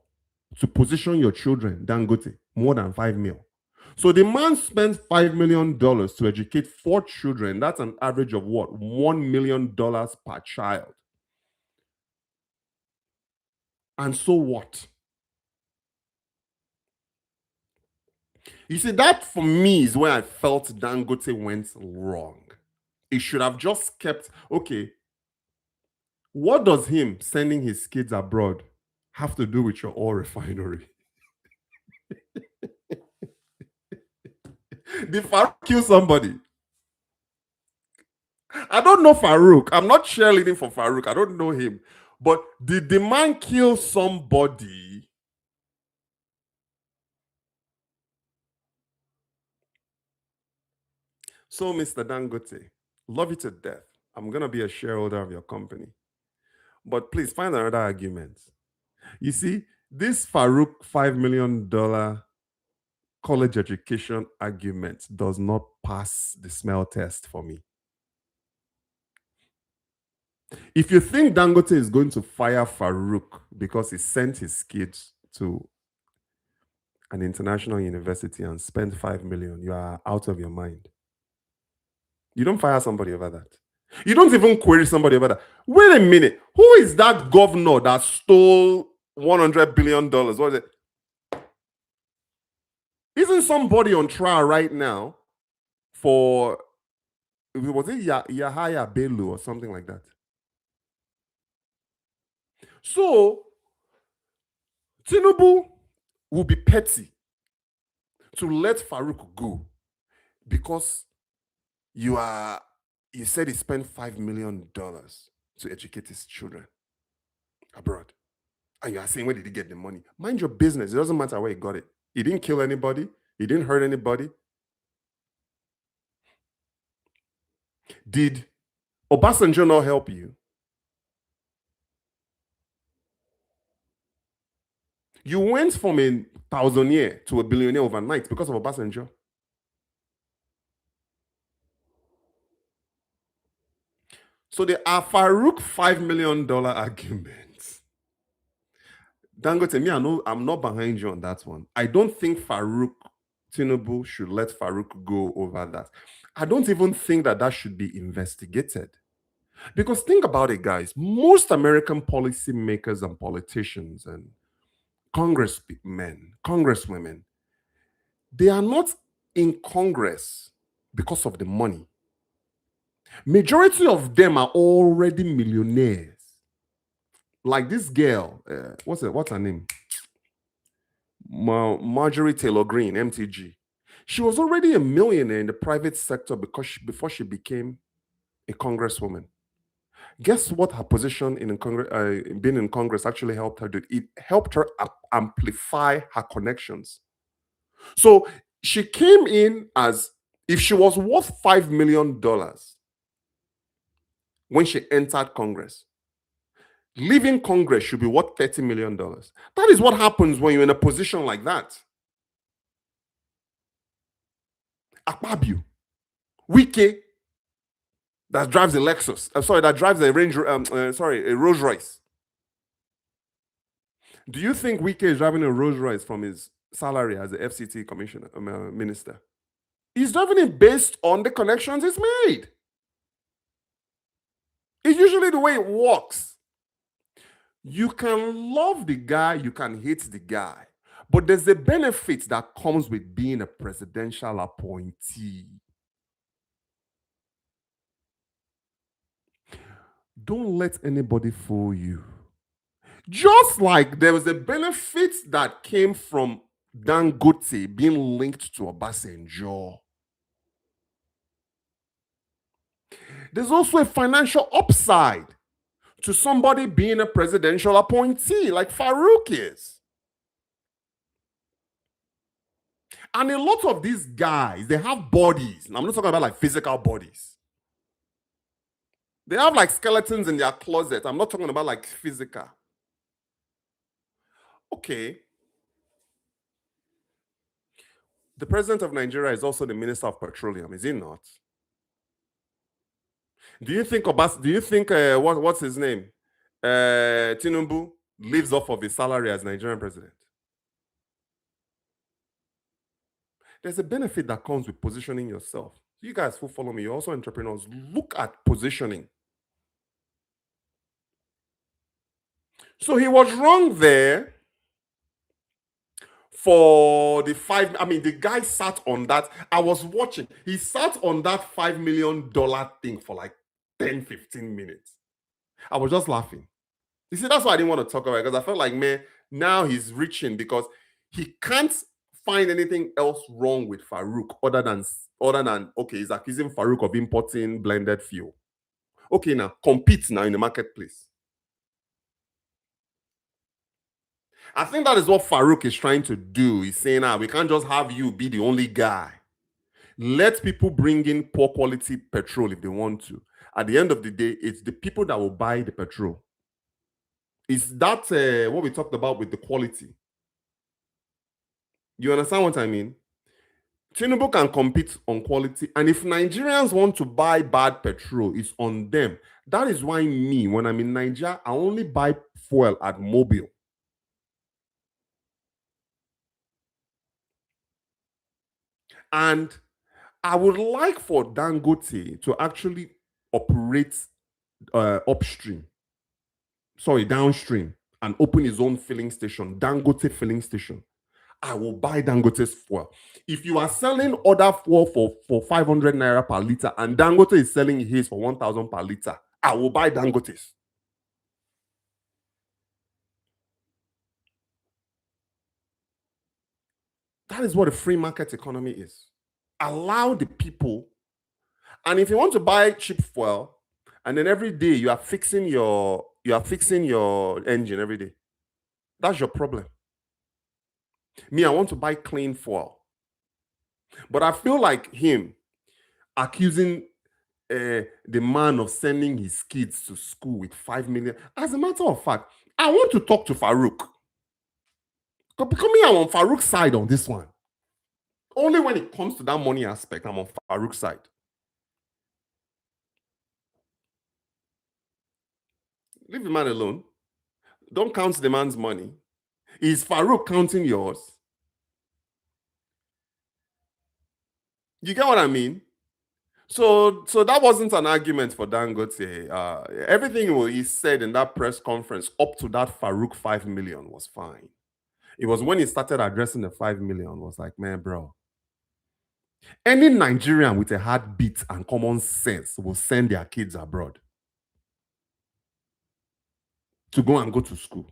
to position your children, Dangote, more than 5 mil. So the man spends $5 million to educate 4 children. That's an average of what? $1 million per child. And so what? You see, that for me is where I felt Dangote went wrong. It should have just kept, okay, what does him sending his kids abroad have to do with your oil refinery? Did Farouk kill somebody? I don't know Farouk. I'm not cheerleading for Farouk. I don't know him. But did the man kill somebody? So, Mr. Dangote, love you to death. I'm going to be a shareholder of your company. But please find another argument. You see, this Farouk $5 million college education argument does not pass the smell test for me. If you think Dangote is going to fire Farouk because he sent his kids to an international university and spent 5 million, you are out of your mind. You don't fire somebody over that. You don't even query somebody over that. Wait a minute. Who is that governor that stole $100 billion? What is it? Isn't somebody on trial right now for, was it Yahaya Bello or something like that? So, Tinubu will be petty to let Farouk go because you said he spent $5 million to educate his children abroad. And you are saying, where did he get the money? Mind your business. It doesn't matter where he got it. He didn't kill anybody. He didn't hurt anybody. Did Obasanjo not help you? You went from a thousandaire to a billionaire overnight because of Obasanjo. So the Farouk $5 million argument. Dangote, me, I'm not behind you on that one. I don't think Farouk Tinubu should let Farouk go over that. I don't even think that should be investigated. Because think about it, guys. Most American policymakers and politicians and congressmen, congresswomen, they are not in Congress because of the money. Majority of them are already millionaires. Like this girl, what's her name? Marjorie Taylor Greene, MTG. She was already a millionaire in the private sector before she became a congresswoman. Guess what her position in Congress, being in Congress, actually helped her do? It helped her amplify her connections. So she came in as if she was worth $5 million when she entered Congress. Leaving Congress should be worth $30 million. That is what happens when you're in a position like that. Akpabio, Wike, that drives a Lexus. That drives a a Rolls Royce. Do you think Wike is driving a Rolls Royce from his salary as a FCT commissioner, minister? He's driving it based on the connections he's made. It's usually the way it works. You can love the guy, you can hate the guy, but there's a benefit that comes with being a presidential appointee. Don't let anybody fool you. Just like there was a benefit that came from Dangote being linked to Obasanjo, there's also a financial upside to somebody being a presidential appointee like Farouk is. And a lot of these guys, they have bodies. And I'm not talking about like physical bodies. They have like skeletons in their closet. I'm not talking about like physical. Okay. The president of Nigeria is also the minister of petroleum, is he not? Do you think what's his name? Tinubu lives off of his salary as Nigerian president? There's a benefit that comes with positioning yourself. You guys who follow me, you're also entrepreneurs. Look at positioning. So he was wrong there for the the guy sat on that. I was watching. He sat on that $5 million thing for like 10, 15 minutes. I was just laughing. You see, that's why I didn't want to talk about it, because I felt like, man, now he's reaching because he can't find anything else wrong with Farouk other than okay, he's accusing Farouk of importing blended fuel. Okay, now compete now in the marketplace. I think that is what Farouk is trying to do. He's saying, we can't just have you be the only guy. Let people bring in poor quality petrol if they want to. At the end of the day, it's the people that will buy the petrol. Is that what we talked about with the quality? You understand what I mean? Tinubu can compete on quality, and if Nigerians want to buy bad petrol, it's on them. That is why me, when I'm in Nigeria, I only buy fuel at Mobile. And I would like for Dangote to actually operate downstream, and open his own filling station, Dangote filling station. I will buy Dangote's fuel. If you are selling other fuel for 500 naira per liter and Dangote is selling his for 1,000 per liter, I will buy Dangote's. That is what a free market economy is. Allow the people, and if you want to buy cheap fuel, and then every day you are fixing your engine every day, that's your problem. Me, I want to buy clean fuel, but I feel like him accusing the man of sending his kids to school with 5 million. As a matter of fact, I want to talk to Farouk. Because me, I'm on Farouk's side on this one. Only when it comes to that money aspect, I'm on Farouk's side. Leave the man alone. Don't count the man's money. Is Farouk counting yours? You get what I mean? So that wasn't an argument for Dangote. Everything he said in that press conference up to that Farouk 5 million was fine. It was when he started addressing the 5 million, was like, man, bro, any Nigerian with a heartbeat and common sense will send their kids abroad to go to school.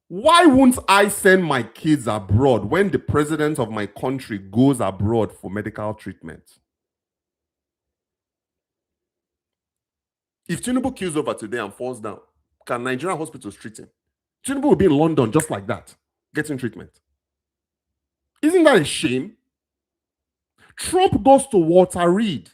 Why won't I send my kids abroad when the president of my country goes abroad for medical treatment? If Tinubu kills over today and falls down, can Nigerian hospitals treat him? Tinubu will be in London just like that, getting treatment. Isn't that a shame? Trump goes to Walter Reed.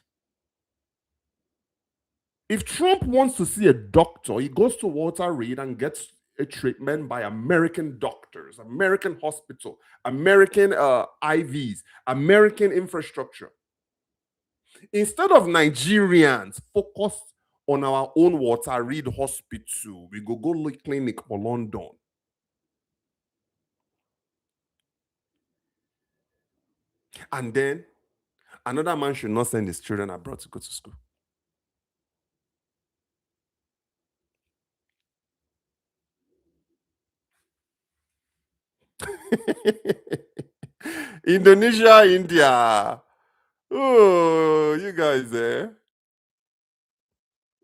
If Trump wants to see a doctor, he goes to Walter Reed and gets a treatment by American doctors, American hospital, American IVs, American infrastructure. Instead of Nigerians focused on our own Walter Reed hospital, we go look clinic for London. And then another man should not send his children abroad to go to school. Indonesia, India. Oh, you guys, eh?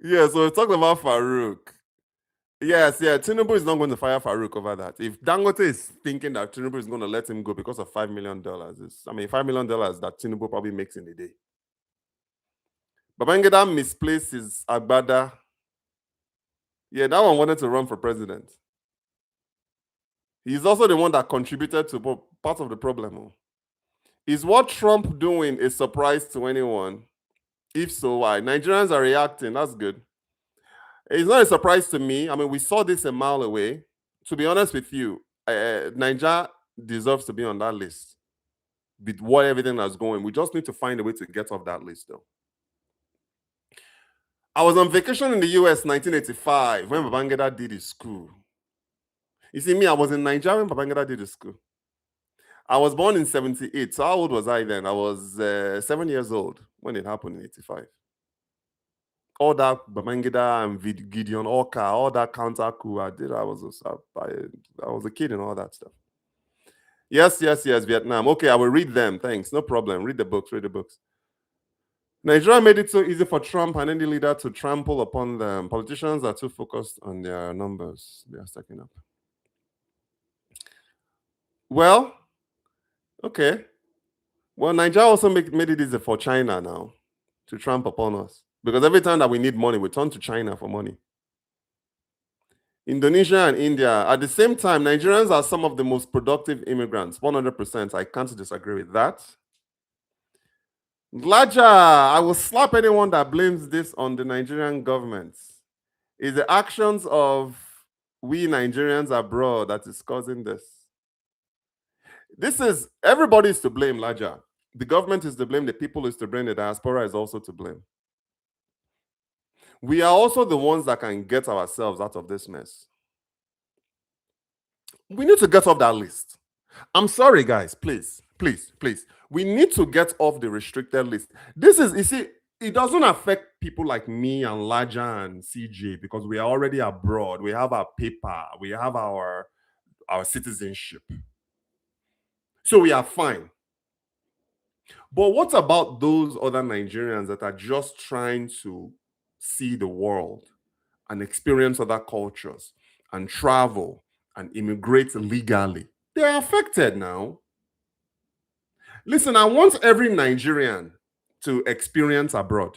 Yeah, so we're talking about Farouk. Yes, yeah. Tinubu is not going to fire Farouk over that. If Dangote is thinking that Tinubu is going to let him go because of $5 million, $5 million that Tinubu probably makes in a day. Babangida misplaced his agbada. Yeah, that one wanted to run for president. He's also the one that contributed to part of the problem. Oh. Is what Trump doing a surprise to anyone? If so, why? Nigerians are reacting. That's good. It's not a surprise to me. I mean, we saw this a mile away. To be honest with you, Nigeria deserves to be on that list with what everything that's going. We just need to find a way to get off that list, though. I was on vacation in the US 1985 when Babangida did his school. You see, me, I was in Nigeria when Babangida did his school. I was born in 78. So how old was I then? I was 7 years old when it happened in 85. All that Babangida and Gideon Orca, all that counter coup I did, I was a kid and all that stuff. Yes, Vietnam. Okay, I will read them. Thanks. No problem. Read the books. Nigeria made it so easy for Trump and any leader to trample upon them. Politicians are too focused on their numbers. They are stacking up. Well, Okay. Well, Nigeria also made it easy for China now to tramp upon us. Because every time that we need money, we turn to China for money. Indonesia and India, at the same time, Nigerians are some of the most productive immigrants. 100%. I can't disagree with that. Laja, I will slap anyone that blames this on the Nigerian government. It's the actions of we Nigerians abroad that is causing this. This is everybody is to blame, Laja. The government is to blame, the people is to blame, the diaspora is also to blame. We are also the ones that can get ourselves out of this mess. We need to get off that list. I'm sorry, guys. Please, please, please. We need to get off the restricted list. This is, you see, it doesn't affect people like me and Laja and CJ because we are already abroad. We have our paper, we have our citizenship. So we are fine. But what about those other Nigerians that are just trying to see the world and experience other cultures and travel and immigrate legally? They are affected now. Listen, I want every Nigerian to experience abroad.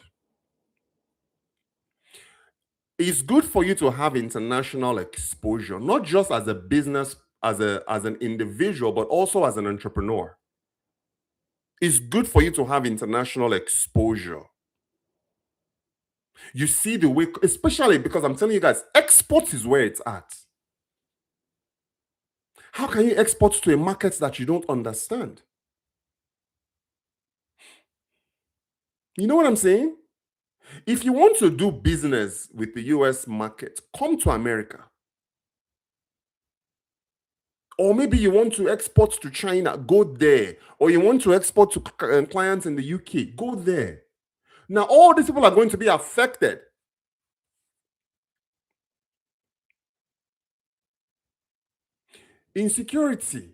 It's good for you to have international exposure, not just as a business, as an individual, but also as an entrepreneur. It's good for you to have international exposure. You see the way, especially because I'm telling you guys, export is where it's at. How can you export to a market that you don't understand? You know what I'm saying? If you want to do business with the US market, come to America. Or maybe you want to export to China, go there. Or you want to export to clients in the UK, go there. Now, all these people are going to be affected. Insecurity,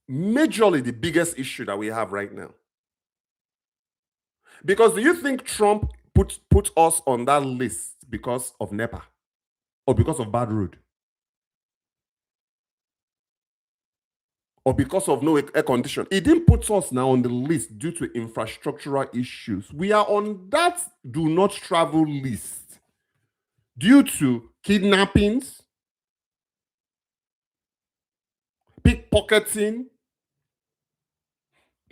majorly the biggest issue that we have right now. Because do you think Trump put us on that list because of NEPA or because of bad road or because of no air condition? He didn't put us now on the list due to infrastructural issues. We are on that do not travel list due to kidnappings, pickpocketing,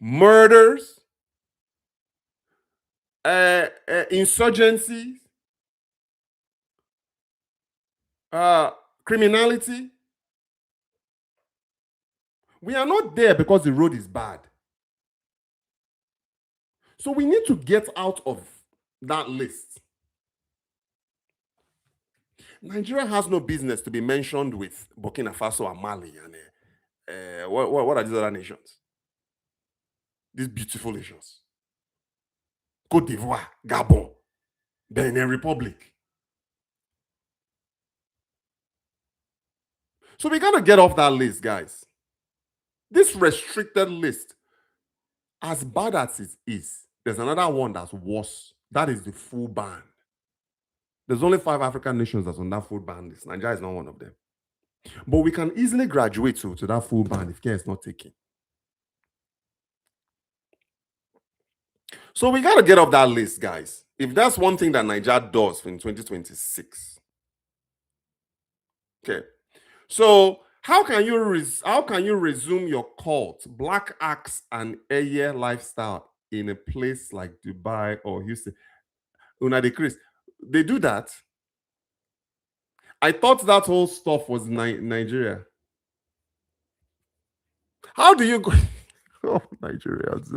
murders, insurgency, criminality. We are not there because the road is bad. So we need to get out of that list. Nigeria has no business to be mentioned with Burkina Faso and Mali and what are these other nations? These beautiful nations. Cote d'Ivoire, Gabon, Benin Republic. So we gotta get off that list, guys. This restricted list, as bad as it is, there's another one that's worse. That is the full ban. There's only 5 African nations that's on that full ban list. Nigeria is not one of them. But we can easily graduate to that full ban if care is not taken. So we got to get off that list, guys. If that's one thing that Nigeria does in 2026. Okay. So how can you resume your cult, black axe and Eye lifestyle in a place like Dubai or Houston? Una de Chris, they do that. I thought that whole stuff was Nigeria. How do you go? Oh, Nigerians.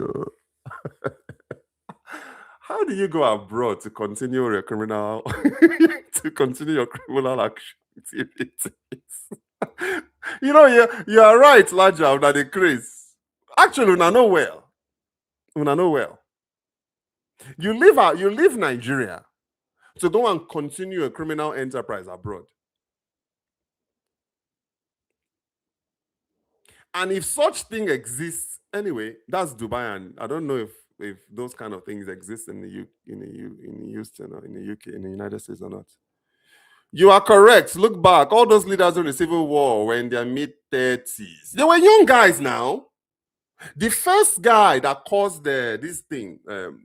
How do you go abroad to continue your criminal to continue your criminal activities? You know, you are right, Laja, una the craze. Actually, una know well. Una know well. You leave Nigeria to go and continue a criminal enterprise abroad. And if such thing exists, anyway, that's Dubai, and I don't know if those kind of things exist in the in Houston or in the UK, in the United States or not. You are correct. Look back. All those leaders in the Civil War were in their mid-30s. They were young guys now. The first guy that caused this thing,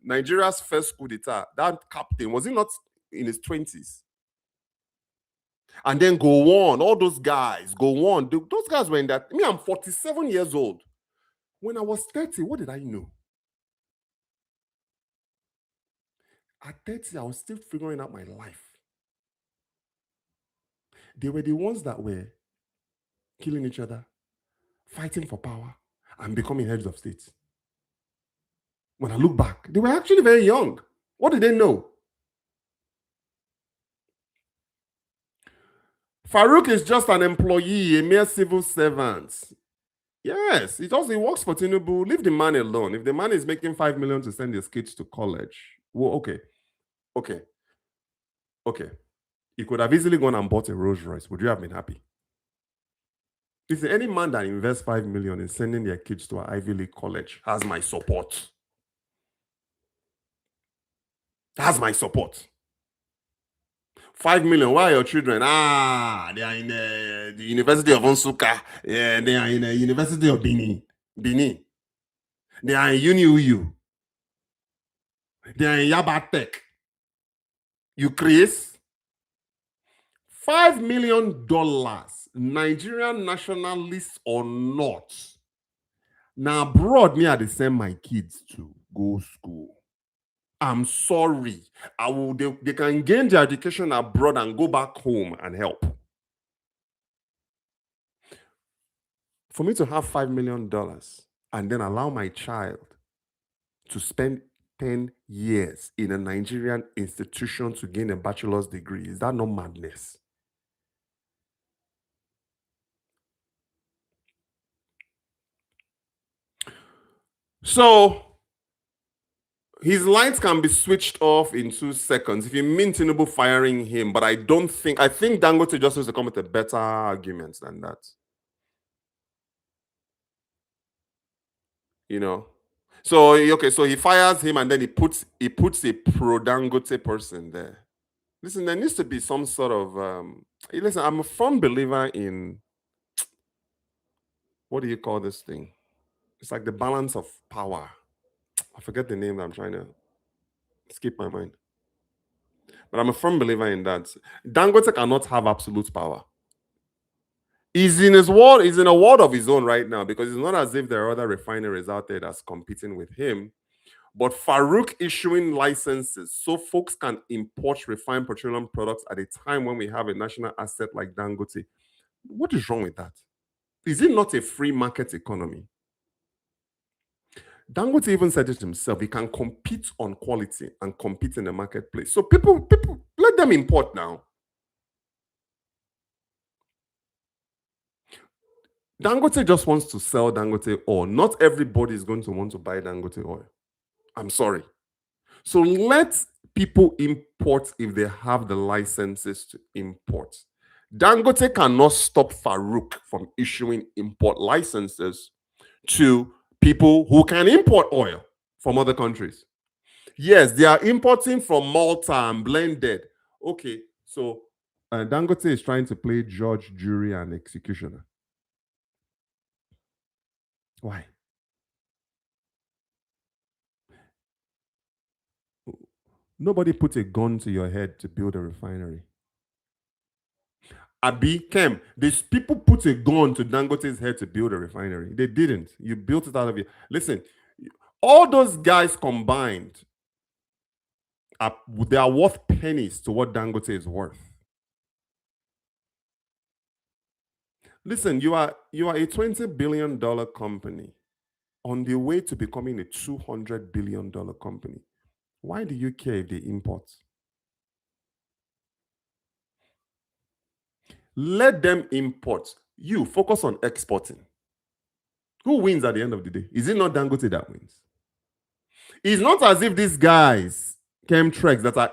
Nigeria's first coup d'etat, that captain, was he not in his 20s? And then go on. All those guys, go on. Those guys were in that. Me, I'm 47 years old. When I was 30, what did I know? At 30, I was still figuring out my life. They were the ones that were killing each other, fighting for power, and becoming heads of state. When I look back, they were actually very young. What did they know? Farouk is just an employee, a mere civil servant. Yes, he works for Tinubu. Leave the man alone. If the man is making 5 million to send his kids to college, well, okay, okay. He could have easily gone and bought a Rolls Royce. Would you have been happy? Listen, any man that invests 5 million in sending their kids to an Ivy League college has my support. Has my support. 5 million. Why are your children? They are in the University of Onsuka. Yeah, they are in the University of Benin. They are in UniUU. They are in Yaba Tech. You Chris? $5 million, Nigerian nationalists or not. Now abroad, me, I send my kids to go school. I'm sorry. They can gain their education abroad and go back home and help. For me to have $5 million and then allow my child to spend 10 years in a Nigerian institution to gain a bachelor's degree, is that not madness? So his lights can be switched off in 2 seconds if you mean Tinubu firing him, but I think Dangote just has to come with a better argument than that. You know. So so he fires him and then he puts a pro Dangote person there. Listen, there needs to be some sort of listen, I'm a firm believer in what do you call this thing? It's like the balance of power. I forget the name that I'm trying to skip my mind. But I'm a firm believer in that. Dangote cannot have absolute power. He's in his world, he's in a world of his own right now because it's not as if there are other refineries out there that's competing with him. But Farouk issuing licenses so folks can import refined petroleum products at a time when we have a national asset like Dangote. What is wrong with that? Is it not a free market economy? Dangote even said it himself. He can compete on quality and compete in the marketplace. So people, let them import now. Dangote just wants to sell Dangote oil. Not everybody is going to want to buy Dangote oil. I'm sorry. So let people import if they have the licenses to import. Dangote cannot stop Farouk from issuing import licenses to people who can import oil from other countries. Yes, they are importing from Malta and blended. Okay, so Dangote is trying to play judge, jury, and executioner. Why? Nobody put a gun to your head to build a refinery. Abi Kem, these people put a gun to Dangote's head to build a refinery. They didn't. You built it out of it. Listen, all those guys combined, they are worth pennies to what Dangote is worth. Listen, you are a $20 billion company on the way to becoming a $200 billion company. Why do you care if they import? Let them import. You focus on exporting. Who wins at the end of the day? Is it not Dangote that wins? It's not as if these guys, chemtrails that are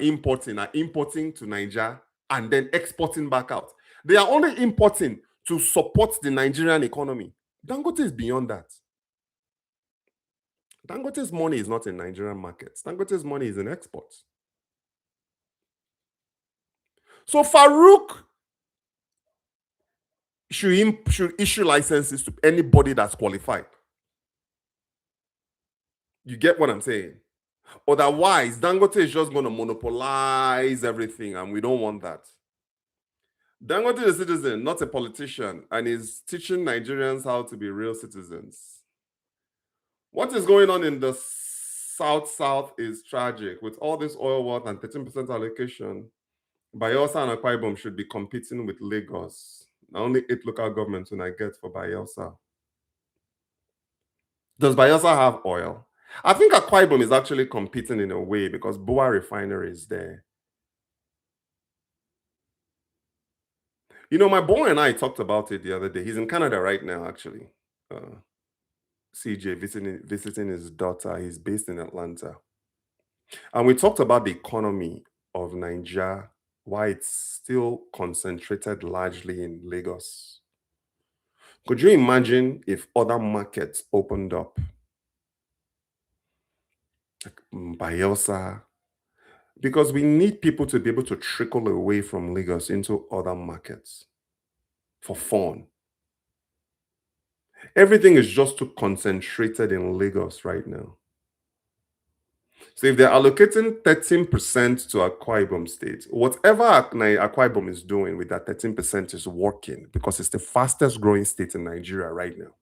importing to Niger and then exporting back out. They are only importing to support the Nigerian economy. Dangote is beyond that. Dangote's money is not in Nigerian markets. Dangote's money is in exports. So Farouk should issue licenses to anybody that's qualified. You get what I'm saying? Otherwise, Dangote is just going to monopolize everything, and we don't want that. Dangote is a citizen, not a politician, and is teaching Nigerians how to be real citizens. What is going on in the South is tragic. With all this oil wealth and 13% allocation, Bayelsa and Akwa Ibom should be competing with Lagos. Now only 8 local governments when I get for Bayelsa. Does Bayelsa have oil? I think Akwa Ibom is actually competing in a way because Boa refinery is there. You know, my boy and I talked about it the other day. He's in Canada right now, actually. CJ visiting his daughter. He's based in Atlanta. And we talked about the economy of Nigeria, why it's still concentrated largely in Lagos. Could you imagine if other markets opened up? Like Bayelsa, because we need people to be able to trickle away from Lagos into other markets for fun. Everything is just too concentrated in Lagos right now. So if they're allocating 13% to Akwa Ibom State, whatever Akwa Ibom is doing with that 13% is working because it's the fastest growing state in Nigeria right now.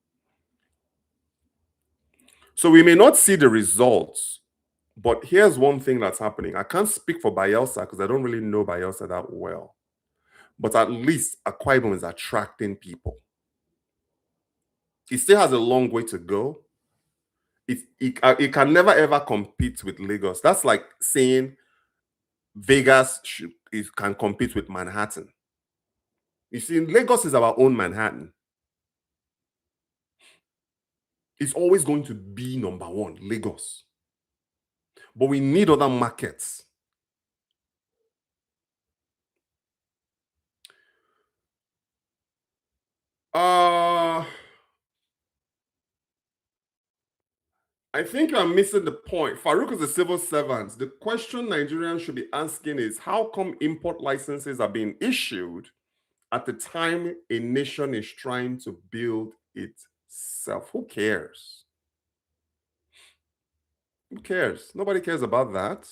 So we may not see the results, but here's one thing that's happening. I can't speak for Bayelsa because I don't really know Bayelsa that well. But at least Akwa Ibom is attracting people. It still has a long way to go. It can never ever compete with Lagos. That's like saying Vegas can compete with Manhattan. You see, Lagos is our own Manhattan. It's always going to be number one, Lagos. But we need other markets. I think I'm missing the point. Farouk is a civil servant. The question Nigerians should be asking is how come import licenses are being issued at the time a nation is trying to build itself? Who cares? Who cares? Nobody cares about that.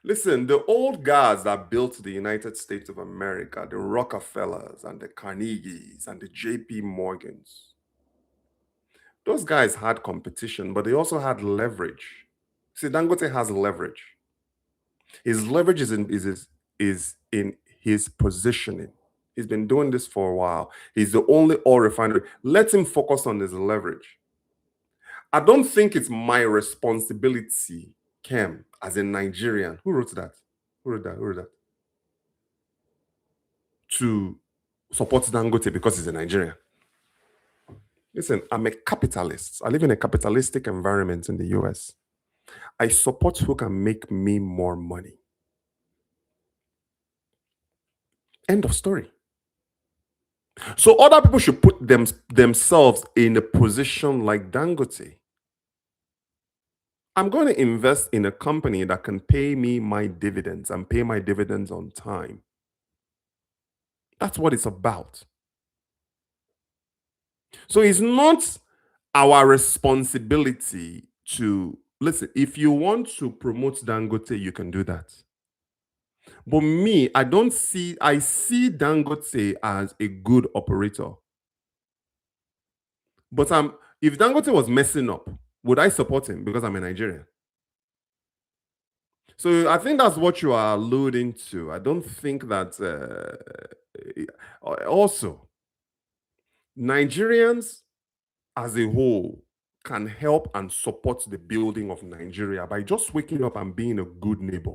Listen, the old guys that built the United States of America, the Rockefellers and the Carnegies and the JP Morgans, those guys had competition, but they also had leverage. See, Dangote has leverage. His leverage is in his positioning. He's been doing this for a while. He's the only oil refinery. Let him focus on his leverage. I don't think it's my responsibility, Kem, as a Nigerian. Who wrote that? Who wrote that? Who wrote that? To support Dangote because he's a Nigerian. Listen, I'm a capitalist. I live in a capitalistic environment in the US. I support who can make me more money. End of story. So other people should put themselves in a position like Dangote. I'm going to invest in a company that can pay me my dividends and pay my dividends on time. That's what it's about. So it's not our responsibility to listen. If you want to promote Dangote, you can do that. But me, I see Dangote as a good operator. But if Dangote was messing up, would I support him because I'm a Nigerian? So I think that's what you are alluding to. I don't think that also Nigerians as a whole can help and support the building of Nigeria by just waking up and being a good neighbor.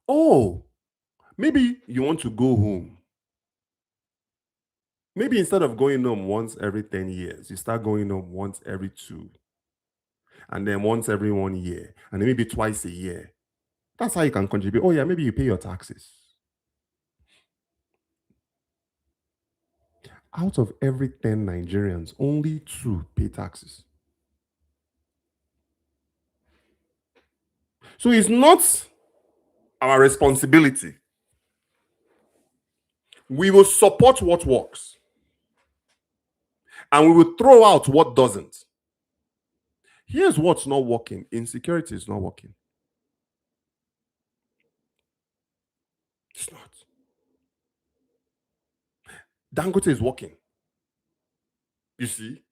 Oh, maybe you want to go home. Maybe instead of going home once every 10 years, you start going home once every 2, and then once every 1 year, and then maybe twice a year. That's how you can contribute. Oh, yeah, maybe you pay your taxes. Out of every 10 Nigerians, only 2 pay taxes. So it's not our responsibility. We will support what works and we will throw out what doesn't. Here's what's not working: insecurity is not working. It's not. Dangote is working. You see,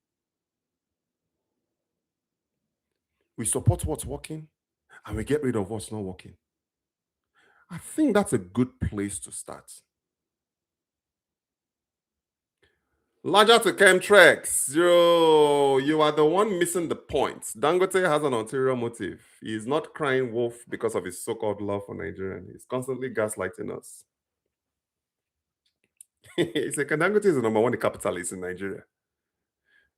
we support what's working and we get rid of what's not working. I think that's a good place to start. Larger to Chemtrex, you are the one missing the point. Dangote has an ulterior motive. He is not crying wolf because of his so-called love for Nigerians. He's constantly gaslighting us. He said, Dangote is the number one capitalist in Nigeria.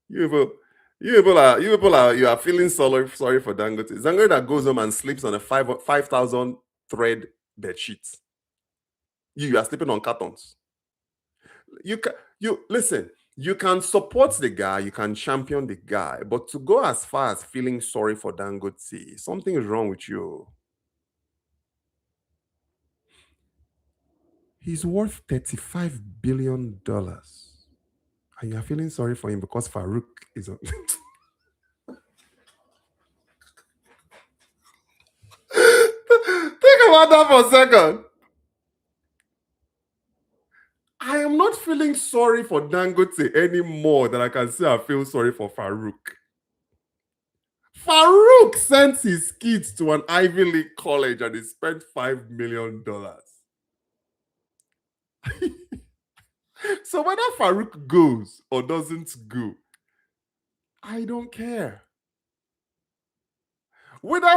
You people, you are feeling sorry for Dangote. Dangote that goes home and sleeps on a 5,000 thread bed sheet. You are sleeping on cartons. You listen. You can support the guy, you can champion the guy, but to go as far as feeling sorry for Dangote, something is wrong with you. He's worth $35 billion. And you're feeling sorry for him because Farouk is on. Think about that for a second. I am not feeling sorry for Dangote any more than I can say I feel sorry for Farouk. Farouk sent his kids to an Ivy League college and he spent $5 million. So whether Farouk goes or doesn't go, I don't care. Whether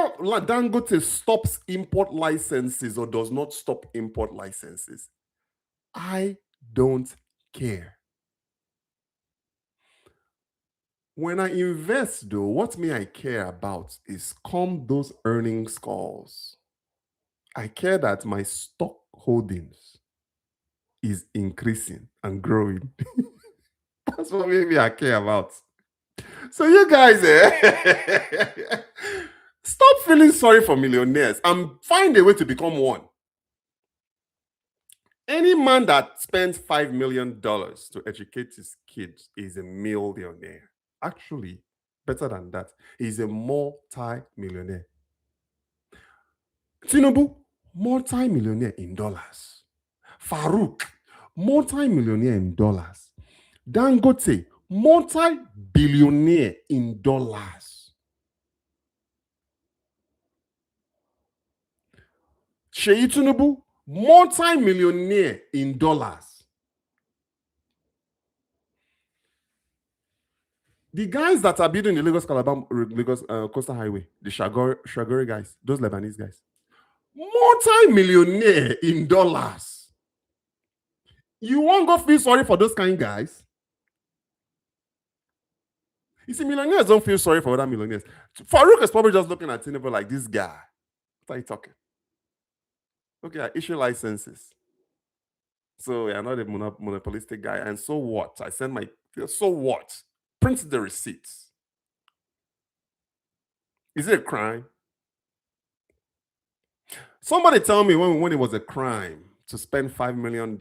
Dangote stops import licenses or does not stop import licenses, I don't care. When I invest, though, what I care about is come those earnings calls. I care that my stock holdings is increasing and growing. That's what maybe I care about. So you guys, stop feeling sorry for millionaires and find a way to become one. Any man that spends $5 million to educate his kids is a millionaire. Actually, better than that, he's a multi-millionaire. Tinubu, multi-millionaire in dollars. Farouk, multi-millionaire in dollars. Dangote, multi-billionaire in dollars. Sheyi Tinubu, multi-millionaire in dollars. The guys that are building the Lagos Coastal Highway, the Shagori guys, those Lebanese guys, multi-millionaire in dollars. You won't go feel sorry for those kind of guys? You see, millionaires don't feel sorry for other millionaires. Farouk is probably just looking at Tinubu like, this guy. What are you talking? Okay, I issue licenses. So you're not a monopolistic guy. And so what? I send my, so what? Print the receipts. Is it a crime? Somebody tell me when it was a crime to spend $5 million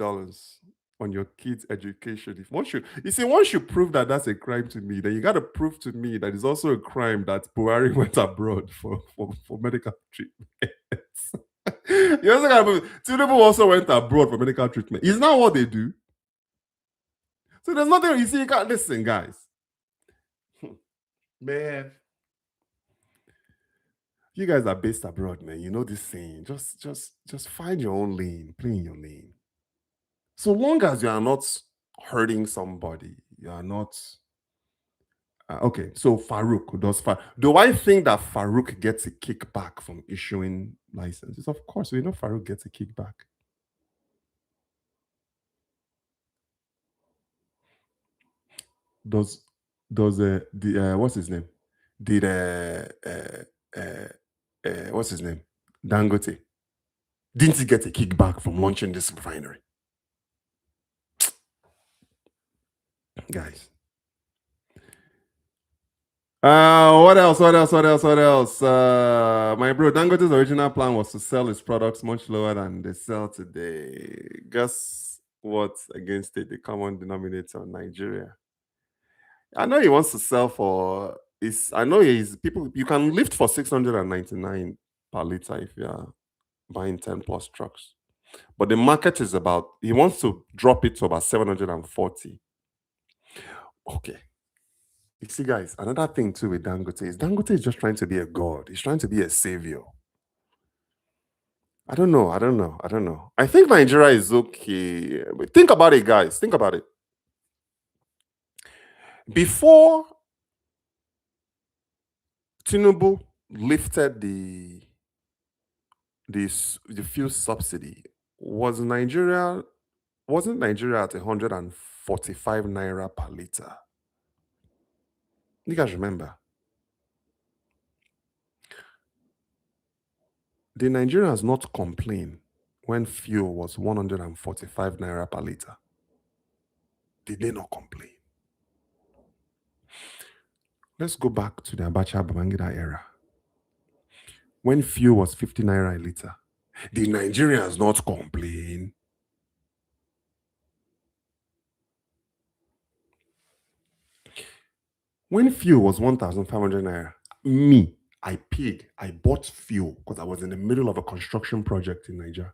on your kids' education. If one should prove that that's a crime to me, then you got to prove to me that it's also a crime that Buhari went abroad for medical treatment. You also got to prove Tinubu also went abroad for medical treatment. Is that what they do? So there's nothing, you see, you can't listen, guys. Man. You guys are based abroad, man. You know this saying. Just find your own lane, play in your lane. So long as you are not hurting somebody, you are not okay. So Farouk do I think that Farouk gets a kickback from issuing licenses? Of course, we know Farouk gets a kickback. Does what's his name? Did what's his name? Dangote. Didn't he get a kickback from launching this refinery? Guys, What else? What else? What else? What else? My bro, Dangote's original plan was to sell his products much lower than they sell today. Guess what's against it? The common denominator, Nigeria. I know he wants to sell for is I know he's people you can lift for 699 per liter if you're buying 10 plus trucks. But the market is about he wants to drop it to about 740. Okay. You see, guys, another thing too with Dangote is just trying to be a god. He's trying to be a savior. I don't know. I don't know. I don't know. I think Nigeria is okay. But think about it, guys. Think about it. Before Tinubu lifted the fuel subsidy, wasn't Nigeria at 145 naira per liter? You guys remember? The Nigerians not complain when fuel was 145 naira per liter. Did they not complain? Let's go back to the Abacha Babangida era. When fuel was 50 naira a liter, the Nigerians not complain. When fuel was 1,500 naira, I bought fuel because I was in the middle of a construction project in Nigeria.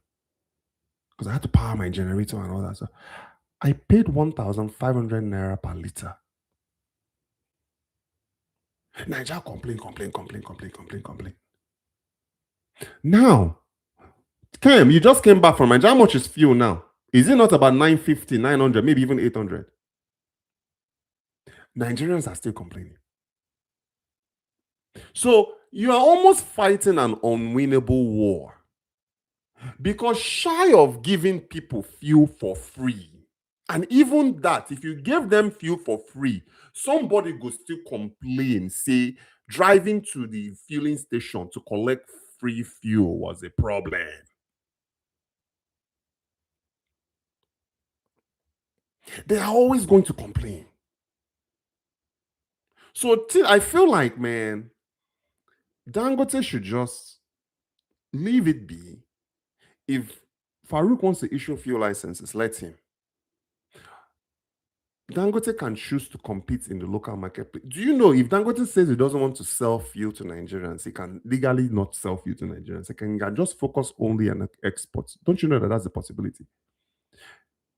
Because I had to power my generator and all that. So I paid 1,500 naira per liter. Nigeria complain. Now, Cam, you just came back from Nigeria. How much is fuel now? Is it not about 950, 900, maybe even 800? Nigerians are still complaining. So you are almost fighting an unwinnable war. Because shy of giving people fuel for free, and even that, if you give them fuel for free, somebody go still complain, say driving to the fueling station to collect free fuel was a problem. They are always going to complain. So I feel like, man, Dangote should just leave it be. If Farouk wants to issue fuel licenses, let him. Dangote can choose to compete in the local marketplace. Do you know if Dangote says he doesn't want to sell fuel to Nigerians, he can legally not sell fuel to Nigerians. He can just focus only on exports. Don't you know that that's a possibility?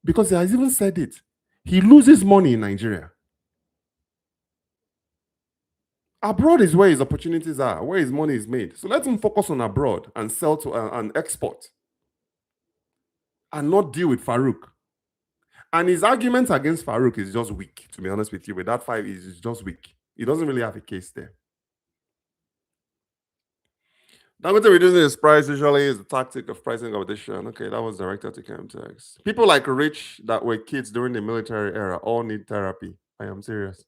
Because he has even said it. He loses money in Nigeria. Abroad is where his opportunities are, where his money is made. So let him focus on abroad and sell to and export and not deal with Farouk. And his argument against Farouk is just weak, to be honest with you. With that fight, is just weak. He doesn't really have a case there. Dangote reducing his price usually is the tactic of pricing competition. Okay, that was directed to Chemtex. People like Rich that were kids during the military era all need therapy. I am serious.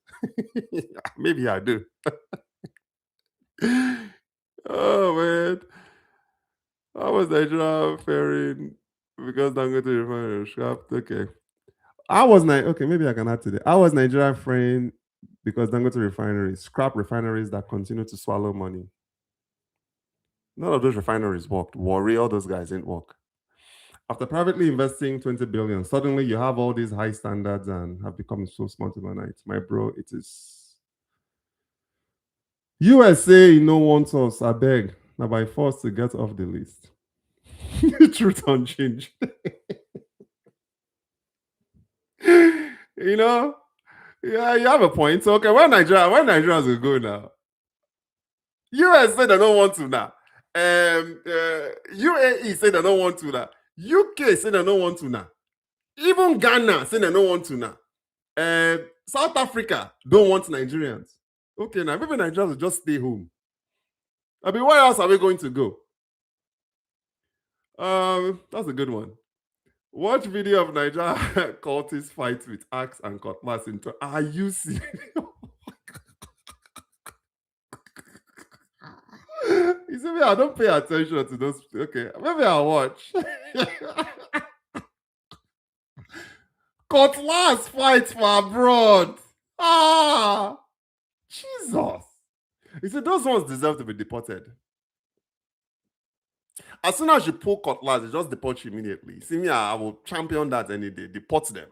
Maybe I do. Oh man. How was Nigeria faring because Dangote refinery was scrapped? Okay. Okay, maybe I can add to that. I was Nigeria faring because Dangote refineries, scrap refineries that continue to swallow money. None of those refineries worked. Worry, all those guys didn't work. After privately investing 20 billion, suddenly you have all these high standards and have become so smart overnight. My bro, it is USA no wants us, I beg. Now by force to get off the list. Truth unchanged. You know? Yeah, you have a point. So, okay, where Nigerians will go now? US say they don't want to now. UAE say they don't want to now. UK say they don't want to now. Even Ghana say they don't want to now. South Africa don't want Nigerians. Okay, now maybe Nigerians will just stay home. I mean, where else are we going to go? That's a good one. Watch video of Nigeria cultists fight with axe and cutlass into. Are you serious? You see me, I don't pay attention to those. Okay, maybe I'll watch. Cutlass fight for abroad. Ah, Jesus. You see, those ones deserve to be deported. As soon as you pull cutlass, they just deport you immediately. See me, I will champion that any day. Deport them.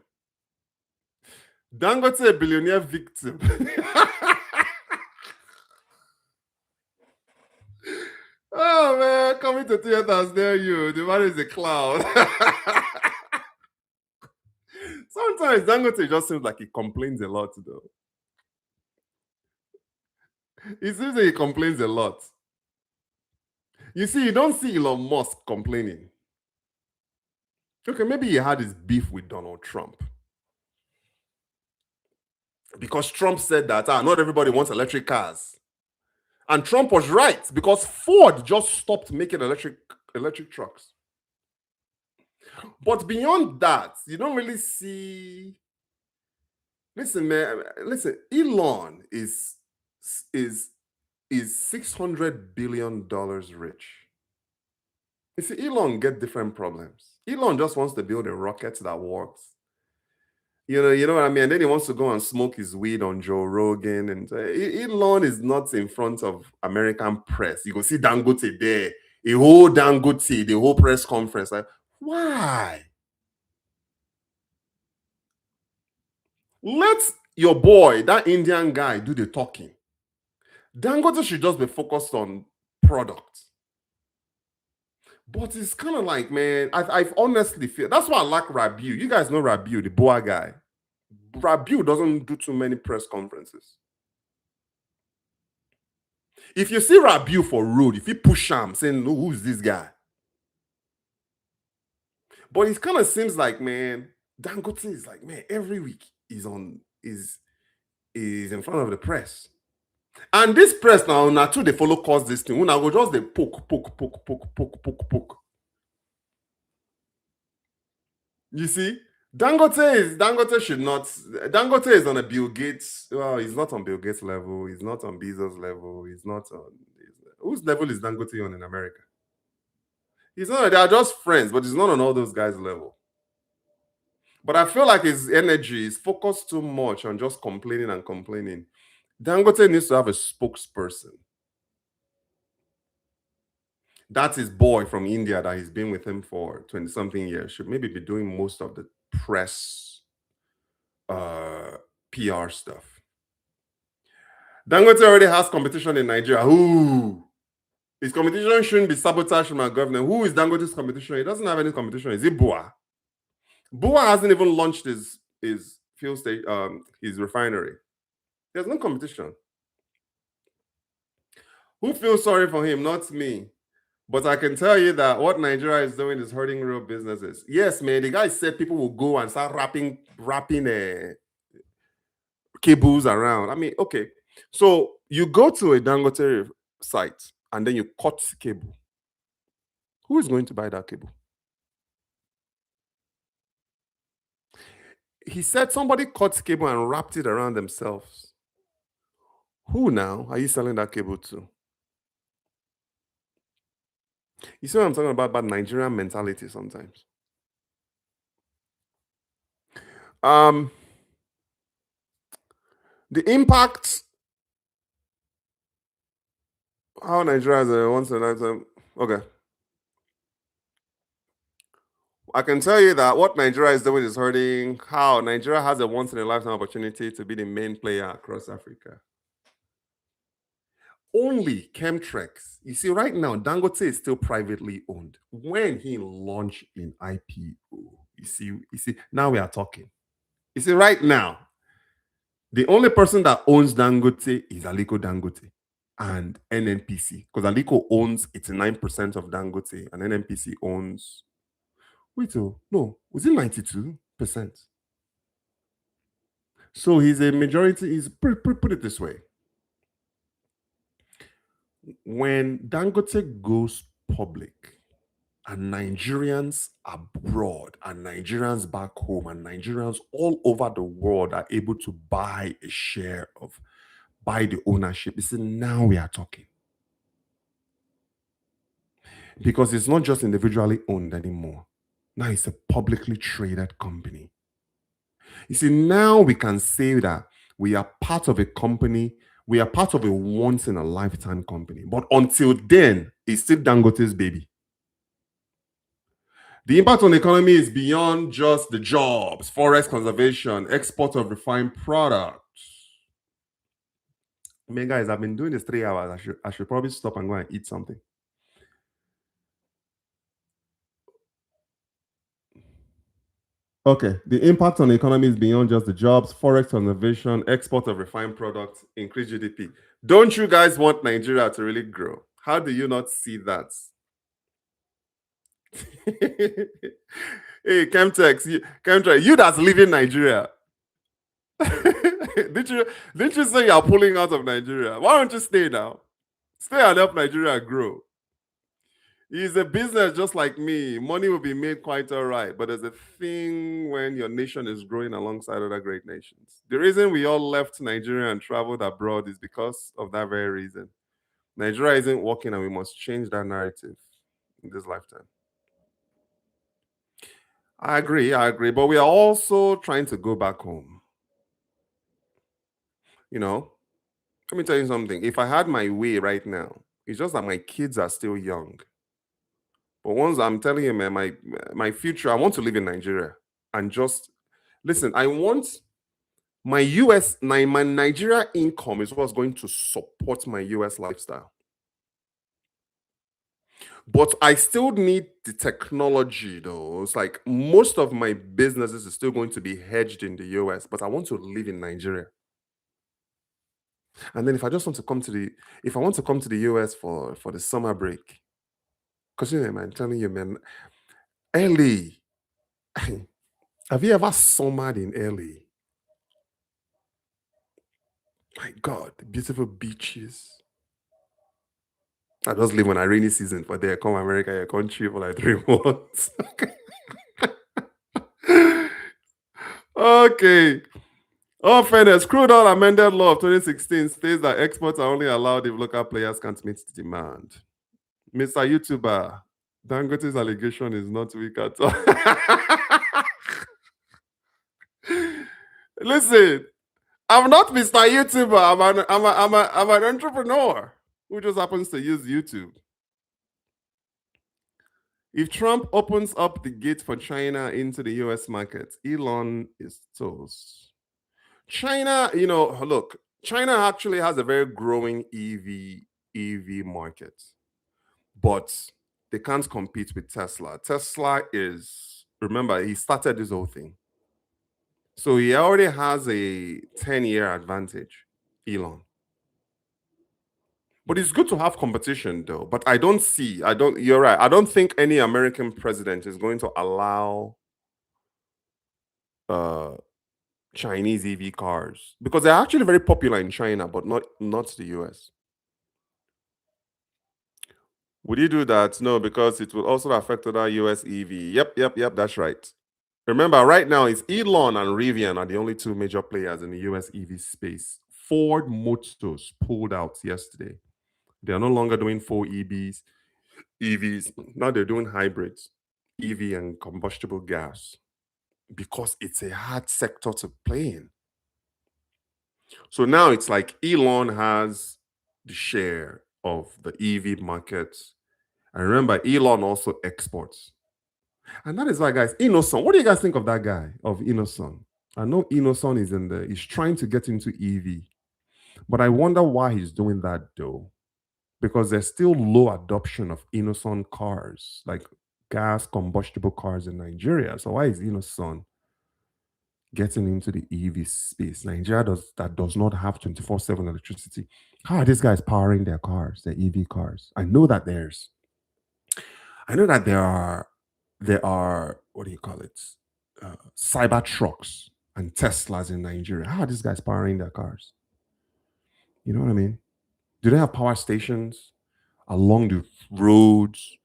Dangote, a billionaire victim. Oh man, coming to theaters near you. The man is a clown. Sometimes Dangote just seems like he complains a lot, though. It seems like he complains a lot. You see, you don't see Elon Musk complaining. Okay, maybe he had his beef with Donald Trump. Because Trump said that not everybody wants electric cars. And Trump was right because Ford just stopped making electric trucks. But beyond that, you don't really see. Listen, man. Listen, Elon is $600 billion rich. You see, Elon get different problems. Elon just wants to build a rocket that works. You know what I mean? And then he wants to go and smoke his weed on Joe Rogan. And Elon is not in front of American press. You go see Dangote there, a whole Dangote, the whole press conference. Like, why? Let your boy, that Indian guy, do the talking. Dangote should just be focused on product. But it's kind of like, man, I've honestly feel that's why I like Rabiu. You guys know Rabiu, the Boa guy. Rabiu doesn't do too many press conferences. If you see Rabiu for road, if you push him saying, no, who's this guy? But it kind of seems like, man, Dangote is like, man, every week is in front of the press. And this press now too, they follow cause this thing. When I go just they poke. You see, Dangote should not. Dangote is on a Bill Gates. Well, he's not on Bill Gates level. He's not on Bezos level. He's not on whose level is Dangote on in America? He's not. They are just friends, but he's not on all those guys' level. But I feel like his energy is focused too much on just complaining and complaining. Dangote needs to have a spokesperson. That's his boy from India that he's been with him for 20 something years. Should maybe be doing most of the press PR stuff. Dangote already has competition in Nigeria. Who? His competition shouldn't be sabotaged from our government. Who is Dangote's competition? He doesn't have any competition. Is it Bua? Bua hasn't even launched his fuel station, his refinery. There's no competition. Who feels sorry for him? Not me. But I can tell you that what Nigeria is doing is hurting real businesses. Yes, man. The guy said people will go and start wrapping cables around. I mean, okay. So you go to a Dangote site and then you cut cable. Who is going to buy that cable? He said somebody cut cable and wrapped it around themselves. Who now are you selling that cable to? You see what I'm talking about Nigerian mentality sometimes. The impact how Nigeria is a once in a lifetime. Okay. I can tell you that what Nigeria is doing is hurting how Nigeria has a once in a lifetime opportunity to be the main player across Africa. Only Chemtrex. You see, right now, Dangote is still privately owned. When he launched in IPO, you see, now we are talking. You see, right now, the only person that owns Dangote is Aliko Dangote and NNPC because Aliko owns 89% of Dangote and NNPC owns. Wait, oh, no, was it 92%? So he's a majority. Put it this way: when Dangote goes public, and Nigerians abroad, and Nigerians back home, and Nigerians all over the world are able to buy a share of, buy the ownership. You see, now we are talking. Because it's not just individually owned anymore. Now it's a publicly traded company. You see, now we can say that we are part of a company We are part of a once in a lifetime company. But until then, it's still Dangote's baby. The impact on the economy is beyond just the jobs, forest conservation, export of refined products. Man, guys, I've been doing this 3 hours. I should probably stop and go and eat something. Okay, the impact on the economy is beyond just the jobs, forex conservation, export of refined products, increased GDP. Don't you guys want Nigeria to really grow? How do you not see that? Hey, Chemtrex, you that's leaving Nigeria. did you didn't you say you're pulling out of Nigeria? Why don't you stay now? Stay and help Nigeria grow. It's a business just like me. Money will be made quite all right. But there's a thing when your nation is growing alongside other great nations. The reason we all left Nigeria and traveled abroad is because of that very reason. Nigeria isn't working and we must change that narrative in this lifetime. I agree. But we are also trying to go back home. You know, let me tell you something. If I had my way right now, it's just that my kids are still young. But once I'm telling you, man, my future, I want to live in Nigeria and just listen. I want my Nigeria income is what's going to support my US lifestyle. But I still need the technology though. It's like most of my businesses is still going to be hedged in the US, but I want to live in Nigeria. And then if I want to come to the US for the summer break, because you know, man, I'm telling you, man, LA. Have you ever summered in LA? My God, the beautiful beaches. I just live on a rainy season for there. Come America, your country for like 3 months. Okay. Oh, fairness, crude oil amended law of 2016 states that exports are only allowed if local players can't meet the demand. Mr. YouTuber, Dangote's allegation is not weak at all. Listen, I'm not Mr. YouTuber. I'm an entrepreneur who just happens to use YouTube. If Trump opens up the gate for China into the US market, Elon is toast. China, look, China actually has a very growing EV market, but they can't compete with Tesla. Tesla is, remember, he started this whole thing. So he already has a 10-year advantage, Elon. But it's good to have competition though. But you're right. I don't think any American president is going to allow uh Chinese EV cars because they're actually very popular in China, but not the US. Would you do that? No, because it will also affect other US EV. Yep, that's right. Remember, right now it's Elon and Rivian are the only two major players in the US EV space. Ford Motors pulled out yesterday. They are no longer doing full EVs. Now they're doing hybrids, EV and combustible gas, because it's a hard sector to play in. So now it's like Elon has the share of the EV market. And remember, Elon also exports. And that is why, guys, Innocent, what do you guys think of that guy, of Innocent? I know Innocent he's trying to get into EV. But I wonder why he's doing that though. Because there's still low adoption of Innocent cars, like gas combustible cars in Nigeria. So why is Innocent getting into the EV space? Nigeria does not have 24/7 electricity. How are these guys powering their cars, their EV cars? I know that there are what do you call it? Cyber trucks and Teslas in Nigeria. How are these guys powering their cars? You know what I mean? Do they have power stations along the roads?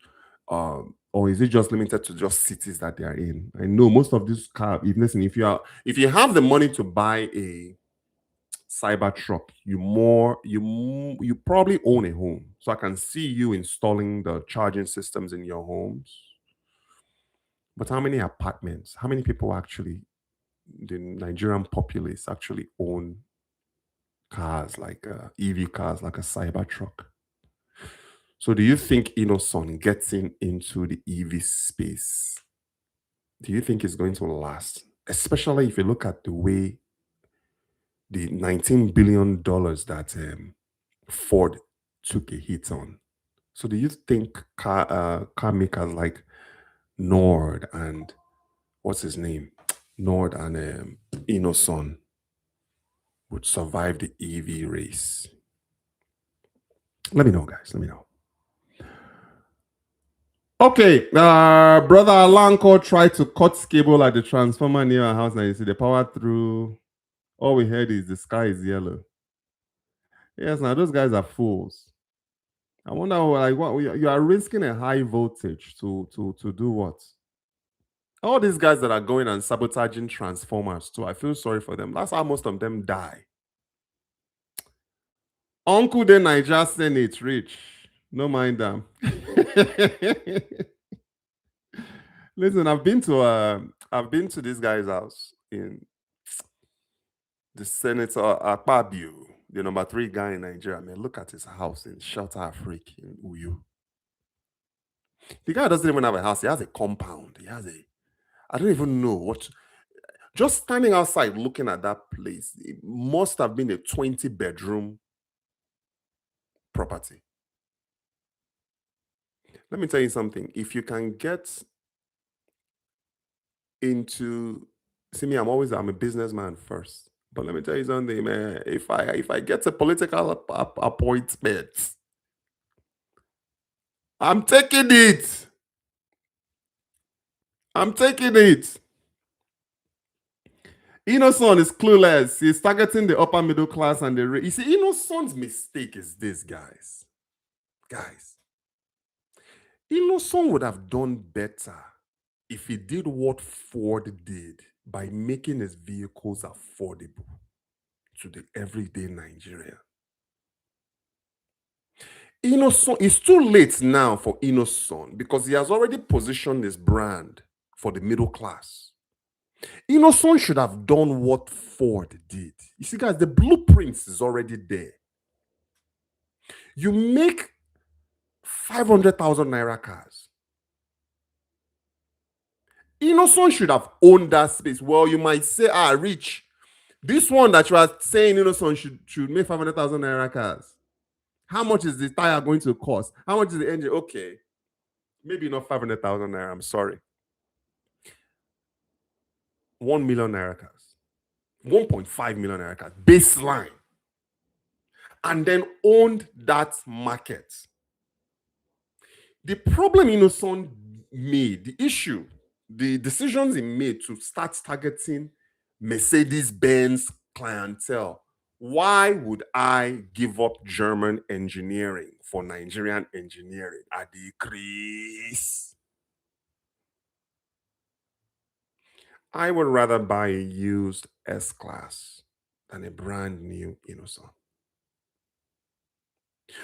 Or is it just limited to just cities that they are in? I know most of these cars, if you have the money to buy a cyber truck, you probably own a home. So I can see you installing the charging systems in your homes. But how many apartments? How many people actually, the Nigerian populace actually own cars, like EV cars, like a cyber truck. So do you think Innoson getting into the EV space, do you think it's going to last? Especially if you look at the way the $19 billion that Ford took a hit on. So do you think car makers like Nord and what's his name? Nord and Innoson would survive the EV race? Let me know, guys. Let me know. Okay, brother Alanko tried to cut cable at the transformer near our house. Now you see the power through. All we heard is the sky is yellow. Yes, now those guys are fools. I wonder, like, what you are risking a high voltage to do what? All these guys that are going and sabotaging transformers too, I feel sorry for them. That's how most of them die. Uncle the Niger Senate rich. No mind them. Listen, I've been to this guy's house in the Senator Akpabio, the number 3 guy in Nigeria. Man, look at his house in Shelter Africa in Uyo. The guy doesn't even have a house. He has a compound. I don't even know what. Just standing outside looking at that place, it must have been a 20-bedroom property. Let me tell you something. If you can get into, see me, I'm a businessman first. But let me tell you something, man. If I get a political appointment, I'm taking it. I'm taking it. Innoson is clueless. He's targeting the upper middle class and the. You see, Innoson's mistake is this, guys. Guys, Innoson would have done better if he did what Ford did by making his vehicles affordable to the everyday Nigerian. Innoson, it's too late now for Innoson because he has already positioned his brand for the middle class. Innoson should have done what Ford did. You see, guys, the blueprints is already there. You make 500,000 naira cars. Innoson should have owned that space. Well, you might say, Rich, this one that you are saying Innoson should make 500,000 naira cars. How much is the tire going to cost? How much is the engine? Okay, maybe not 500,000 naira. I'm sorry. 1 million naira cars, 1.5 million naira cars, baseline, and then owned that market. The problem Innoson made, the issue, the decisions he made to start targeting Mercedes-Benz clientele. Why would I give up German engineering for Nigerian engineering at the crease? I would rather buy a used S-Class than a brand new Innoson.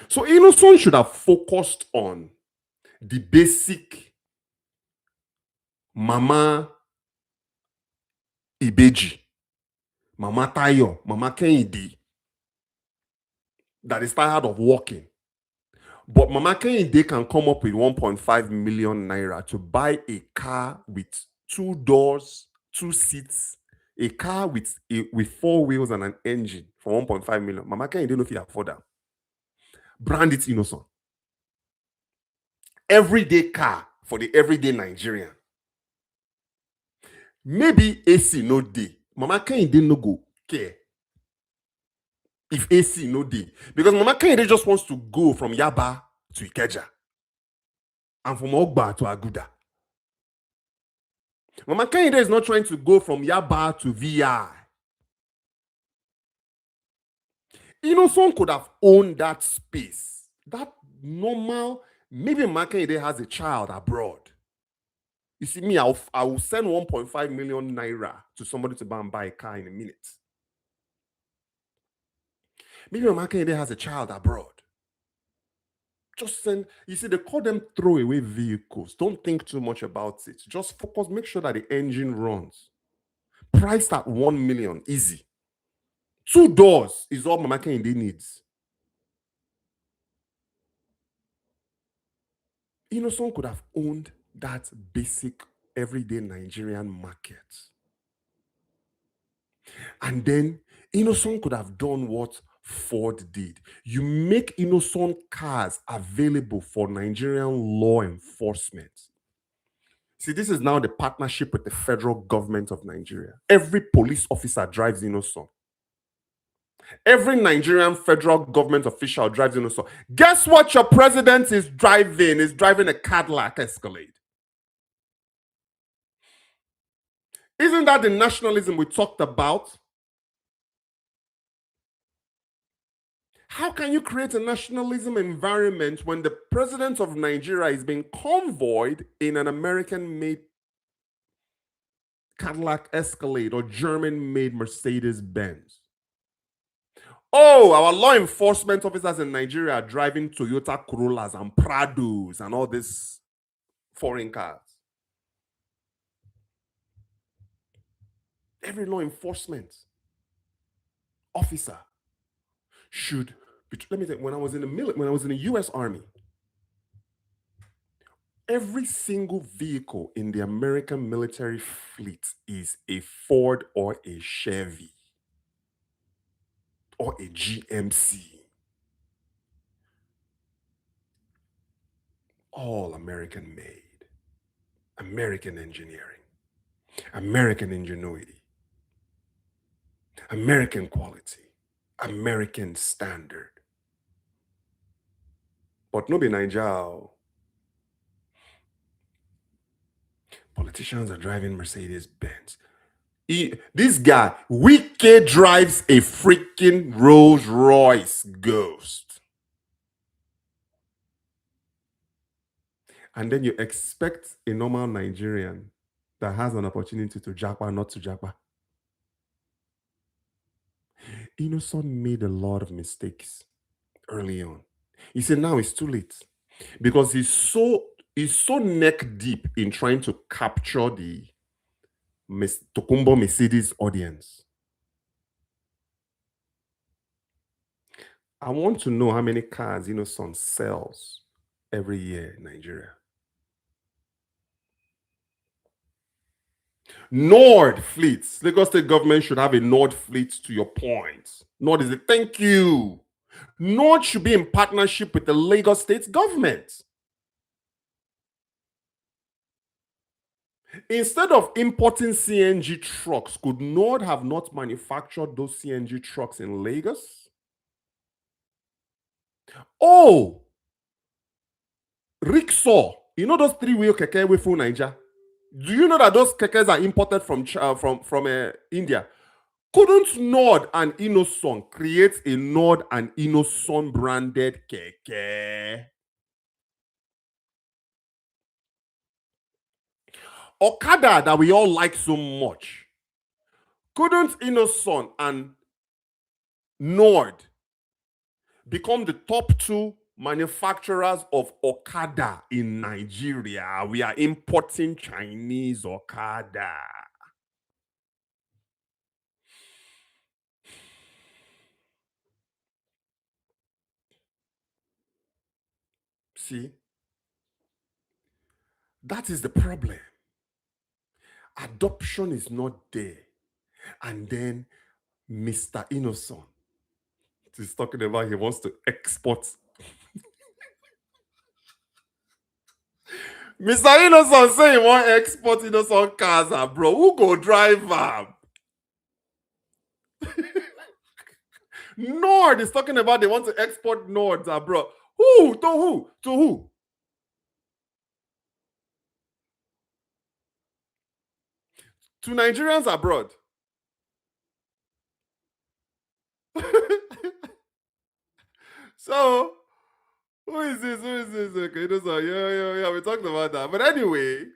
So Innoson should have focused on the basic Mama Ibeji, Mama Tayo, Mama Kehinde that is tired of walking. But Mama Kehinde can come up with 1.5 million naira to buy a car with 2 doors, 2 seats, a car with 4 wheels and an engine for 1.5 million. Mama Kehinde no fit afford that. Brand it Innoson. Everyday car for the everyday Nigerian. Maybe AC no day. Mama Kehinde no go care if AC no day. Because Mama Kehinde just wants to go from Yaba to Ikeja and from Ogba to Aguda. Mama Kehinde is not trying to go from Yaba to VI. Innoson could have owned that space. That normal, maybe Mama Kehinde has a child abroad. You see me, I will send 1.5 million naira to somebody to buy a car in a minute. Maybe Mama Kehinde has a child abroad. Just send, you see, they call them throwaway vehicles. Don't think too much about it. Just focus, make sure that the engine runs. Priced at 1 million, easy. Two doors is all Mama Kehinde needs. Innocent could have owned that basic everyday Nigerian market. And then Innocent could have done what Ford did. You make Innocent cars available for Nigerian law enforcement. See, this is now the partnership with the federal government of Nigeria. Every police officer drives Innocent. Every Nigerian federal government official drives Innocent. Guess what your president is driving? Is driving a Cadillac Escalade. Isn't that the nationalism we talked about? How can you create a nationalism environment when the president of Nigeria is being convoyed in an American-made Cadillac Escalade or German-made Mercedes-Benz? Oh, our law enforcement officers in Nigeria are driving Toyota Corollas and Prados and all these foreign cars. Every law enforcement officer should be, let me tell you, when I was in the US Army, every single vehicle in the American military fleet is a Ford or a Chevy or a GMC. All American made, American engineering, American ingenuity, American quality, American standard. But no be Naija. Politicians are driving Mercedes Benz. This guy, Wike, drives a freaking Rolls Royce Ghost. And then you expect a normal Nigerian that has an opportunity to japa not to japa. Innocent made a lot of mistakes early on. He said now it's too late because he's so neck deep in trying to capture the Tokumbo Mercedes audience. I want to know how many cars Innocent sells every year in Nigeria. Nord fleets. Lagos State government should have a Nord fleet, to your point. Nord is a thank you. Nord should be in partnership with the Lagos State government. Instead of importing CNG trucks, could Nord have not manufactured those CNG trucks in Lagos? Oh, rickshaw. You know those three-wheel keke with full Niger? Do you know that those kekes are imported from India? Couldn't Nord and Innocent create a Nord and Innocent branded keke? Okada that we all like so much. Couldn't Innocent and Nord become the top two manufacturers of Okada in Nigeria? We are importing Chinese Okada. See, that is the problem. Adoption is not there. And then Mr. Innocent is talking about he wants to export. Mr. Innocent say he want export Innocent cars, bro. Who go drive them? Nord is talking about they want to export Nords, bro. Who? To who? To who? To Nigerians abroad. So, who is this? Who is this? Okay, yeah, we talked about that. But anyway,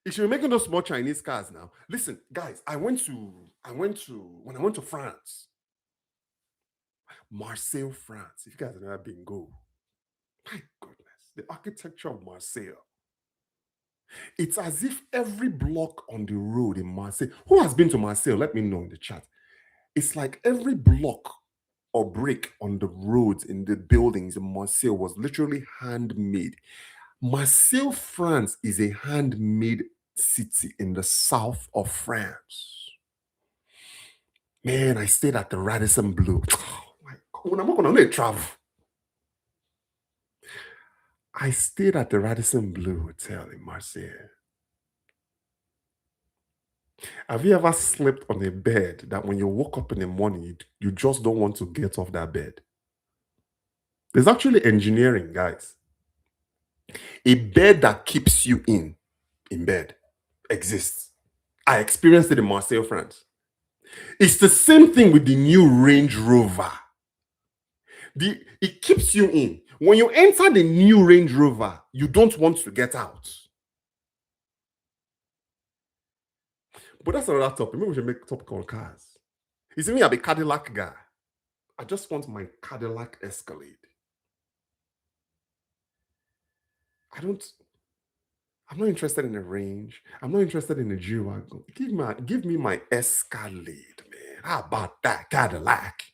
you should be making those small Chinese cars now. Listen, guys, when I went to France, Marseille, France. If you guys have never been, go. My goodness, the architecture of Marseille. It's as if every block on the road in Marseille, who has been to Marseille? Let me know in the chat. It's like every block or brick on the roads in the buildings in Marseille was literally handmade. Marseille, France is a handmade city in the south of France. Man, I stayed at the Radisson Blue. Oh my God, I'm not going to travel. I stayed at the Radisson Blue Hotel in Marseille. Have you ever slept on a bed that when you woke up in the morning, you just don't want to get off that bed? There's actually engineering, guys. A bed that keeps you in bed exists. I experienced it in Marseille, France. It's the same thing with the new Range Rover. It keeps you in. When you enter the new Range Rover, you don't want to get out. But that's another topic. Maybe we should make a topic on cars. You see me, I'm a Cadillac guy. I just want my Cadillac Escalade. I'm not interested in a Range. I'm not interested in a G-Wagon. Give me my Escalade, man. How about that Cadillac?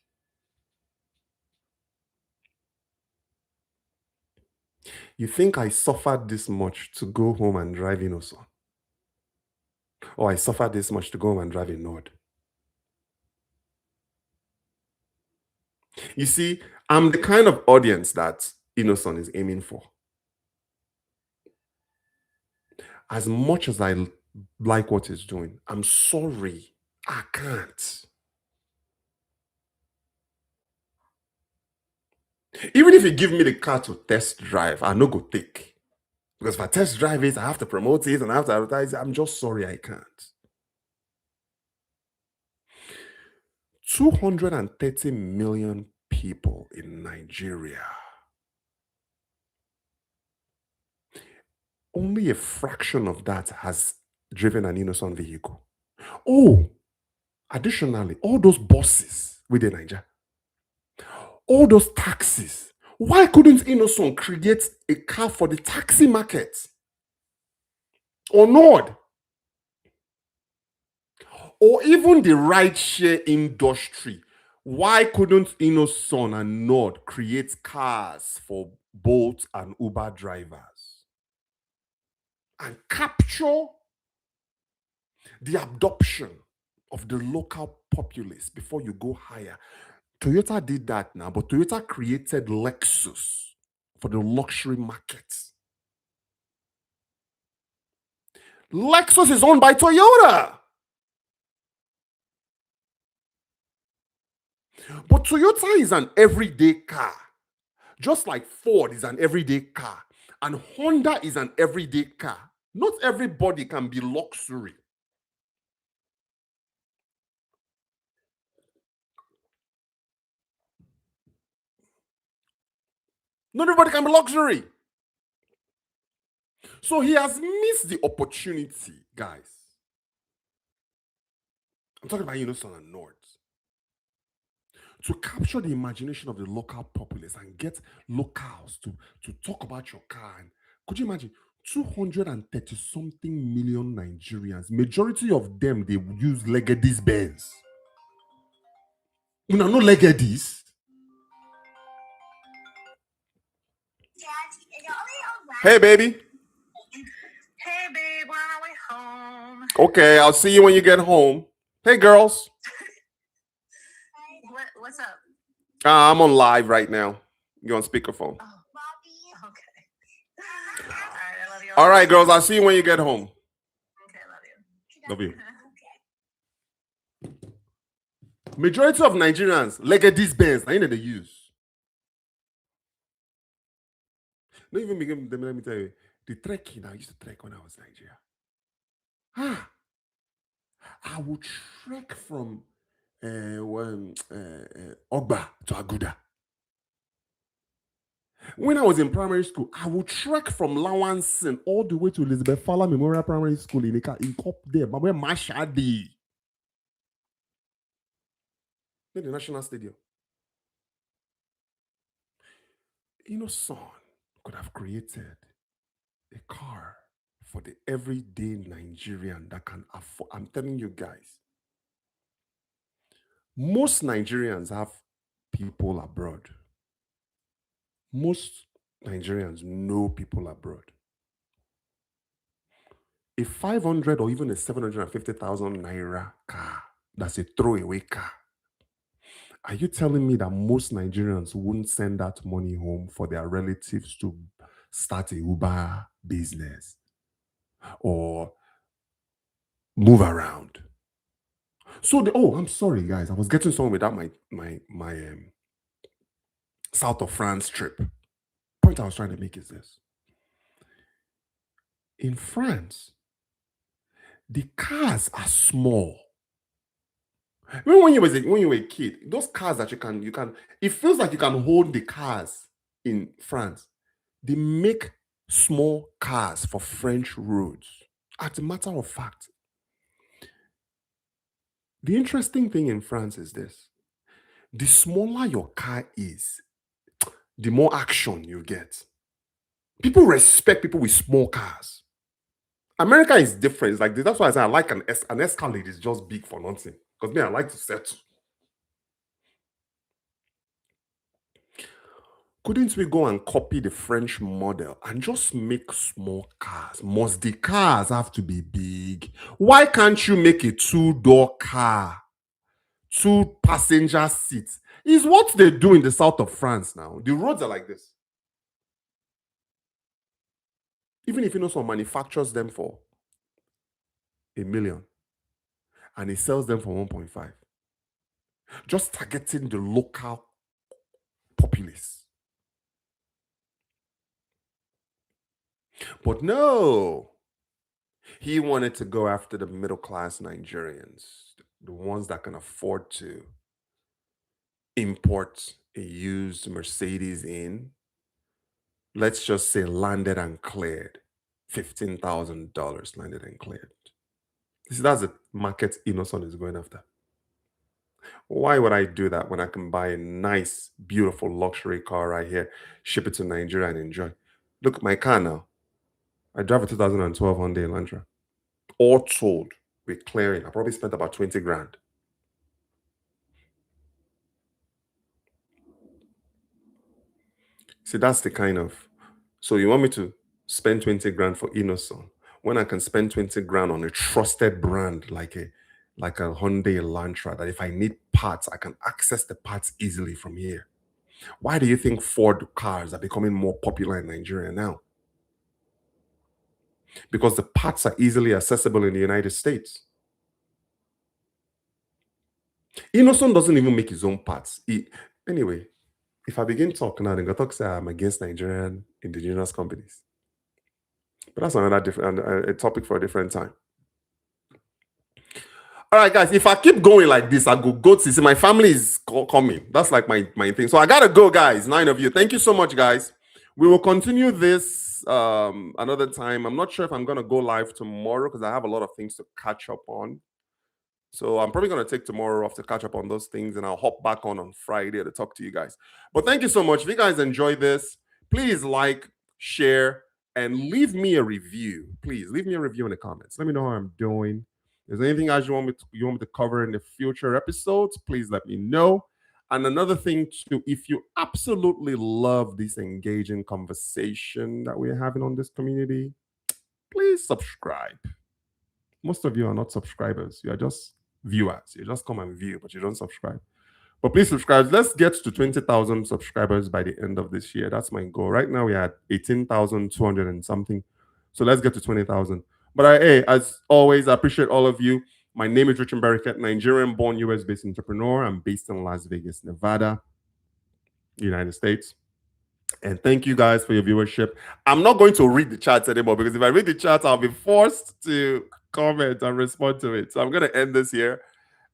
You think I suffered this much to go home and drive Innocent? Or I suffered this much to go home and drive a Nord? You see, I'm the kind of audience that Innocent is aiming for. As much as I like what he's doing, I'm sorry, I can't. Even if you give me the car to test drive, I no go take. Because if I test drive it, I have to promote it and I have to advertise it. I'm just sorry I can't. 230 million people in Nigeria. Only a fraction of that has driven an Innocent vehicle. Oh, additionally, all those buses within Nigeria, all those taxis. Why couldn't Innocent create a car for the taxi market? Or Nord? Or even the rideshare industry? Why couldn't Innocent and Nord create cars for Bolt and Uber drivers and capture the adoption of the local populace before you go higher? Toyota did that now, but Toyota created Lexus for the luxury market. Lexus is owned by Toyota. But Toyota is an everyday car. Just like Ford is an everyday car. And Honda is an everyday car. Not everybody can be luxury. Not everybody can be luxury. So he has missed the opportunity, guys. I'm talking about Innocent and North. To capture the imagination of the local populace and get locals to talk about your car. And could you imagine 230 something million Nigerians? Majority of them they use Legady's Benz. You know, no Legady's. Hey, baby. Hey, babe, we're on our way home. Okay, I'll see you when you get home. Hey, girls. What's up? I'm on live right now. You're on speakerphone. Oh, okay. All right, I love you. All right, girls, I'll see you when you get home. Okay, I love you. Love you. Majority of Nigerians, Legady's Benz, I know they use. Don't even begin them. Let me tell you, the trekking I used to trek when I was in Nigeria. I would trek from Ogba to Aguda. When I was in primary school, I would trek from Lawansin all the way to Elizabeth Fowler Memorial Primary School in Cop there, but where Mashadi. The National Stadium. Innocent could have created a car for the everyday Nigerian that can afford. I'm telling you guys, Most Nigerians have people abroad. Most Nigerians know people abroad. A 500 or even a 750,000 naira car, that's a throwaway car. Are you telling me that most Nigerians wouldn't send that money home for their relatives to start a Uber business or move around? So I'm sorry, guys. I was getting somewhere without my south of France trip. Point I was trying to make is this: in France, the cars are small. Remember when you were a kid, those cars that you can it feels like you can hold the cars in France. They make small cars for French roads. As a matter of fact, the interesting thing in France is this: the smaller your car is, the more action you get. People respect people with small cars. America is different. It's like this. That's why I say I like an Escalade is just big for nothing. Because me, I like to settle. Couldn't we go and copy the French model and just make small cars? Must the cars have to be big? Why can't you make a two-door car, two passenger seats? Is what they do in the south of France now. The roads are like this. Even if you know someone manufactures them for 1 million and he sells them for 1.5, just targeting the local populace. But no, he wanted to go after the middle class Nigerians, the ones that can afford to import a used Mercedes in. Let's just say landed and cleared. $15,000 landed and cleared. You see, that's the market Innocent is going after. Why would I do that when I can buy a nice, beautiful luxury car right here, ship it to Nigeria and enjoy? Look at my car now. I drive a 2012 Hyundai Elantra. All told, with clearing, I probably spent about 20 grand. See, that's the kind of. So you want me to spend 20 grand for Innocent when I can spend 20 grand on a trusted brand like a Hyundai Elantra that if I need parts, I can access the parts easily from here. Why do you think Ford cars are becoming more popular in Nigeria now? Because the parts are easily accessible in the United States. Innocent doesn't even make his own parts. Anyway, if I begin talking now, then go talk say I'm against Nigerian indigenous companies. But that's another different a topic for a different time. All right, guys. If I keep going like this, I go to see my family is coming. That's like my thing. So I gotta go, guys. 9 of you. Thank you so much, guys. We will continue this another time. I'm not sure if I'm gonna go live tomorrow because I have a lot of things to catch up on. So I'm probably going to take tomorrow off to catch up on those things, and I'll hop back on Friday to talk to you guys. But thank you so much. If you guys enjoy this, please like, share, and leave me a review. Please leave me a review in the comments. Let me know how I'm doing. Is there anything else you want me to cover in the future episodes? Please let me know. And another thing too, if you absolutely love this engaging conversation that we're having on this community, please subscribe. Most of you are not subscribers. You are just viewers. You just come and view, but you don't subscribe. But please subscribe. Let's get to 20,000 subscribers by the end of this year. That's my goal. Right now, we are at 18,200 and something. So let's get to 20,000. But hey, as always, I appreciate all of you. My name is Richard Barakat, Nigerian-born US-based entrepreneur. I'm based in Las Vegas, Nevada, United States. And thank you guys for your viewership. I'm not going to read the chats anymore because if I read the chat, I'll be forced to comment and respond to it. So I'm going to end this here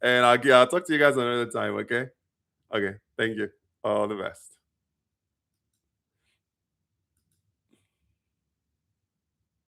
and I'll talk to you guys another time. Okay. Thank you. All the best.